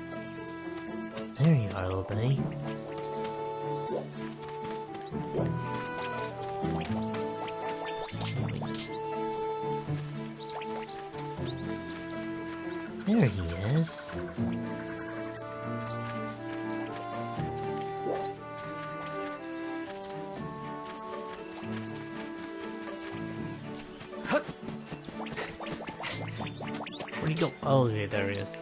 There you are, little buddy. There he is. Where'd he go? Oh, okay, there he is.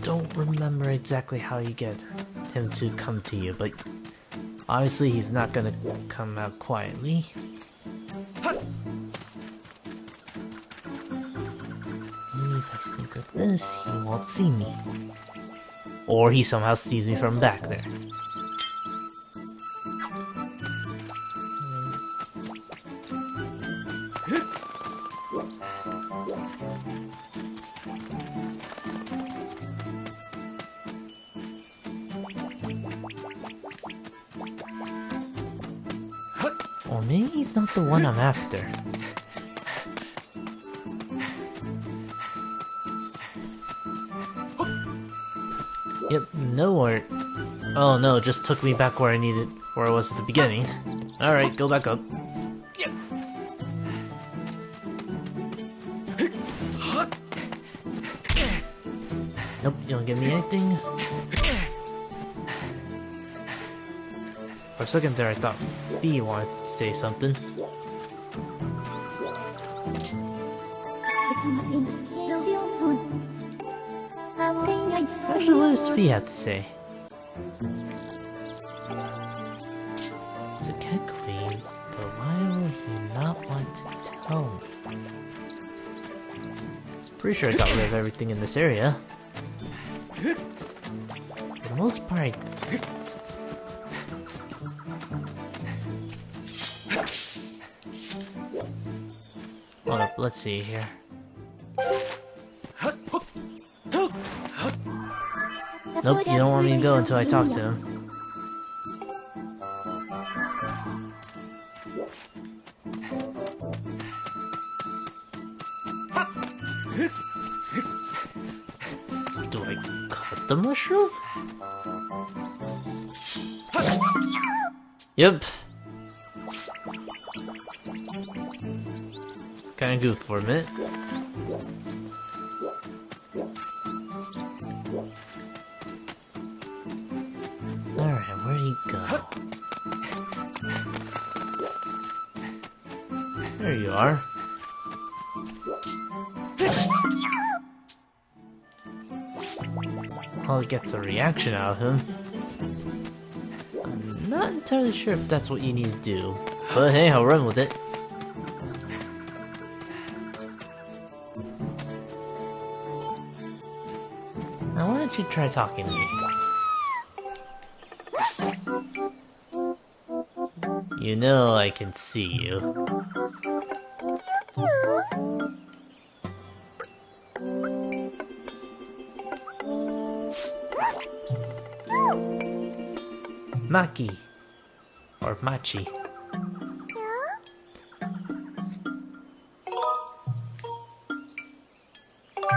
Don't remember exactly how you get him to come to you, but obviously he's not gonna come out quietly. Maybe if I sneak like this, he won't see me. Or he somehow sees me from back there. Or maybe he's not the one I'm after. Yep, nowhere. Oh no, just took me back where I was at the beginning. Alright, go back up. Yep. Nope, you don't give me anything. For a second there, I thought Fee wanted to say something. Actually, what does Fee have to say? He's a cat queen, but why would he not want to tell me? Pretty sure I got rid of everything in this area. For the most part, hold up, let's see here. Nope, you don't want me to go until I talk to him. Do I cut the mushroom? Yep. Kinda goofed for a minute. Alright, where'd he go? There you are. Well, it gets a reaction out of him. I'm not entirely sure if that's what you need to do, but hey, I'll run with it. Now why don't you try talking to me? You know I can see you. Maki. Or Machi.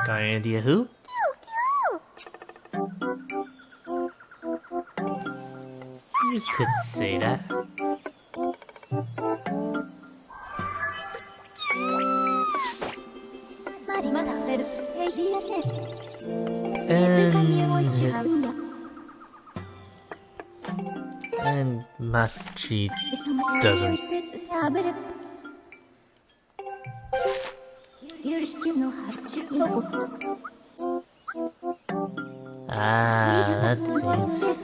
Got any idea who? You could say that. And Machi doesn't. Ah, that's it.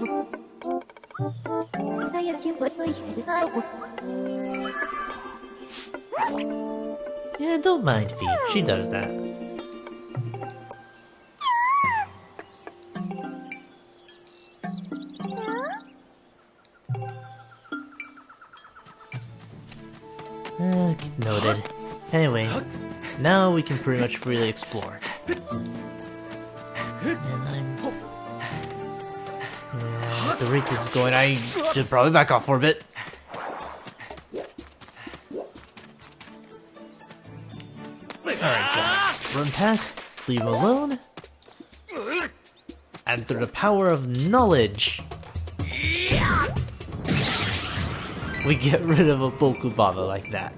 Yeah, don't mind Fee. She does that. Noted. Anyway, now we can pretty much freely explore. And at the rate this is going, I should probably back off for a bit. Alright, just run past, leave him alone. And through the power of knowledge, we get rid of a Bokubaba like that.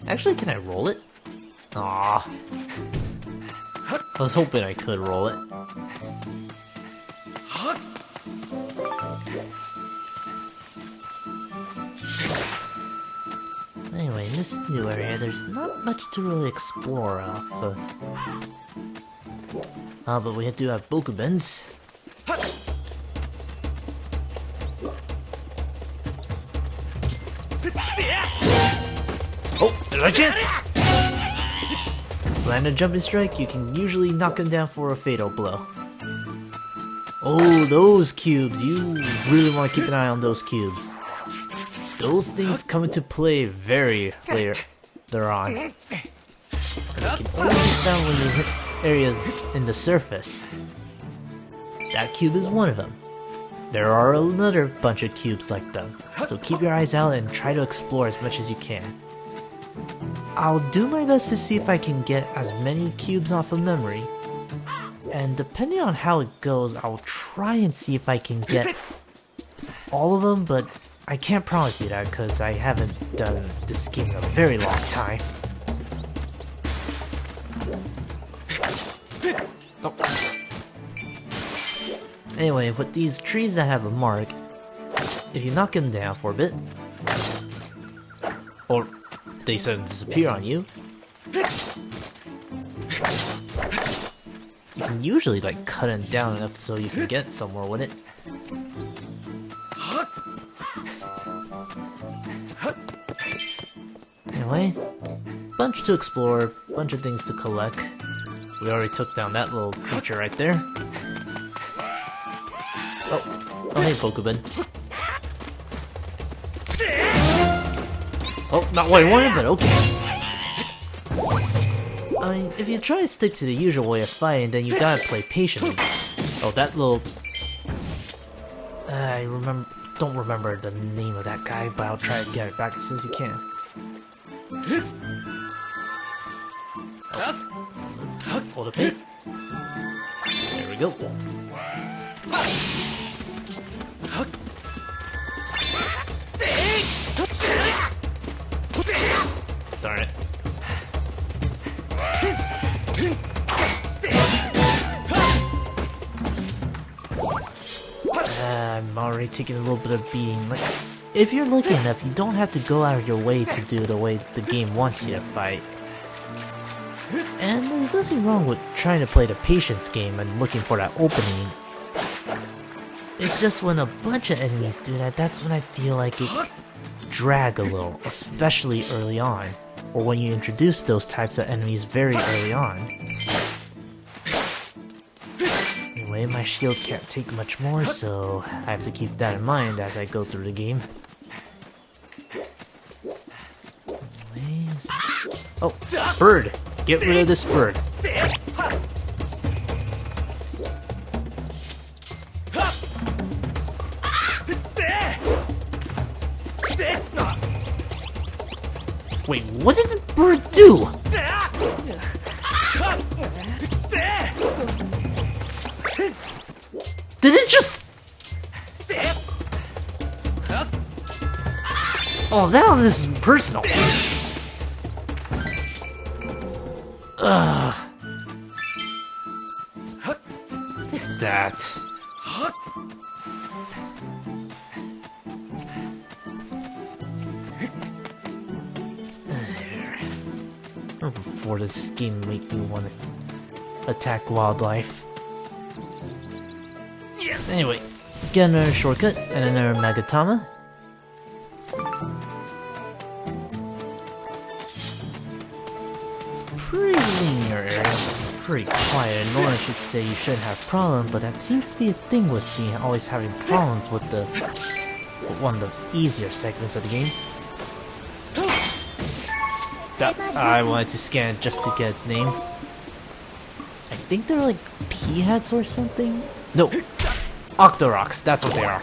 Actually, can I roll it? Aw. I was hoping I could roll it. Anyway, in this new area, there's not much to really explore off of. But we do have Bokubens. Oh, there's a chance! Land a jumping strike, you can usually knock him down for a fatal blow. Oh, those cubes! You really want to keep an eye on those cubes. Those things come into play very later on. And they can only be found when you hit areas in the surface. That cube is one of them. There are another bunch of cubes like them, so keep your eyes out and try to explore as much as you can. I'll do my best to see if I can get as many cubes off of memory, and depending on how it goes, I'll try and see if I can get all of them, but I can't promise you that because I haven't done this game in a very long time. Oh. Anyway, with these trees that have a mark, if you knock them down for a bit, or they suddenly disappear on you, you can usually like cut it down enough so you can get somewhere with it. Anyway, bunch to explore, bunch of things to collect. We already took down that little creature right there. Oh, hey Bokuben. Oh, not what I wanted, but okay. I mean, if you try to stick to the usual way of fighting, then you gotta play patiently. Oh, that little... don't remember the name of that guy, but I'll try to get it back as soon as you can. Oh. Hold up it. There we go. Darn it. I'm already taking a little bit of beating. Like, if you're lucky enough, you don't have to go out of your way to do the way the game wants you to fight. And there's nothing wrong with trying to play the patience game and looking for that opening. It's just when a bunch of enemies do that, that's when I feel like it drag a little, especially early on, or when you introduce those types of enemies very early on. Anyway, my shield can't take much more, so I have to keep that in mind as I go through the game. Anyways. Oh, bird! Get rid of this bird. Wait, what did the bird do? Did it just... Oh, now this is personal. Take that. Before this game make me want to attack wildlife. Anyway, get another shortcut and another Magatama. Pretty linear area, pretty quiet, and no one should say you shouldn't have problems, but that seems to be a thing with me always having problems with one of the easier segments of the game. I wanted to scan it just to get its name. I think they're like peahats or something? No, Octoroks, that's what they are.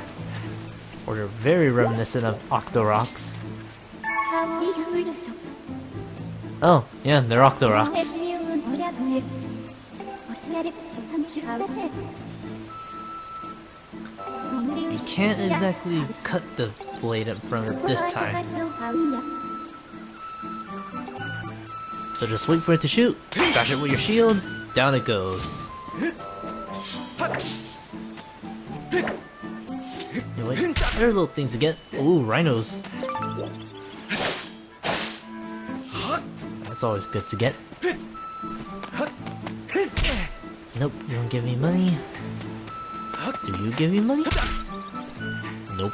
Or they're very reminiscent of Octoroks. Oh, yeah, they're Octoroks. You can't exactly cut the blade up from it this time. So just wait for it to shoot, dash it with your shield, down it goes. Anyway, there are little things to get. Ooh, rhinos. That's always good to get. Nope, you don't give me money. Do you give me money? Nope.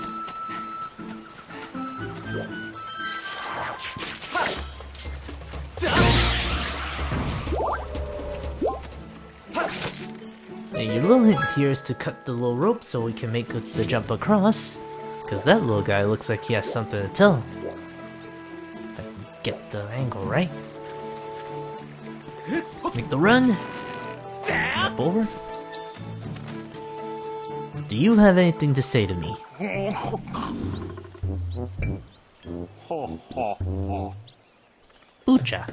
And your little hint here is to cut the little rope so we can make the jump across. Cause that little guy looks like he has something to tell. If I can get the angle right. Make the run. Jump over. Do you have anything to say to me? Boocha.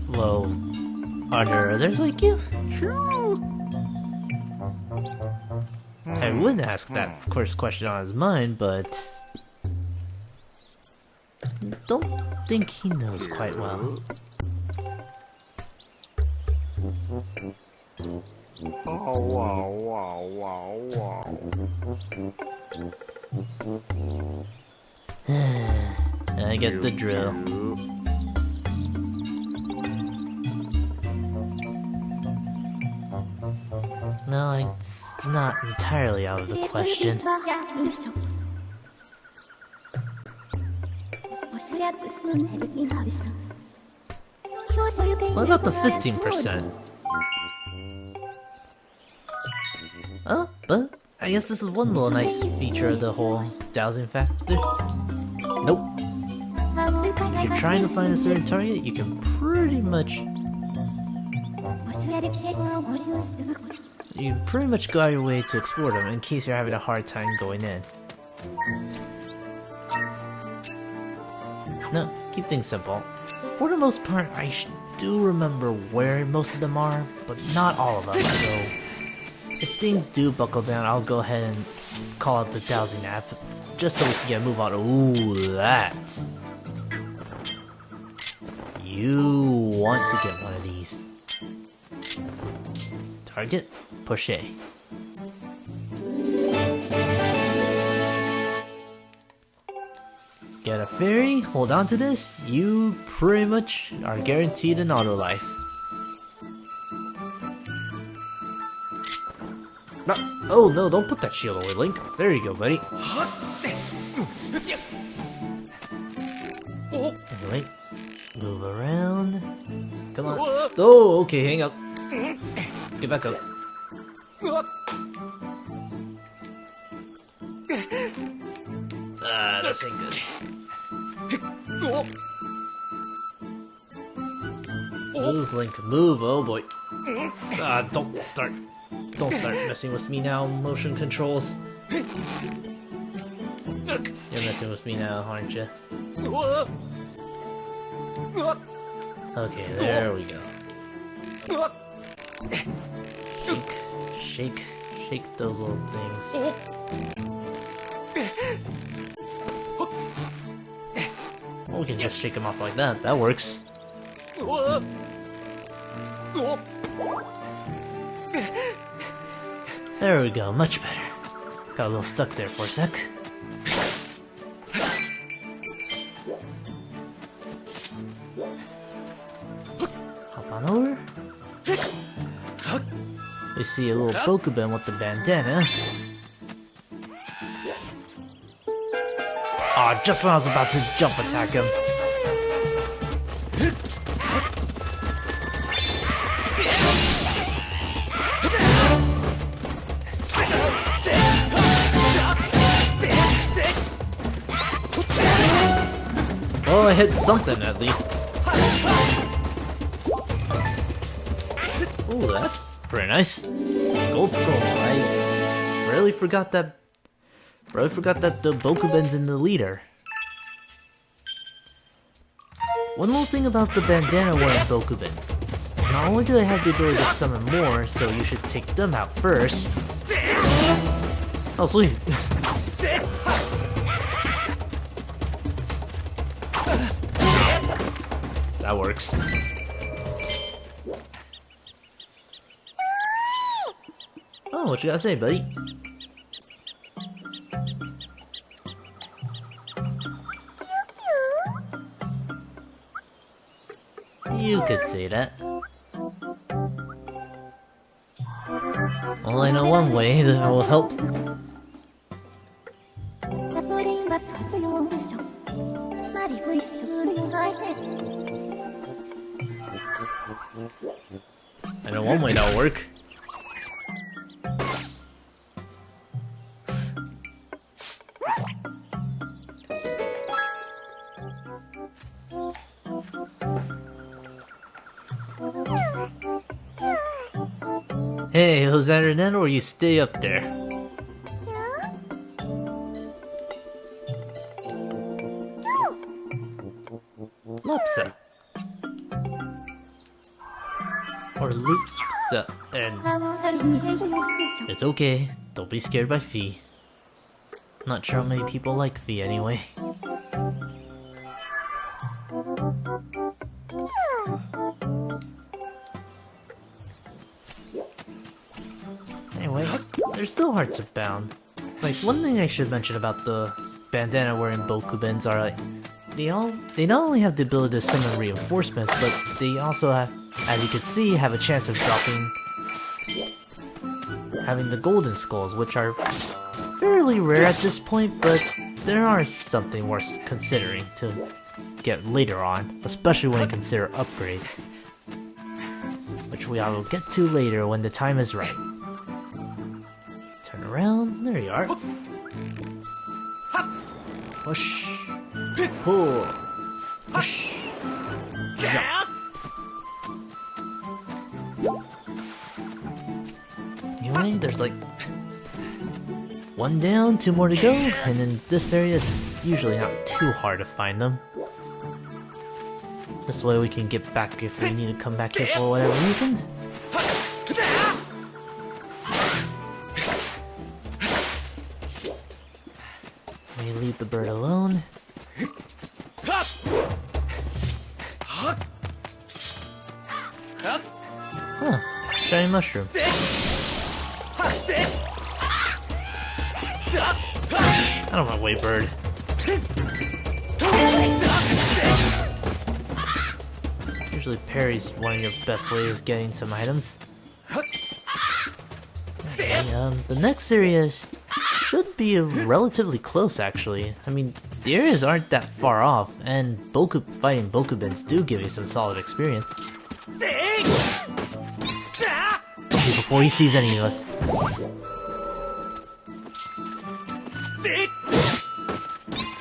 Well, are there others like you? I wouldn't ask that first question on his mind, but don't think he knows quite well. I get the drill. No, it's not entirely out of the question. What about the 15%? Oh, but I guess this is one little nice feature of the whole dowsing factor. Nope. If you're trying to find a certain target, you can pretty much go out of your way to explore them in case you're having a hard time going in. No, keep things simple. For the most part, I do remember where most of them are, but not all of them, so if things do buckle down, I'll go ahead and call out the dowsing app, just so we can get a move on. Ooh, that. You want to get one of these. Target, push A. Get a fairy, hold on to this, you pretty much are guaranteed an auto life. No, oh no, don't put that shield away, Link. There you go, buddy. Anyway, move around. Come on. Oh, okay, hang up. Get back up. Ah, this ain't good. Move, Link, move, oh boy. Ah, don't start messing with me now, motion controls. You're messing with me now, aren't you? Okay, there we go. Shake those little things. Well, we can just shake them off like that. That works. There we go, much better. Got a little stuck there for a sec. Hop on over. We see a little Bokuben with the bandana. Aw, just when I was about to jump attack him. Well, I hit something at least. Ooh, that's pretty nice. Gold Skull. I really forgot that. The Bokuben's in the leader. One little thing about the bandana wearing Bokubens. Not only do they have the ability to summon more, so you should take them out first. Oh, sweet. That works. Oh, what you gotta say, buddy? You could say that. Well, I know one way that will help. ガソリンは卒業でしょマリフ一緒に会社 I know one way that'll work. Hey, was that her net or you stay up there? Lupsa. Or Lupsa, and あのシャリにできますでしょ it's okay. Don't be scared by Fee. Not sure how many people like Fee anyway. Anyway, there's still hearts are bound. Like, one thing I should mention about the bandana wearing Bokubens are like, they not only have the ability to summon reinforcements, but they also have, as you can see, have a chance of having the golden skulls, which are fairly rare at this point, but there are something worth considering to get later on, especially when you consider upgrades, which we will get to later when the time is right. Turn around, there you are. Push, pull, push, jump. Anyway, there's like one down, two more to go, and in this area it's usually not too hard to find them. This way we can get back if we need to come back here for whatever reason. We leave the bird alone. Huh, shiny mushroom. Out of my way, bird. Usually parry's one of your best ways of getting some items. Okay, the next area should be relatively close, actually. I mean, the areas aren't that far off, and fighting Bokubens do give you some solid experience. Before he sees any of us.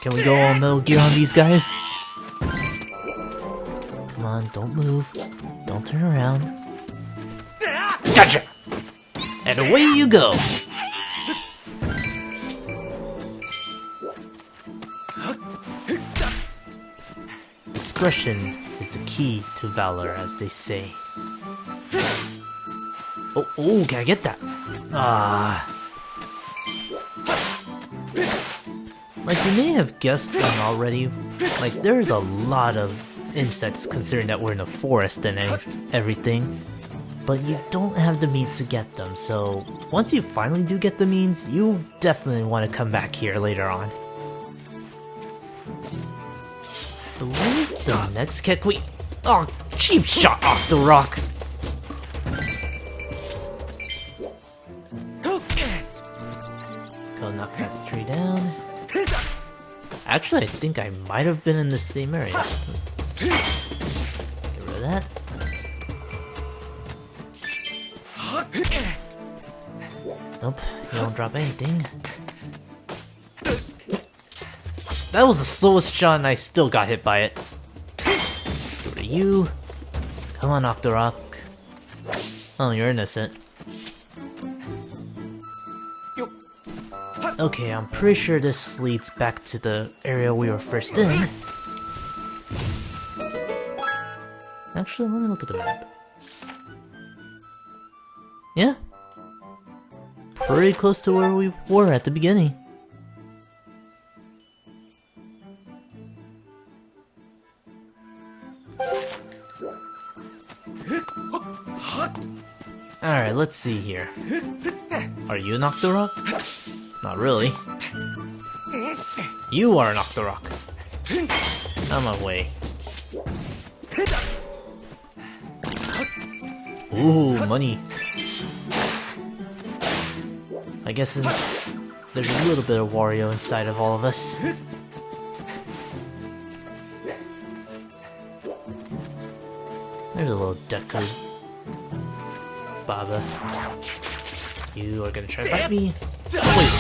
Can we go all Metal Gear on these guys? Come on, don't move. Don't turn around. Gotcha! And away you go! Discretion is the key to valor, as they say. Oh, can I get that? Ah. Like you may have guessed already, like there's a lot of insects considering that we're in a forest and everything, but you don't have the means to get them, so once you finally do get the means, you definitely want to come back here later on. I believe the next Kekwi... Oh, cheap shot off the rock! Go knock that tree down. Actually, I think I might have been in the same area. Get rid of that. Nope, you don't drop anything. That was the slowest shot and I still got hit by it. Go to you. Come on, Octorok. Oh, you're innocent. Okay, I'm pretty sure this leads back to the area we were first in. Actually, let me look at the map. Yeah. Pretty close to where we were at the beginning. Alright, let's see here. Are you an Octorok? Not really. You are an Octorok. Out of my way. Ooh, money. I guess there's a little bit of Wario inside of all of us. There's a little Deku. Baba. You are gonna try to fight me? Wait.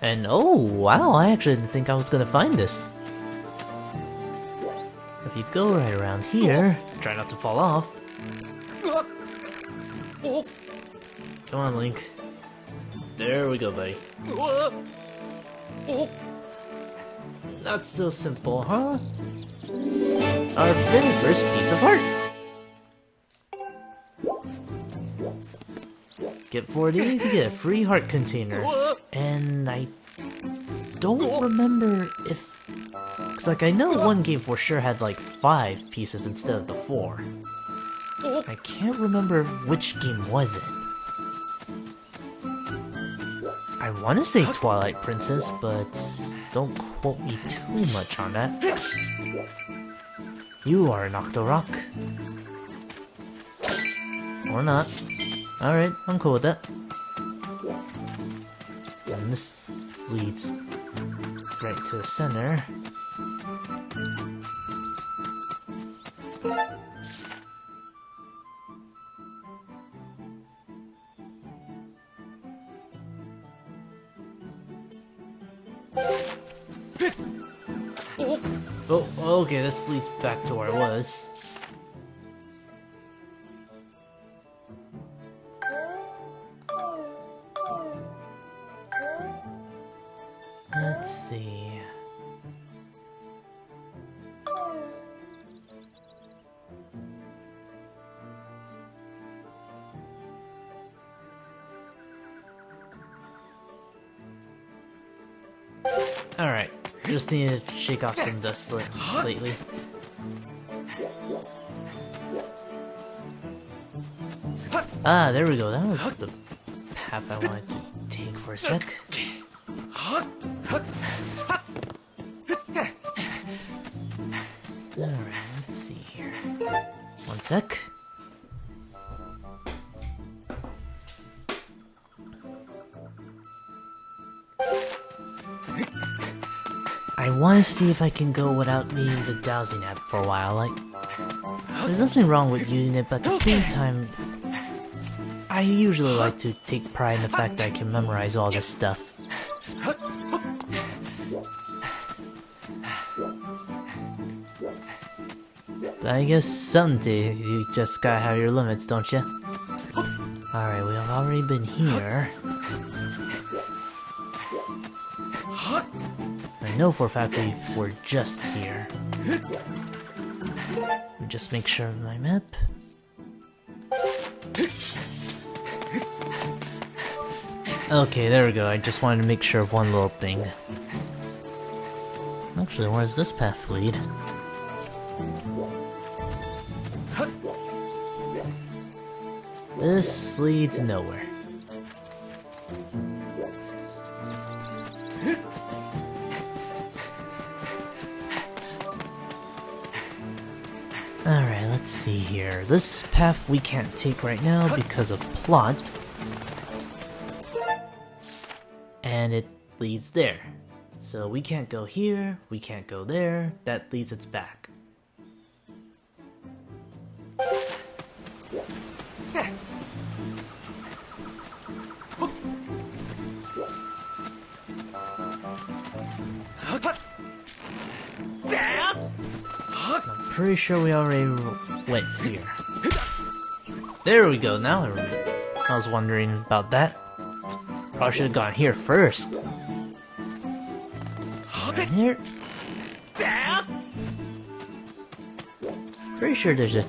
And oh wow, I actually didn't think I was gonna find this. If you go right around here, try not to fall off. Come on, Link. There we go, buddy. Not so simple, huh? Our very first piece of art! Get 4 of these, you get a free heart container. And I don't remember if... Cause like I know one game for sure had like 5 pieces instead of the 4. I can't remember which game was it. I want to say Twilight Princess, but don't quote me too much on that. You are an Octorok. Or not. Alright, I'm cool with that. And this leads right to the center. Oh, okay, this leads back to where I was. Let's see. Alright, just need to shake off some dust lately. Ah, there we go. That was the path I wanted to take for a sec. Alright, let's see here. One sec. I want to see if I can go without needing the dowsing app for a while. Like, there's nothing wrong with using it, but at the same time, I usually like to take pride in the fact that I can memorize all this stuff. But I guess some days you just gotta have your limits, don't you? Alright, we have already been here. I know for a fact we were just here. Let me just make sure of my map. Okay, there we go. I just wanted to make sure of one little thing. Actually, where does this path lead? This leads nowhere. Alright, let's see here. This path we can't take right now because of plot. And it leads there. So we can't go here, we can't go there, that leads us back. I'm pretty sure we already went here. There we go, now I was wondering about that. Probably should have gone here first. Right here. Pretty sure there's a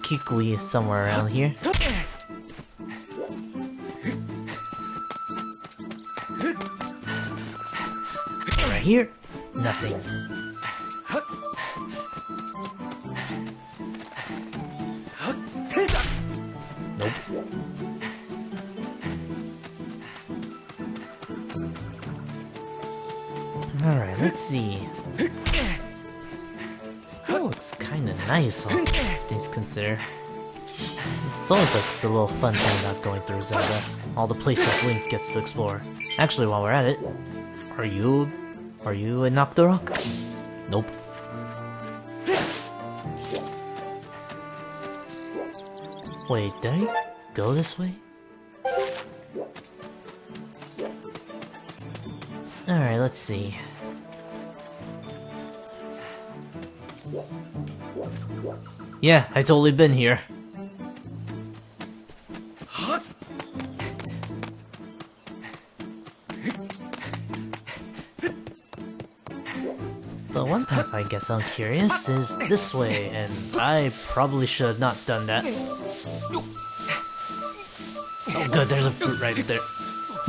Kikui somewhere around here. Right here, nothing. Alright, let's see. Still looks kinda nice, all things considered. It's always like the little fun thing about going through Zelda. All the places Link gets to explore. Actually, while we're at it, are you a Nocturok? Nope. Wait, did I go this way? Alright, let's see. Yeah, I totally been here. The one path I guess I'm curious is this way, and I probably should have not done that. Oh good, there's a fruit right there.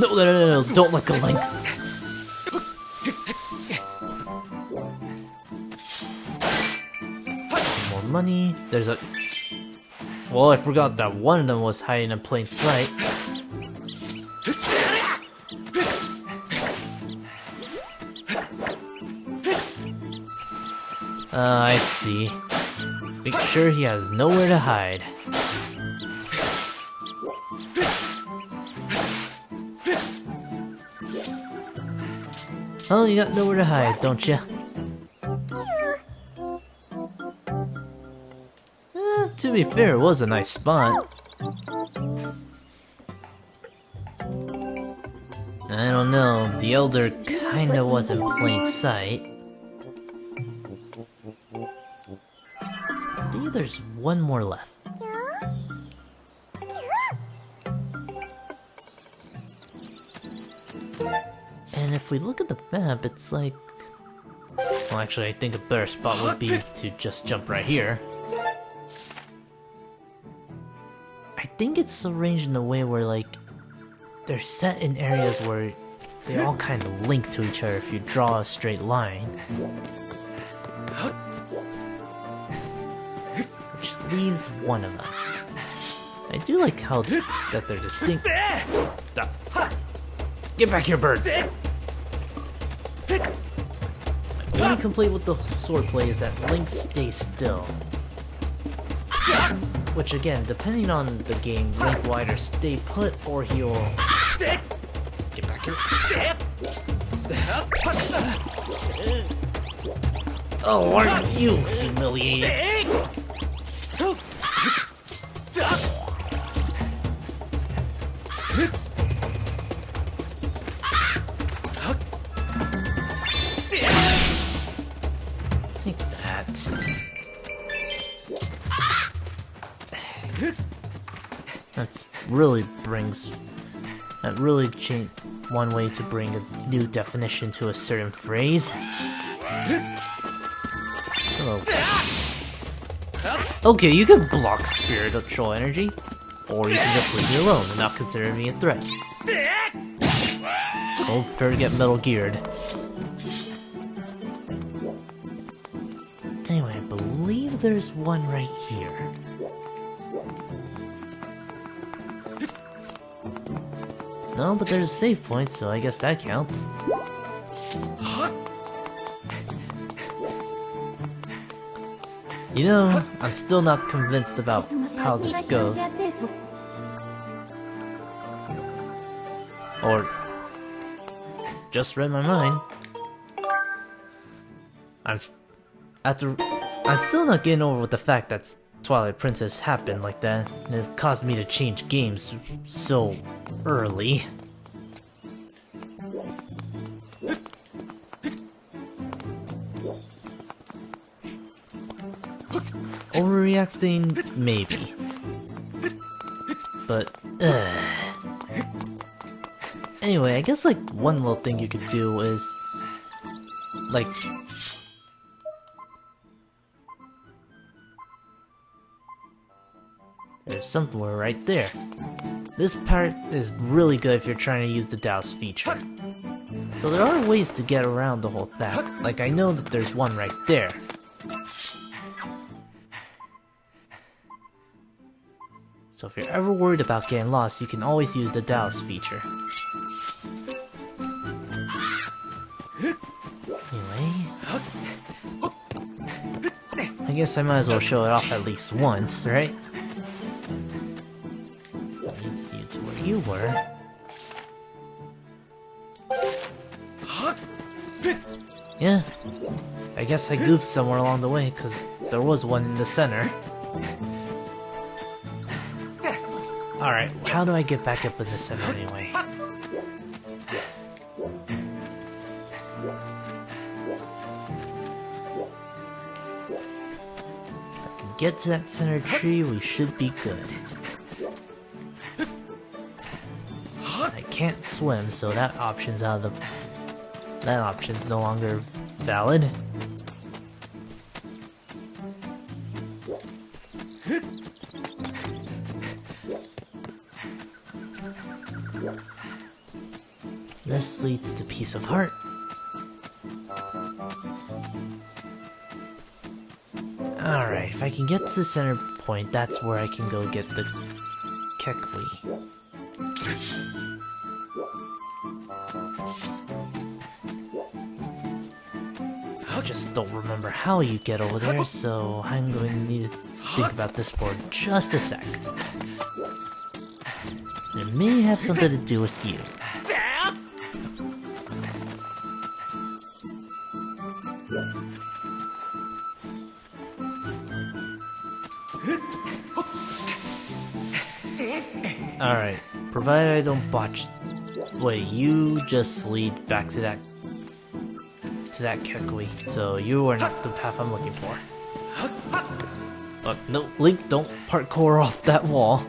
No, don't let go, Link. More money, there's a... Well, I forgot that one of them was hiding in plain sight. I see. Make sure he has nowhere to hide. Oh, you got nowhere to hide, don't you? To be fair, it was a nice spot. I don't know, the Elder kinda was in plain sight. I think there's one more left. And if we look at the map, it's like... Well, actually, I think a better spot would be to just jump right here. I think it's arranged in a way where, like, they're set in areas where they all kind of link to each other if you draw a straight line. Which leaves one of them. I do like how that they're distinct. Get back here, bird! My only complaint with the swordplay is that Link stays still. Which again, depending on the game, Link will either stay put or he'll... Get back here. Oh, aren't you humiliated? Take that. That really changed one way to bring a new definition to a certain phrase. Hello. Okay, you can block spiritual energy, or you can just leave me alone and not consider me a threat. Don't prepare to get Metal Geared. Anyway, I believe there's one right here. No, but there's a save point, so I guess that counts. You know, I'm still not convinced about how this goes. Or just read my mind. I'm still not getting over with the fact that Twilight Princess happened like that, and it caused me to change games so early. Overreacting, maybe. But, anyway, I guess like one little thing you could do is, like, there's somewhere right there. This part is really good if you're trying to use the douse feature. So there are ways to get around the whole thing. Like, I know that there's one right there. So if you're ever worried about getting lost, you can always use the douse feature. guess I might as well show it off at least once, right? That leads you to where you were. Yeah, I guess I goofed somewhere along the way, because there was one in the center. Alright, how do I get back up in the center anyway? If I can get to that center tree, we should be good. I can't swim, so that option's out of the... That option's no longer valid. This leads to Piece of Heart. Alright, if I can get to the center point, that's where I can go get the Kekli. I just don't remember how you get over there, so I'm going to need to think about this for just a sec. It may have something to do with you. Alright, provided I don't botch... Wait, you just lead back to that Kekli, so you are not the path I'm looking for. Look, no, Link, don't parkour off that wall.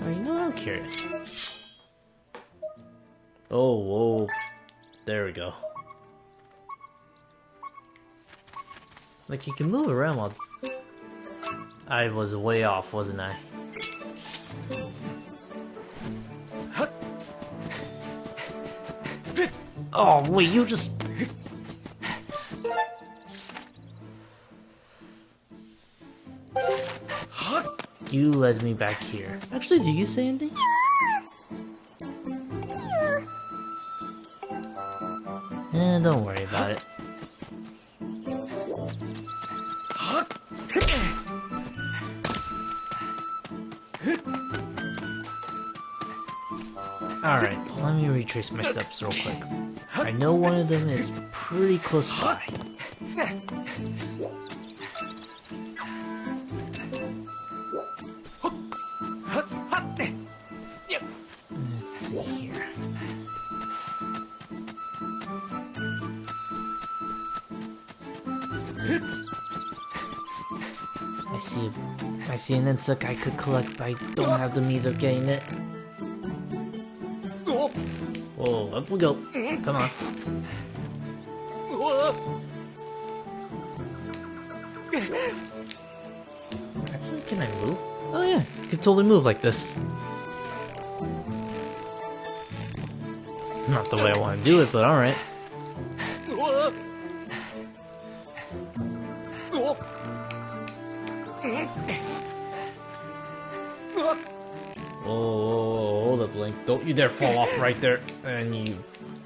You know, I'm curious. Oh, whoa. There we go. Like, you can move around while... I was way off, wasn't I? Oh, wait, you just... You led me back here. Actually, do you say anything? Don't worry about it. Alright, let me retrace my steps real quick. I know one of them is pretty close by. Let's see here. I see an insect I could collect, but I don't have the means of getting it. Whoa, up we go. Come on. Actually, can I move? Oh yeah, you can totally move like this. Not the way I want to do it, but alright. Oh, hold up, Link. Don't you dare fall off right there. And you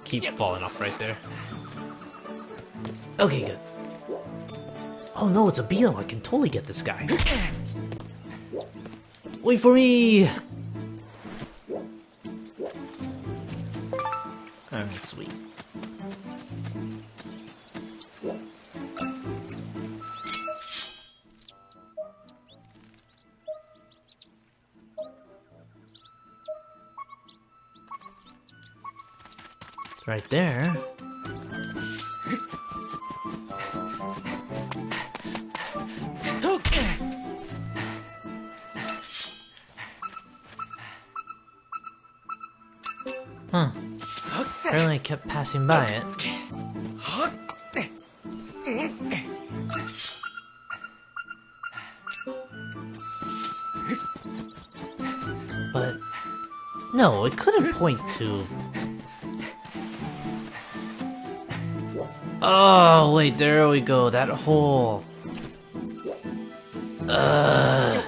keep falling off right there. Okay, good. Oh no, it's a beetle. I can totally get this guy. Wait for me! Alright, sweet. Right there. Huh. Apparently I kept passing by it. But... no, it couldn't point to... Oh, wait, there we go, that hole. I'm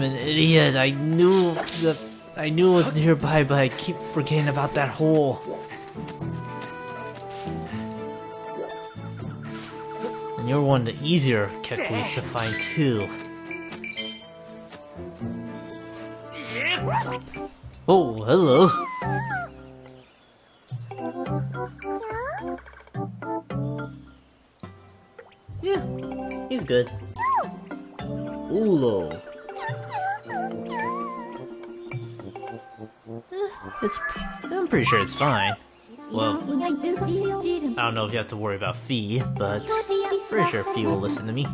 an idiot, I knew that I knew it was nearby, but I keep forgetting about that hole. And you're one of the easier Kekuis to find too. Oh, hello. Yeah, he's good. Ulo. I'm pretty sure it's fine. Well, I don't know if you have to worry about Fee, but pretty sure Fee will listen to me.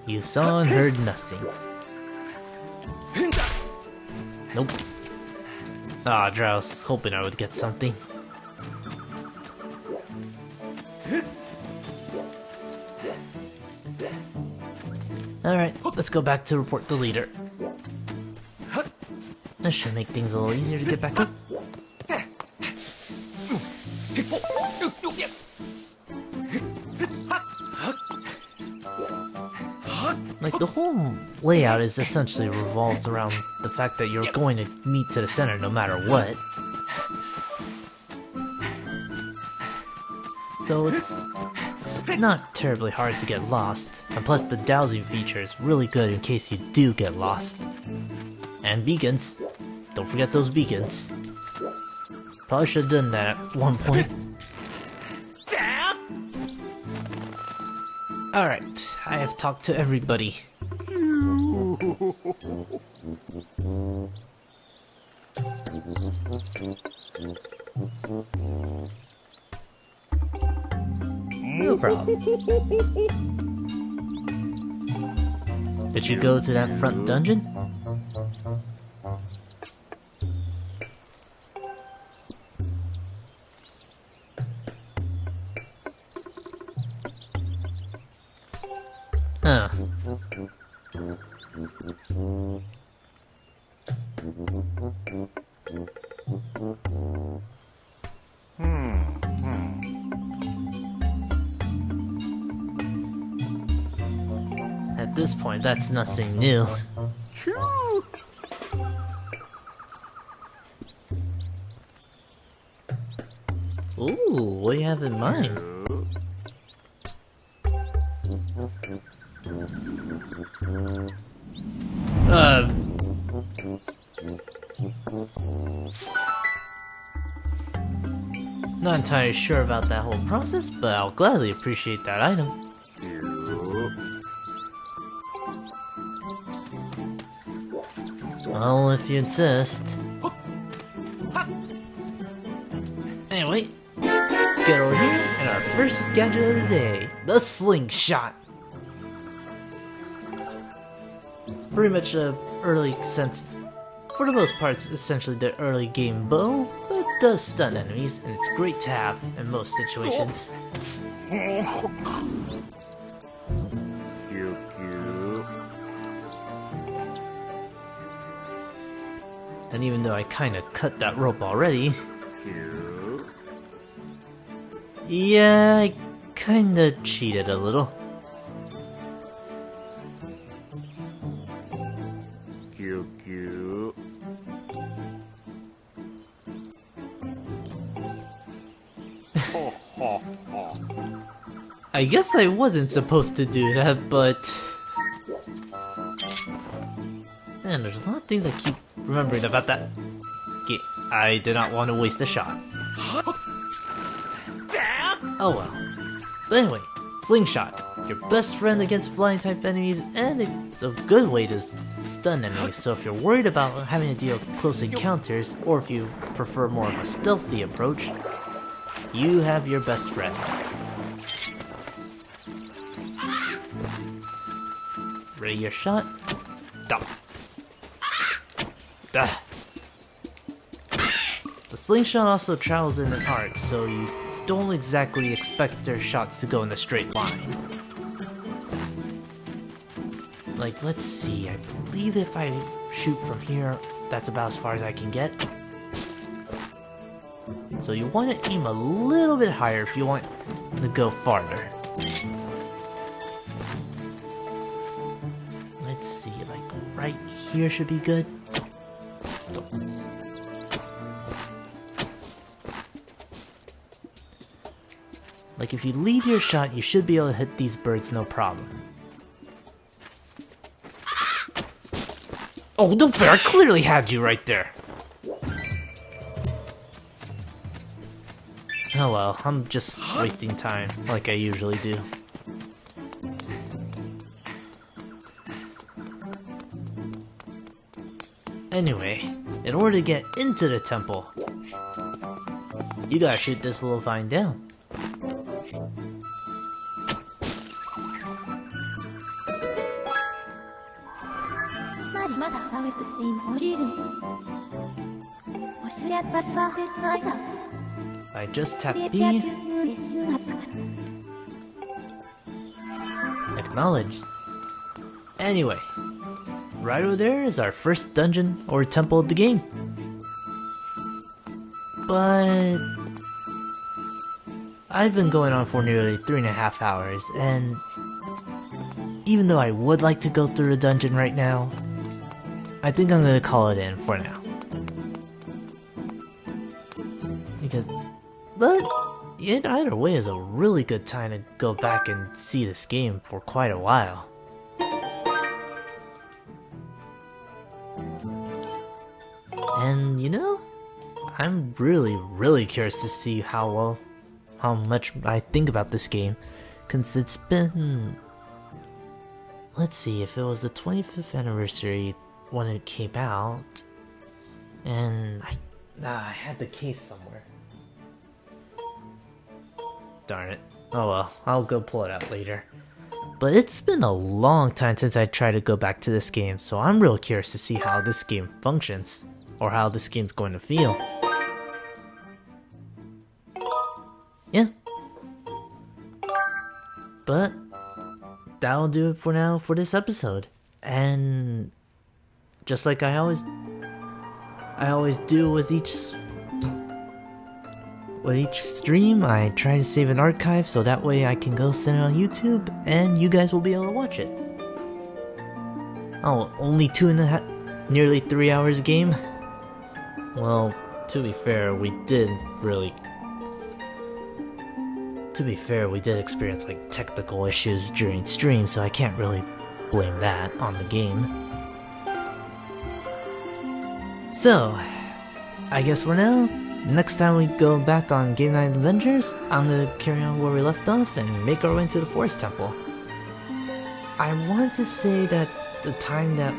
You saw and heard nothing. Nope. Ah, Drows, hoping I would get something. Alright, let's go back to report the leader. That should make things a little easier to get back up. Like, the whole layout is essentially revolves around the fact that you're going to meet to the center no matter what. So it's not terribly hard to get lost, and plus the dowsing feature is really good in case you do get lost. And beacons. Don't forget those beacons. Probably should have done that at one point. Alright, I have talked to everybody. No problem. Did you go to that front dungeon? Huh. At this point, that's nothing new. Ooh, what do you have in mind? Not entirely sure about that whole process, but I'll gladly appreciate that item. Well, if you insist. Anyway, get over here and our first gadget of the day, the slingshot. Pretty much a early sense, for the most part, it's essentially the early game bow, but it does stun enemies, and it's great to have in most situations. And even though I kinda cut that rope already, yeah, I kinda cheated a little. I guess I wasn't supposed to do that, but... Man, there's a lot of things I keep remembering about that. Okay, I did not want to waste a shot. Oh well. But anyway, slingshot. Your best friend against flying type enemies, and it's a good way to stun enemies, so if you're worried about having to deal with close encounters, or if you prefer more of a stealthy approach, you have your best friend. Ready your shot? Duh. Duh. The slingshot also travels in an arc, so you don't exactly expect their shots to go in a straight line. Like, let's see, I believe if I shoot from here, that's about as far as I can get. So you want to aim a little bit higher if you want to go farther. here should be good. Like if you lead your shot, you should be able to hit these birds no problem. Oh, the bear clearly had you right there. Oh well, I'm just wasting time like I usually do. Anyway, in order to get into the temple, you gotta shoot this little vine down. I just tap B. Acknowledged. Anyway, right over there is our first dungeon or temple of the game. But I've been going on for nearly 3.5 hours, and even though I would like to go through the dungeon right now, I think I'm gonna call it in for now. But either way is a really good time to go back and see this game for quite a while. And you know, I'm really curious to see how much I think about this game, since it's been, let's see, if it was the 25th anniversary when it came out, and I had the case somewhere. Darn it. Oh well, I'll go pull it out later. But it's been a long time since I tried to go back to this game, so I'm real curious to see how this game functions, or how this game's going to feel. Yeah. But that'll do it for now for this episode. And just like I always do with each stream, I try to save an archive so that way I can go send it on YouTube and you guys will be able to watch it. Oh, only 2.5, nearly 3 hours game? Well, to be fair, we did experience like technical issues during stream, so I can't really blame that on the game. So, I guess for now, next time we go back on Game Night Adventures, I'm gonna carry on where we left off and make our way into the Forest Temple. I want to say that the time that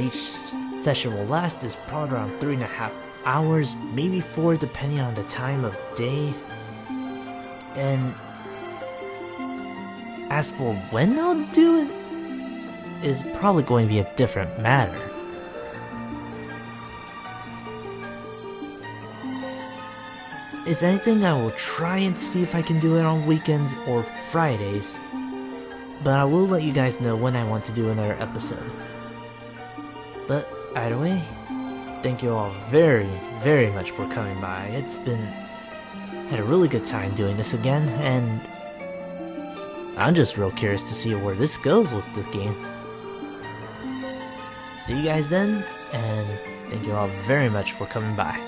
each session will last is probably around 3.5 hours, maybe 4, depending on the time of day. And as for when I'll do it, is probably going to be a different matter. If anything, I will try and see if I can do it on weekends or Fridays, but I will let you guys know when I want to do another episode. But either way, thank you all very much for coming by. Had a really good time doing this again, and I'm just real curious to see where this goes with this game. See you guys then, and thank you all very much for coming by.